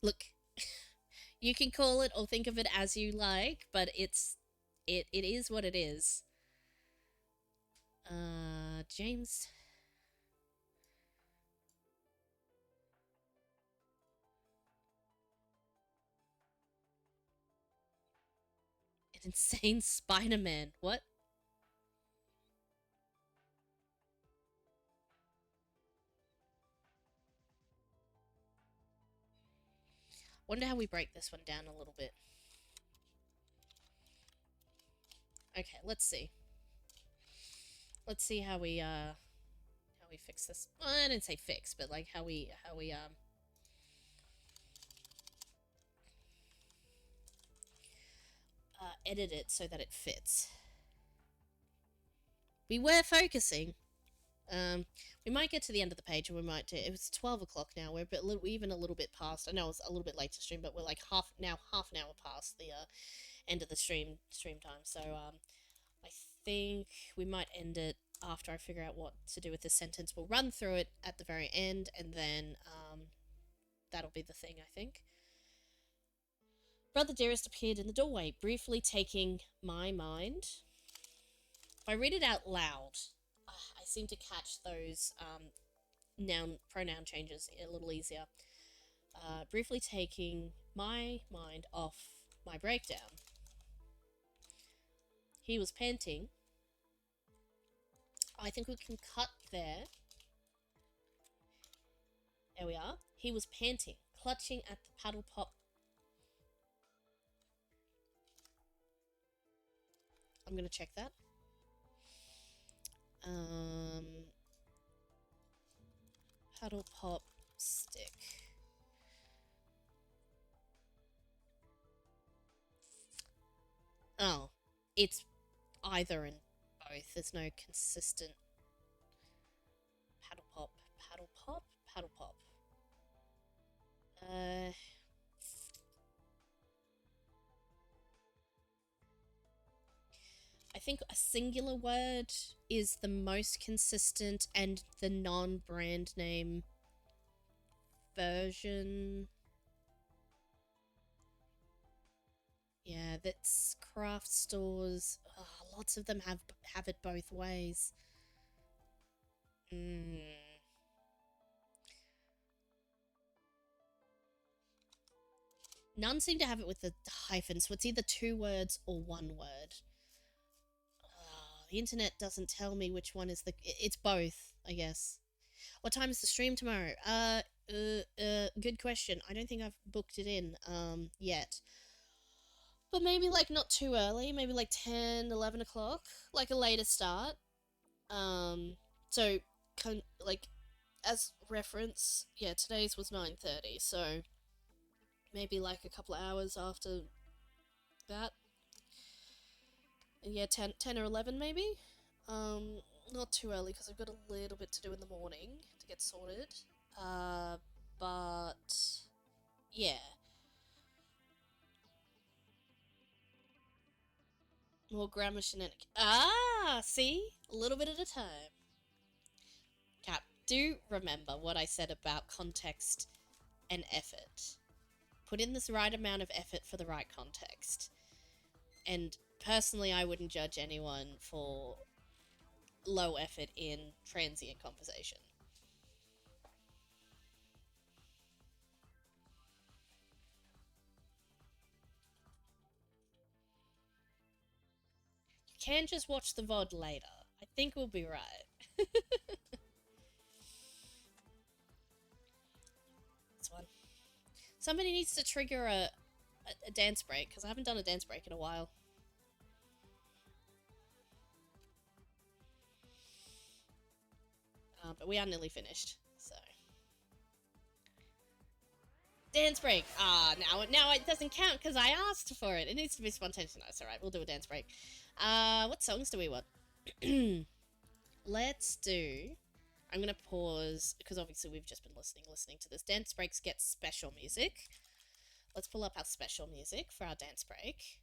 Look, you can call it or think of it as you like, but it is what it is. James. An insane Spider-Man. What? Wonder how we break this one down a little bit. Okay, let's see. Let's see how we we fix this. Well, I didn't say fix, but like how we edit it so that it fits. We were focusing. We might get to the end of the page, and we might do. It was 12 o'clock now. We're even a little bit past. I know it's a little bit late to stream, but we're like half an hour past the end of the stream time. So I think we might end it after I figure out what to do with this sentence. We'll run through it at the very end, and then that'll be the thing, I think. Brother Dearest appeared in the doorway, briefly taking my mind. If I read it out loud, I seem to catch those pronoun changes a little easier. Briefly taking my mind off my breakdown. He was panting. I think we can cut there. There we are. He was panting, clutching at the paddle pop. I'm going to check that. Paddle pop stick. Oh, it's either and both. There's no consistent paddle pop. I think a singular word is the most consistent, and the non-brand name version. Yeah, that's craft stores. Lots of them have it both ways. None seem to have it with the hyphen, so it's either 2 words or 1 word. The internet doesn't tell me which one is the... It's both, I guess. What time is the stream tomorrow? Good question. I don't think I've booked it in, yet. But maybe, like, not too early. Maybe, like, 10, 11 o'clock. Like, a later start. So, like, as reference, yeah, today's was 9:30, so... Maybe, like, a couple of hours after that. Yeah, 10 or 11 maybe? Not too early because I've got a little bit to do in the morning to get sorted. But yeah. More grammar shenanigans. See? A little bit at a time. Cap, do remember what I said about context and effort. Put in this right amount of effort for the right context. And personally, I wouldn't judge anyone for low effort in transient conversation. You can just watch the VOD later. I think we'll be right. This one. Somebody needs to trigger a dance break, because I haven't done a dance break in a while. But we are nearly finished, so... Dance break! Now it doesn't count because I asked for it. It needs to be spontaneous. No, it's alright, we'll do a dance break. What songs do we want? Let's do... I'm gonna pause, because obviously we've just been listening to this. Dance breaks get special music. Let's pull up our special music for our dance break.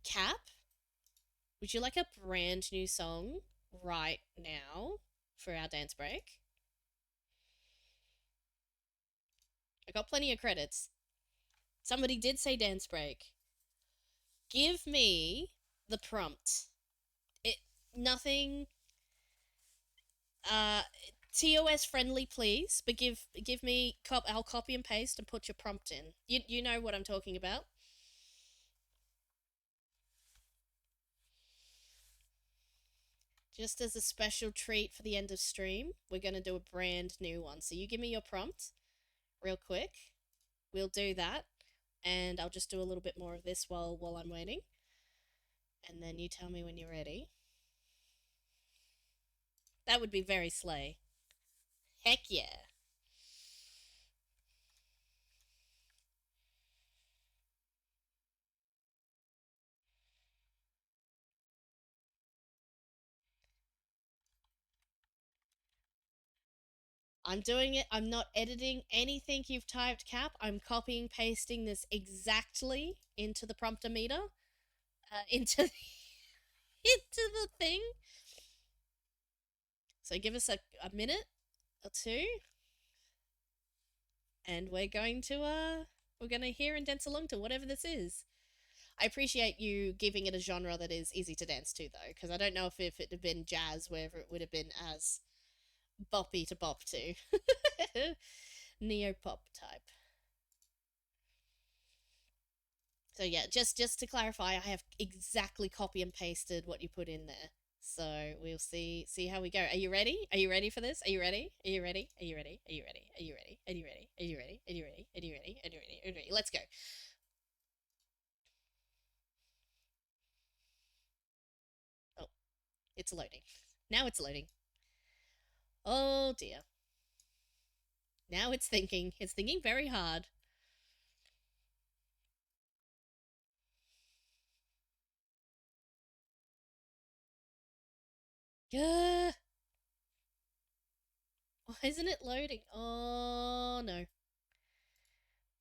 Cap, would you like a brand new song right now for our dance break? I got plenty of credits. Somebody did say dance break. Give me the prompt. Nothing TOS friendly, please, but give me I'll copy and paste and put your prompt in. You know what I'm talking about. Just as a special treat for the end of stream, we're going to do a brand new one. So you give me your prompt real quick. We'll do that. And I'll just do a little bit more of this while I'm waiting. And then you tell me when you're ready. That would be very slay. Heck yeah. I'm doing it. I'm not editing anything you've typed, Cap. I'm copying pasting this exactly into the prompter meter, into the, into the thing. So give us a minute or two, and we're gonna hear and dance along to whatever this is. I appreciate you giving it a genre that is easy to dance to, though, because I don't know if it had been jazz, wherever it would have been as boppy to bop to. Neo pop type. So yeah, just to clarify, I have exactly copy and pasted what you put in there. So we'll see how we go. Are you ready? Are you ready for this? Are you ready? Are you ready? Are you ready? Are you ready? Are you ready? Are you ready? Are you ready? Are you ready? Are you ready? Are you ready? Are you ready? Let's go. Oh, it's loading. Now it's loading. Oh dear. Now it's thinking. It's thinking very hard. Why isn't it loading? Oh no.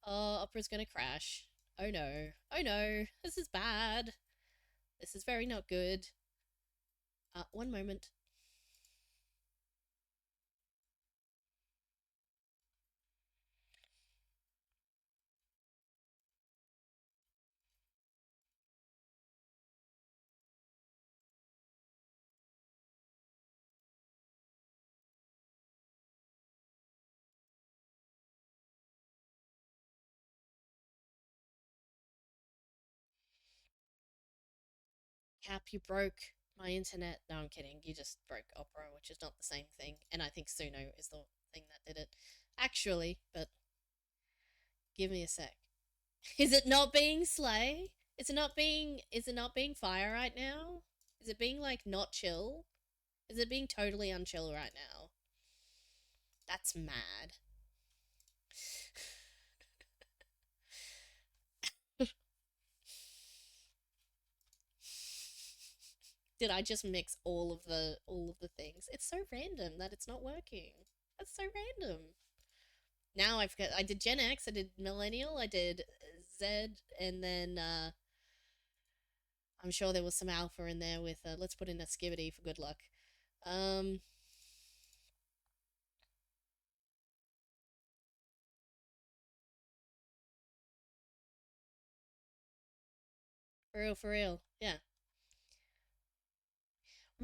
Oh, Opera's gonna crash. Oh no. Oh no. This is bad. This is very not good. One moment. Cap, you broke my internet. No, I'm kidding. You just broke Opera, which is not the same thing. And I think Suno is the thing that did it. Actually, but give me a sec. Is it not being Slay? Is it not being fire right now? Is it being like not chill? Is it being totally unchill right now? That's mad. Did I just mix all of the things? It's so random that it's not working. That's so random. Now I did Gen X, I did Millennial, I did Z, and then I'm sure there was some Alpha in there with let's put in a Skivity for good luck. Um, for real, yeah.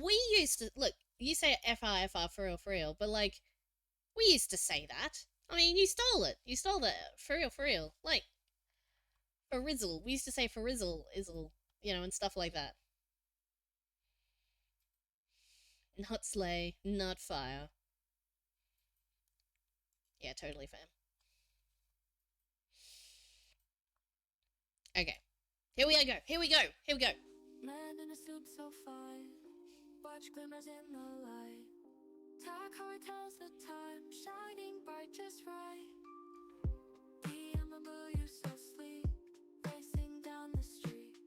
We used to look. You say FR for real, but like we used to say that. I mean, you stole it. You stole that for real. Like for Rizzle, we used to say for Rizzle, Izzle, and stuff like that. Not Slay, not Fire. Yeah, totally fam. Okay, here we go. Here we go. Here we go. Man in a suit so fine, watch glimmers in the light. Tag how it tells the time, shining bright just right. DMable, you so sleek, racing down the street.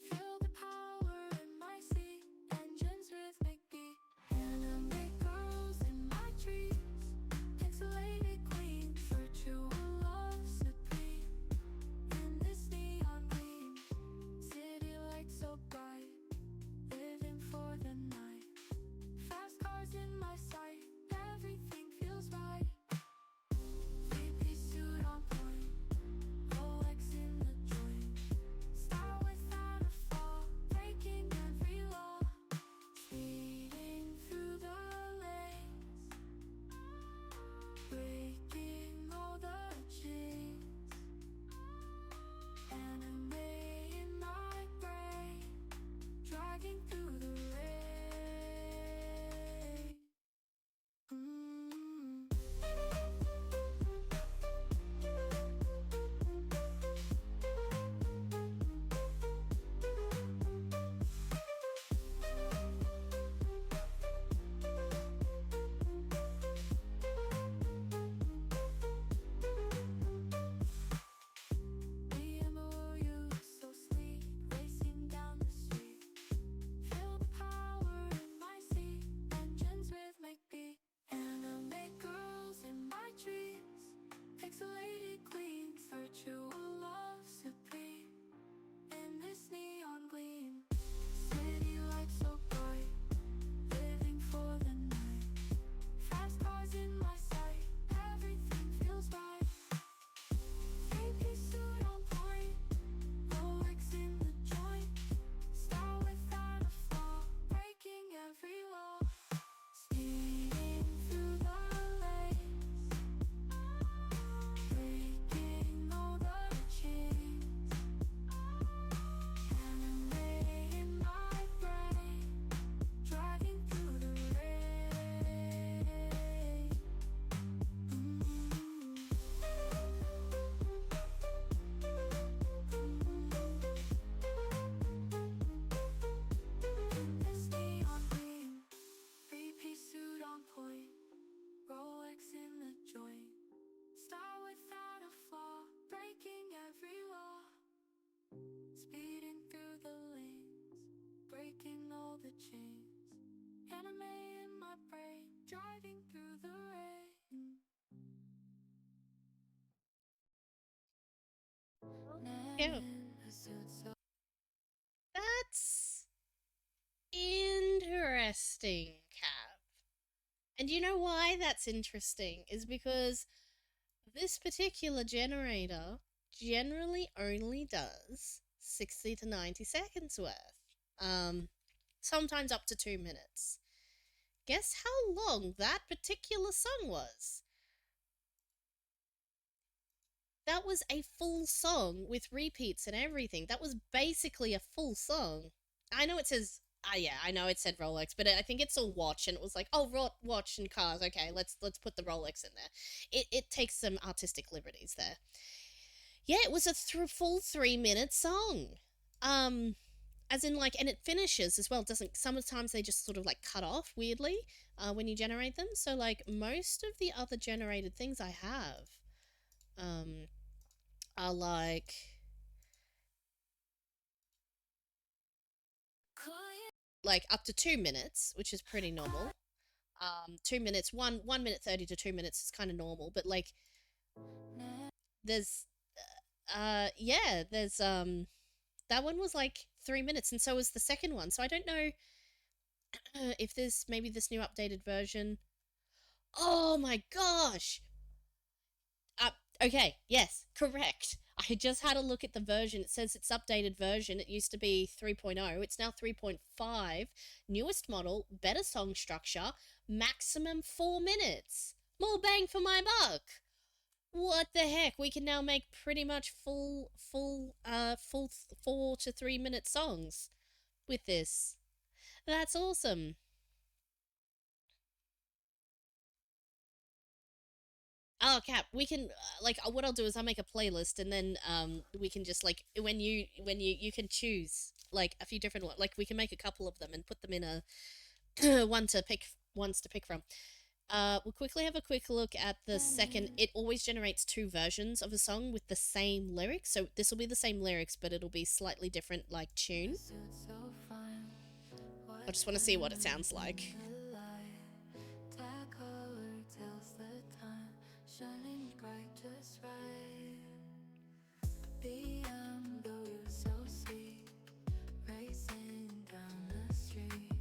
Feel the power in my seat, engines rhythmic beat. Anime girls in my dreams, pixelated queen, virtual love supreme. In this neon gleam, city lights so bright, living for the night. Fast cars in my sight, everything feels right. jeans. Anime in my brain, driving through the rain. Man Yeah. in a suit so That's interesting, Cap. And you know why that's interesting? Is because this particular generator generally only does 60 to 90 seconds worth. Sometimes up to 2 minutes. Guess how long that particular song was? That was a full song with repeats and everything. That was basically a full song. I know it says, yeah, I know it said Rolex, but I think it's a watch, and it was like, oh, watch and cars. Okay, let's put the Rolex in there. It takes some artistic liberties there. Yeah, it was a full 3 minute song. Um, as in like, and it finishes as well. Doesn't sometimes they just sort of like cut off weirdly when you generate them. So like most of the other generated things I have, um, are quiet. like up to 2 minutes, which is pretty normal. 2 minutes, 1 minute 30 to 2 minutes is kind of normal, but like there's yeah, there's that one was like 3 minutes, and so was the second one. So I don't know if there's maybe this new updated version. Oh my gosh! Uh, okay, yes, correct. I just had a look at the version. It says it's updated version. It used to be 3.0. It's now 3.5. Newest model, better song structure, maximum 4 minutes. More bang for my buck. What the heck? We can now make pretty much full 4 to 3 minute songs with this. That's awesome. Oh, Cap, we can like what I'll do is I'll make a playlist, and then we can just like when you can choose like a few different ones. Like we can make a couple of them and put them in a ones to pick from. We'll quickly have a quick look at the second. It always generates two versions of a song with the same lyrics. So this will be the same lyrics, but it'll be slightly different like tune. I just want to see what it sounds like. Shining bright just right. BMW so sweet, racing down the street.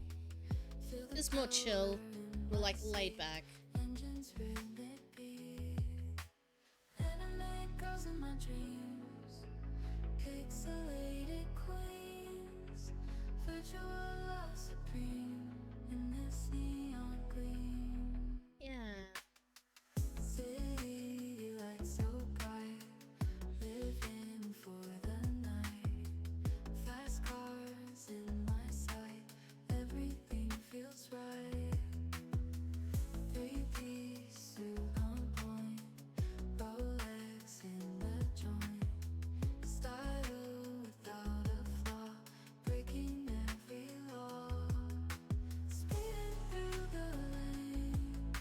Feel the Just more chill, power more in like my laid seat. back. Engines rhythmic beat. Anime girls in my dreams. Pixelated queens. Virtual love supreme in this neon gleam. Yeah. City lights so bright, living for the night. Fast cars in my sight, everything feels right. Three-piece suit on point, Rolex in the joint. Style without a flaw, breaking every law. Speeding through the lanes,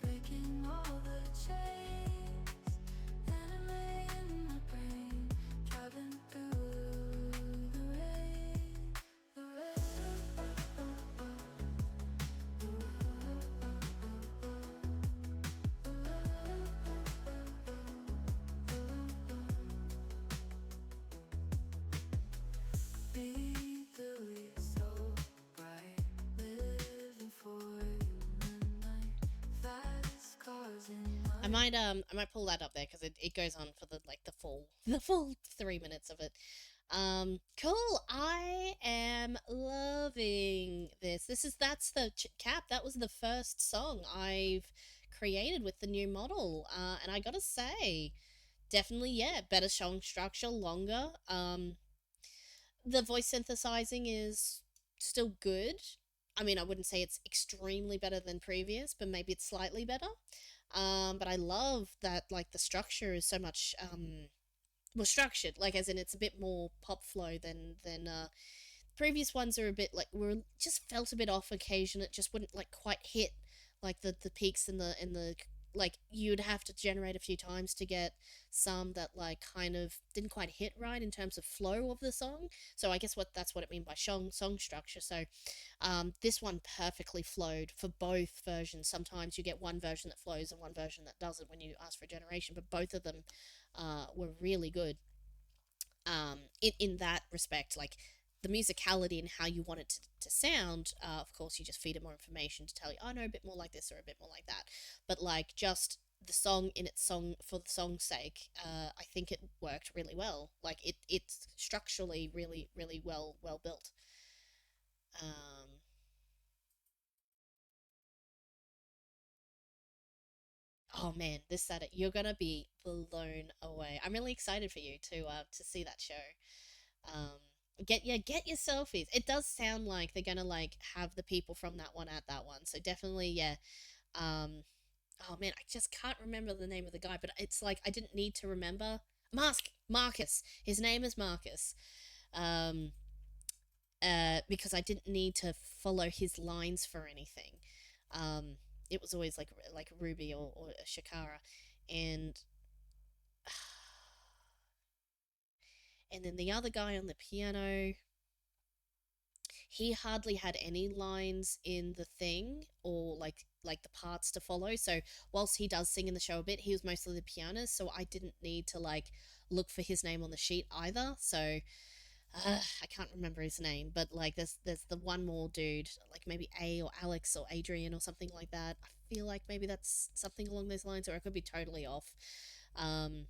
breaking all the chains. Anime in my brain, driving through the rain. The beat the leaves so bright, living for you in the night. Fast cars in I my might pull that up there because it goes on for the like the full 3 minutes of it. Cool. I am loving this. That's the Cap. That was the first song I've created with the new model. And I gotta say, definitely, yeah, better song structure, longer. The voice synthesizing is still good. I mean, I wouldn't say it's extremely better than previous, but maybe it's slightly better. But I love that like the structure is so much more structured, like as in it's a bit more pop flow than previous ones are a bit like were just felt a bit off occasion. It just wouldn't like quite hit like the peaks and the like you'd have to generate a few times to get some that like kind of didn't quite hit right in terms of flow of the song. So I guess that's what it mean by song structure. So this one perfectly flowed for both versions. Sometimes you get one version that flows and one version that doesn't when you ask for a generation, but both of them were really good in that respect. Like the musicality and how you want it to sound, of course, you just feed it more information to tell you, oh no, a bit more like this or a bit more like that. But like just the song in its song for the song's sake, I think it worked really well. Like it's structurally really well built. Um, oh man, this Saturday you're gonna be blown away. I'm really excited for you to see that show. Um, get your selfies. It does sound like they're gonna like have the people from that one at that one. So definitely, yeah. Um, oh man, I just can't remember the name of the guy, but it's like I didn't need to remember. Marcus. His name is Marcus. Um, because I didn't need to follow his lines for anything. Um, it was always like Ruby or Shakara, and and then the other guy on the piano, he hardly had any lines in the thing or like the parts to follow. So whilst he does sing in the show a bit, he was mostly the pianist, so I didn't need to like look for his name on the sheet either. So I can't remember his name, but like there's the one more dude, like maybe A or Alex or Adrian or something like that. I feel like maybe that's something along those lines, or I could be totally off. Um,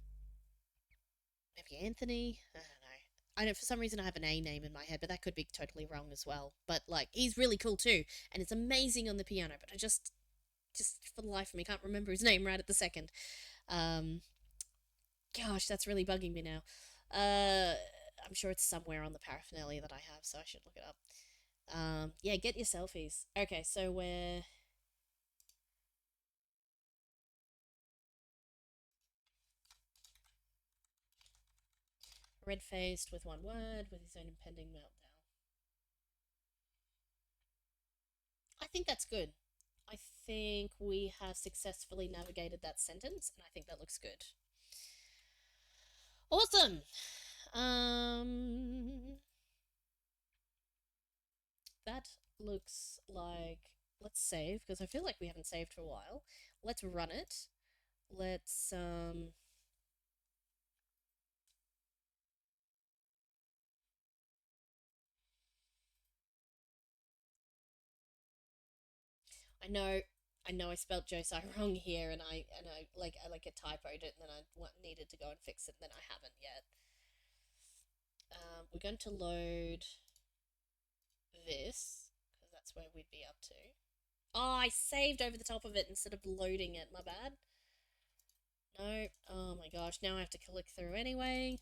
maybe Anthony. I don't know. I know for some reason I have an A name in my head, but that could be totally wrong as well. But like he's really cool too, and it's amazing on the piano. But I just for the life of me can't remember his name right at the second. Um, gosh, that's really bugging me now. Uh, I'm sure it's somewhere on the paraphernalia that I have, so I should look it up. Yeah, get your selfies. Okay, so we're red faced with one word with his own impending meltdown. I think that's good. I think we have successfully navigated that sentence, and I think that looks good. Awesome. Um, that looks like let's save because I feel like we haven't saved for a while. Let's run it. Let's I know I spelled Josei wrong here, and I like it typoed it, and then needed to go and fix it, and then I haven't yet. We're going to load this because that's where we'd be up to. Oh, I saved over the top of it instead of loading it. My bad. No. Oh my gosh. Now I have to click through anyway.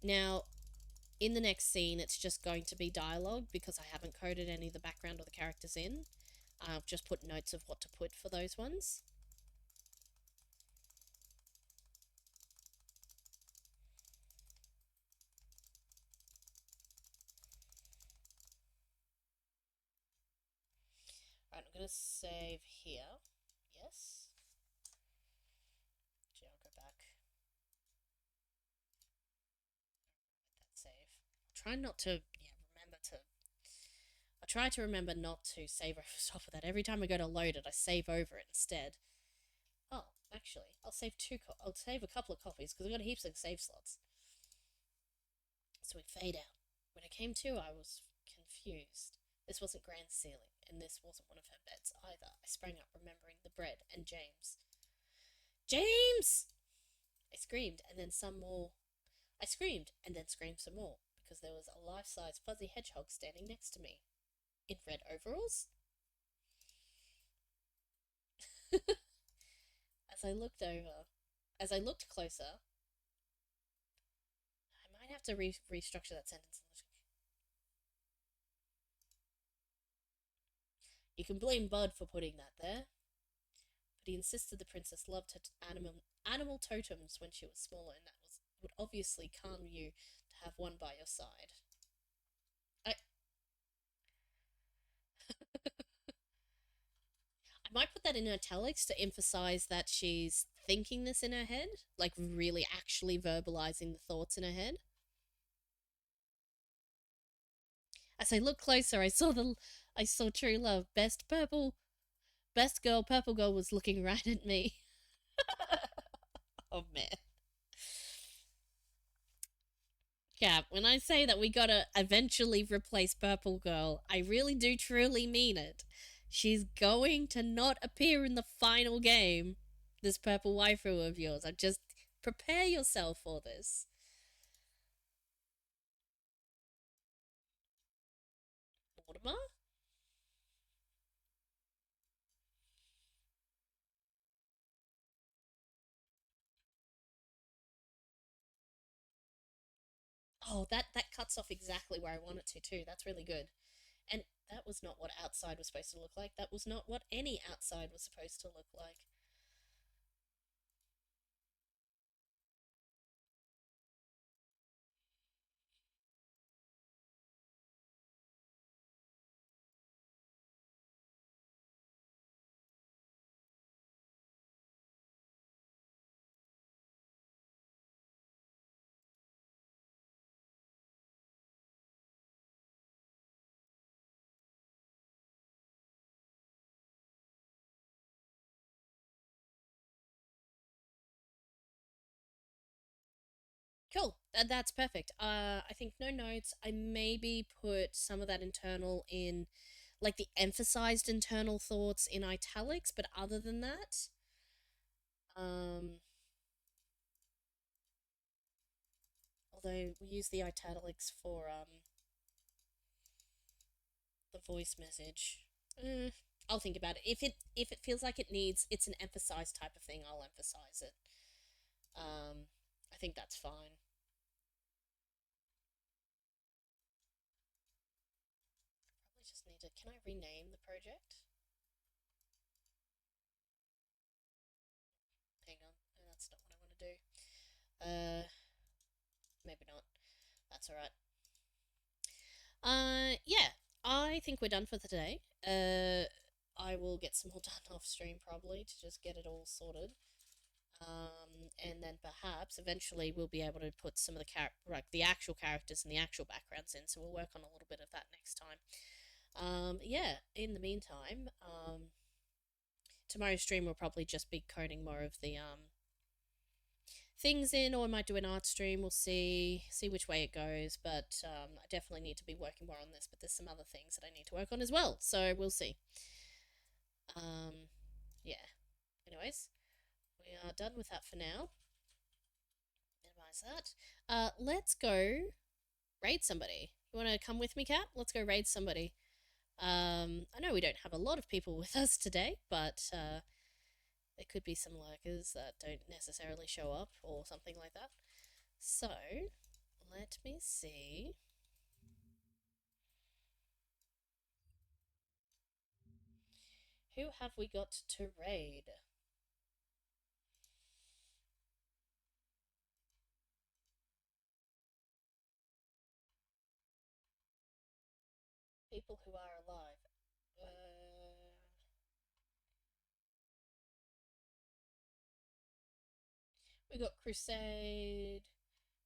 Now, in the next scene, it's just going to be dialogue because I haven't coded any of the background or the characters in. I've just put notes of what to put for those ones. Alright, I'm going to save here. Yes. Gee, I'll go back. That save. Try not to, yeah, remember to. I try to remember not to save over the top of that. Every time I go to load it, I save over it instead. Oh, actually, I'll save I'll save a couple of copies because I've got heaps of save slots. So we fade out. When I came to, I was confused. This wasn't Grand's ceiling, and this wasn't one of her beds either. I sprang up, remembering the bread and James. James! I screamed, and then some more. I screamed, and then screamed some more, because there was a life-size fuzzy hedgehog standing next to me. In red overalls? As I looked over, as I looked closer, I might have to restructure that sentence. You can blame Bud for putting that there, but he insisted the princess loved her animal totems when she was smaller, and that would obviously calm you to have one by your side. I might put that in italics to emphasize that she's thinking this in her head, like really actually verbalizing the thoughts in her head. As I looked closer, I saw true love. Best girl, purple girl was looking right at me. Oh man. Yeah, when I say that we gotta eventually replace Purple Girl, I really do truly mean it. She's going to not appear in the final game, this purple waifu of yours. I just prepare yourself for this. Mortimer? Oh, that cuts off exactly where I want it to too. That's really good. And that was not what outside was supposed to look like. That was not what any outside was supposed to look like. Cool. That's perfect. I think no notes. I maybe put some of that internal in, like the emphasized internal thoughts in italics, but other than that, although we use the italics for the voice message. I'll think about it. If it feels like it's an emphasized type of thing, I'll emphasize it. I think that's fine. Probably just need to. Can I rename the project? Hang on, that's not what I want to do. Maybe not. That's alright. Yeah, I think we're done for today. I will get some more done off stream probably to just get it all sorted. And then perhaps eventually we'll be able to put some of the actual characters and the actual backgrounds in. So we'll work on a little bit of that next time. Yeah. In the meantime, tomorrow's stream will probably just be coding more of the things in, or I might do an art stream. We'll see which way it goes. But I definitely need to be working more on this. But there's some other things that I need to work on as well. So we'll see. Yeah. Anyways, we are done with that for now. Minimize that. Let's go raid somebody. You want to come with me, Kat? Let's go raid somebody. I know we don't have a lot of people with us today, but there could be some lurkers that don't necessarily show up or something like that. So, let me see. Who have we got to raid? People who are alive. We got Crusade.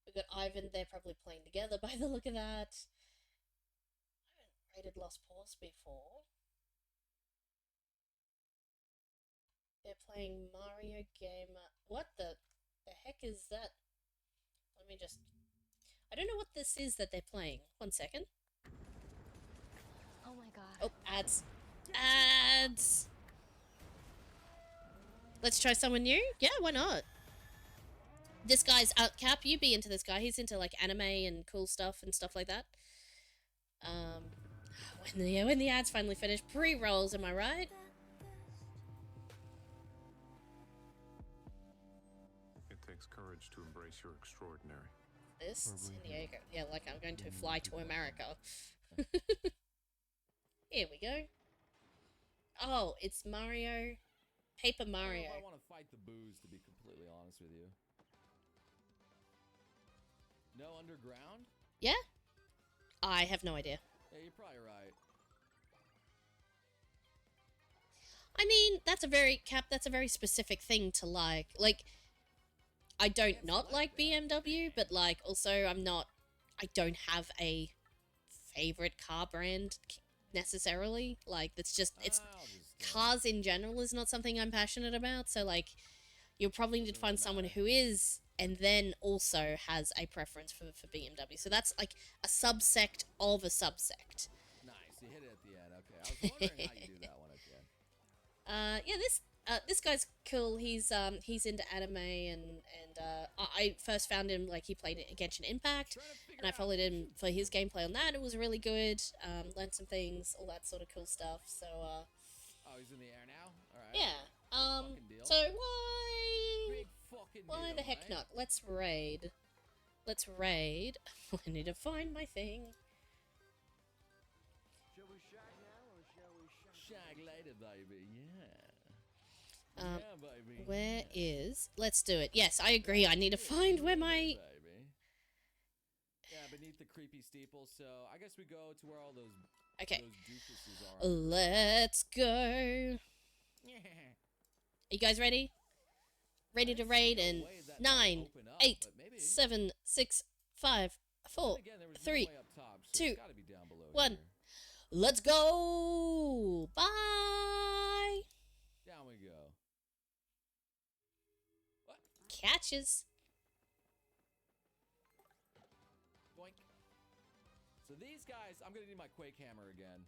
We got Ivan. They're probably playing together by the look of that. I haven't raided Lost Paws before. They're playing Mario Gamer. What the heck is that? Let me just. I don't know what this is that they're playing. 1 second. Oh my god. Oh, ads. Ads! Let's try someone new? Yeah, why not? This guy's Cap, you be into this guy. He's into like anime and cool stuff and stuff like that. When the ads finally finish, pre-rolls, am I right? It takes courage to embrace your extraordinary. This San Diego. Yeah, like I'm going to fly to America. Here we go. Oh, it's Mario. Paper Mario. I want to fight the booze, to be completely honest with you. No underground? Yeah? I have no idea. Yeah, you're probably right. I mean, that's a very specific thing to like. Like, I don't not like BMW, but like, also I don't have a favorite car brand necessarily. Like, it's I'll just, cars in general is not something I'm passionate about. So like, you'll probably need to find someone who is, and then also has a preference for BMW. So that's like a subsect of a subsect. Nice, you hit it at the end. Okay, I was wondering how you do that one at the end. Yeah, this guy's cool. He's into anime, and I first found him, like, he played Genshin Impact, and I followed him for his gameplay on that. It was really good. Learned some things, all that sort of cool stuff. So Oh, he's in the air now. All right. yeah. Fucking deal. So why Big fucking why deal, the heck right? not? Let's raid. Let's raid. I need to find my thing. Shall we shag now or shall we Shag later, baby. Yeah. Um, yeah, baby. Where yeah. is? Let's do it. Yes, I agree. I need to find where my. Baby. Yeah, beneath the creepy steeple. So I guess we go to where all those Okay. those doofuses are. Let's go. Yeah. Are you guys ready? Ready to raid in 9, 8, 7, 6, 5, 4, 3, 2, 1. Let's go! Bye! Down we go. What? Catches. Boink. So these guys, I'm gonna need my Quake hammer again.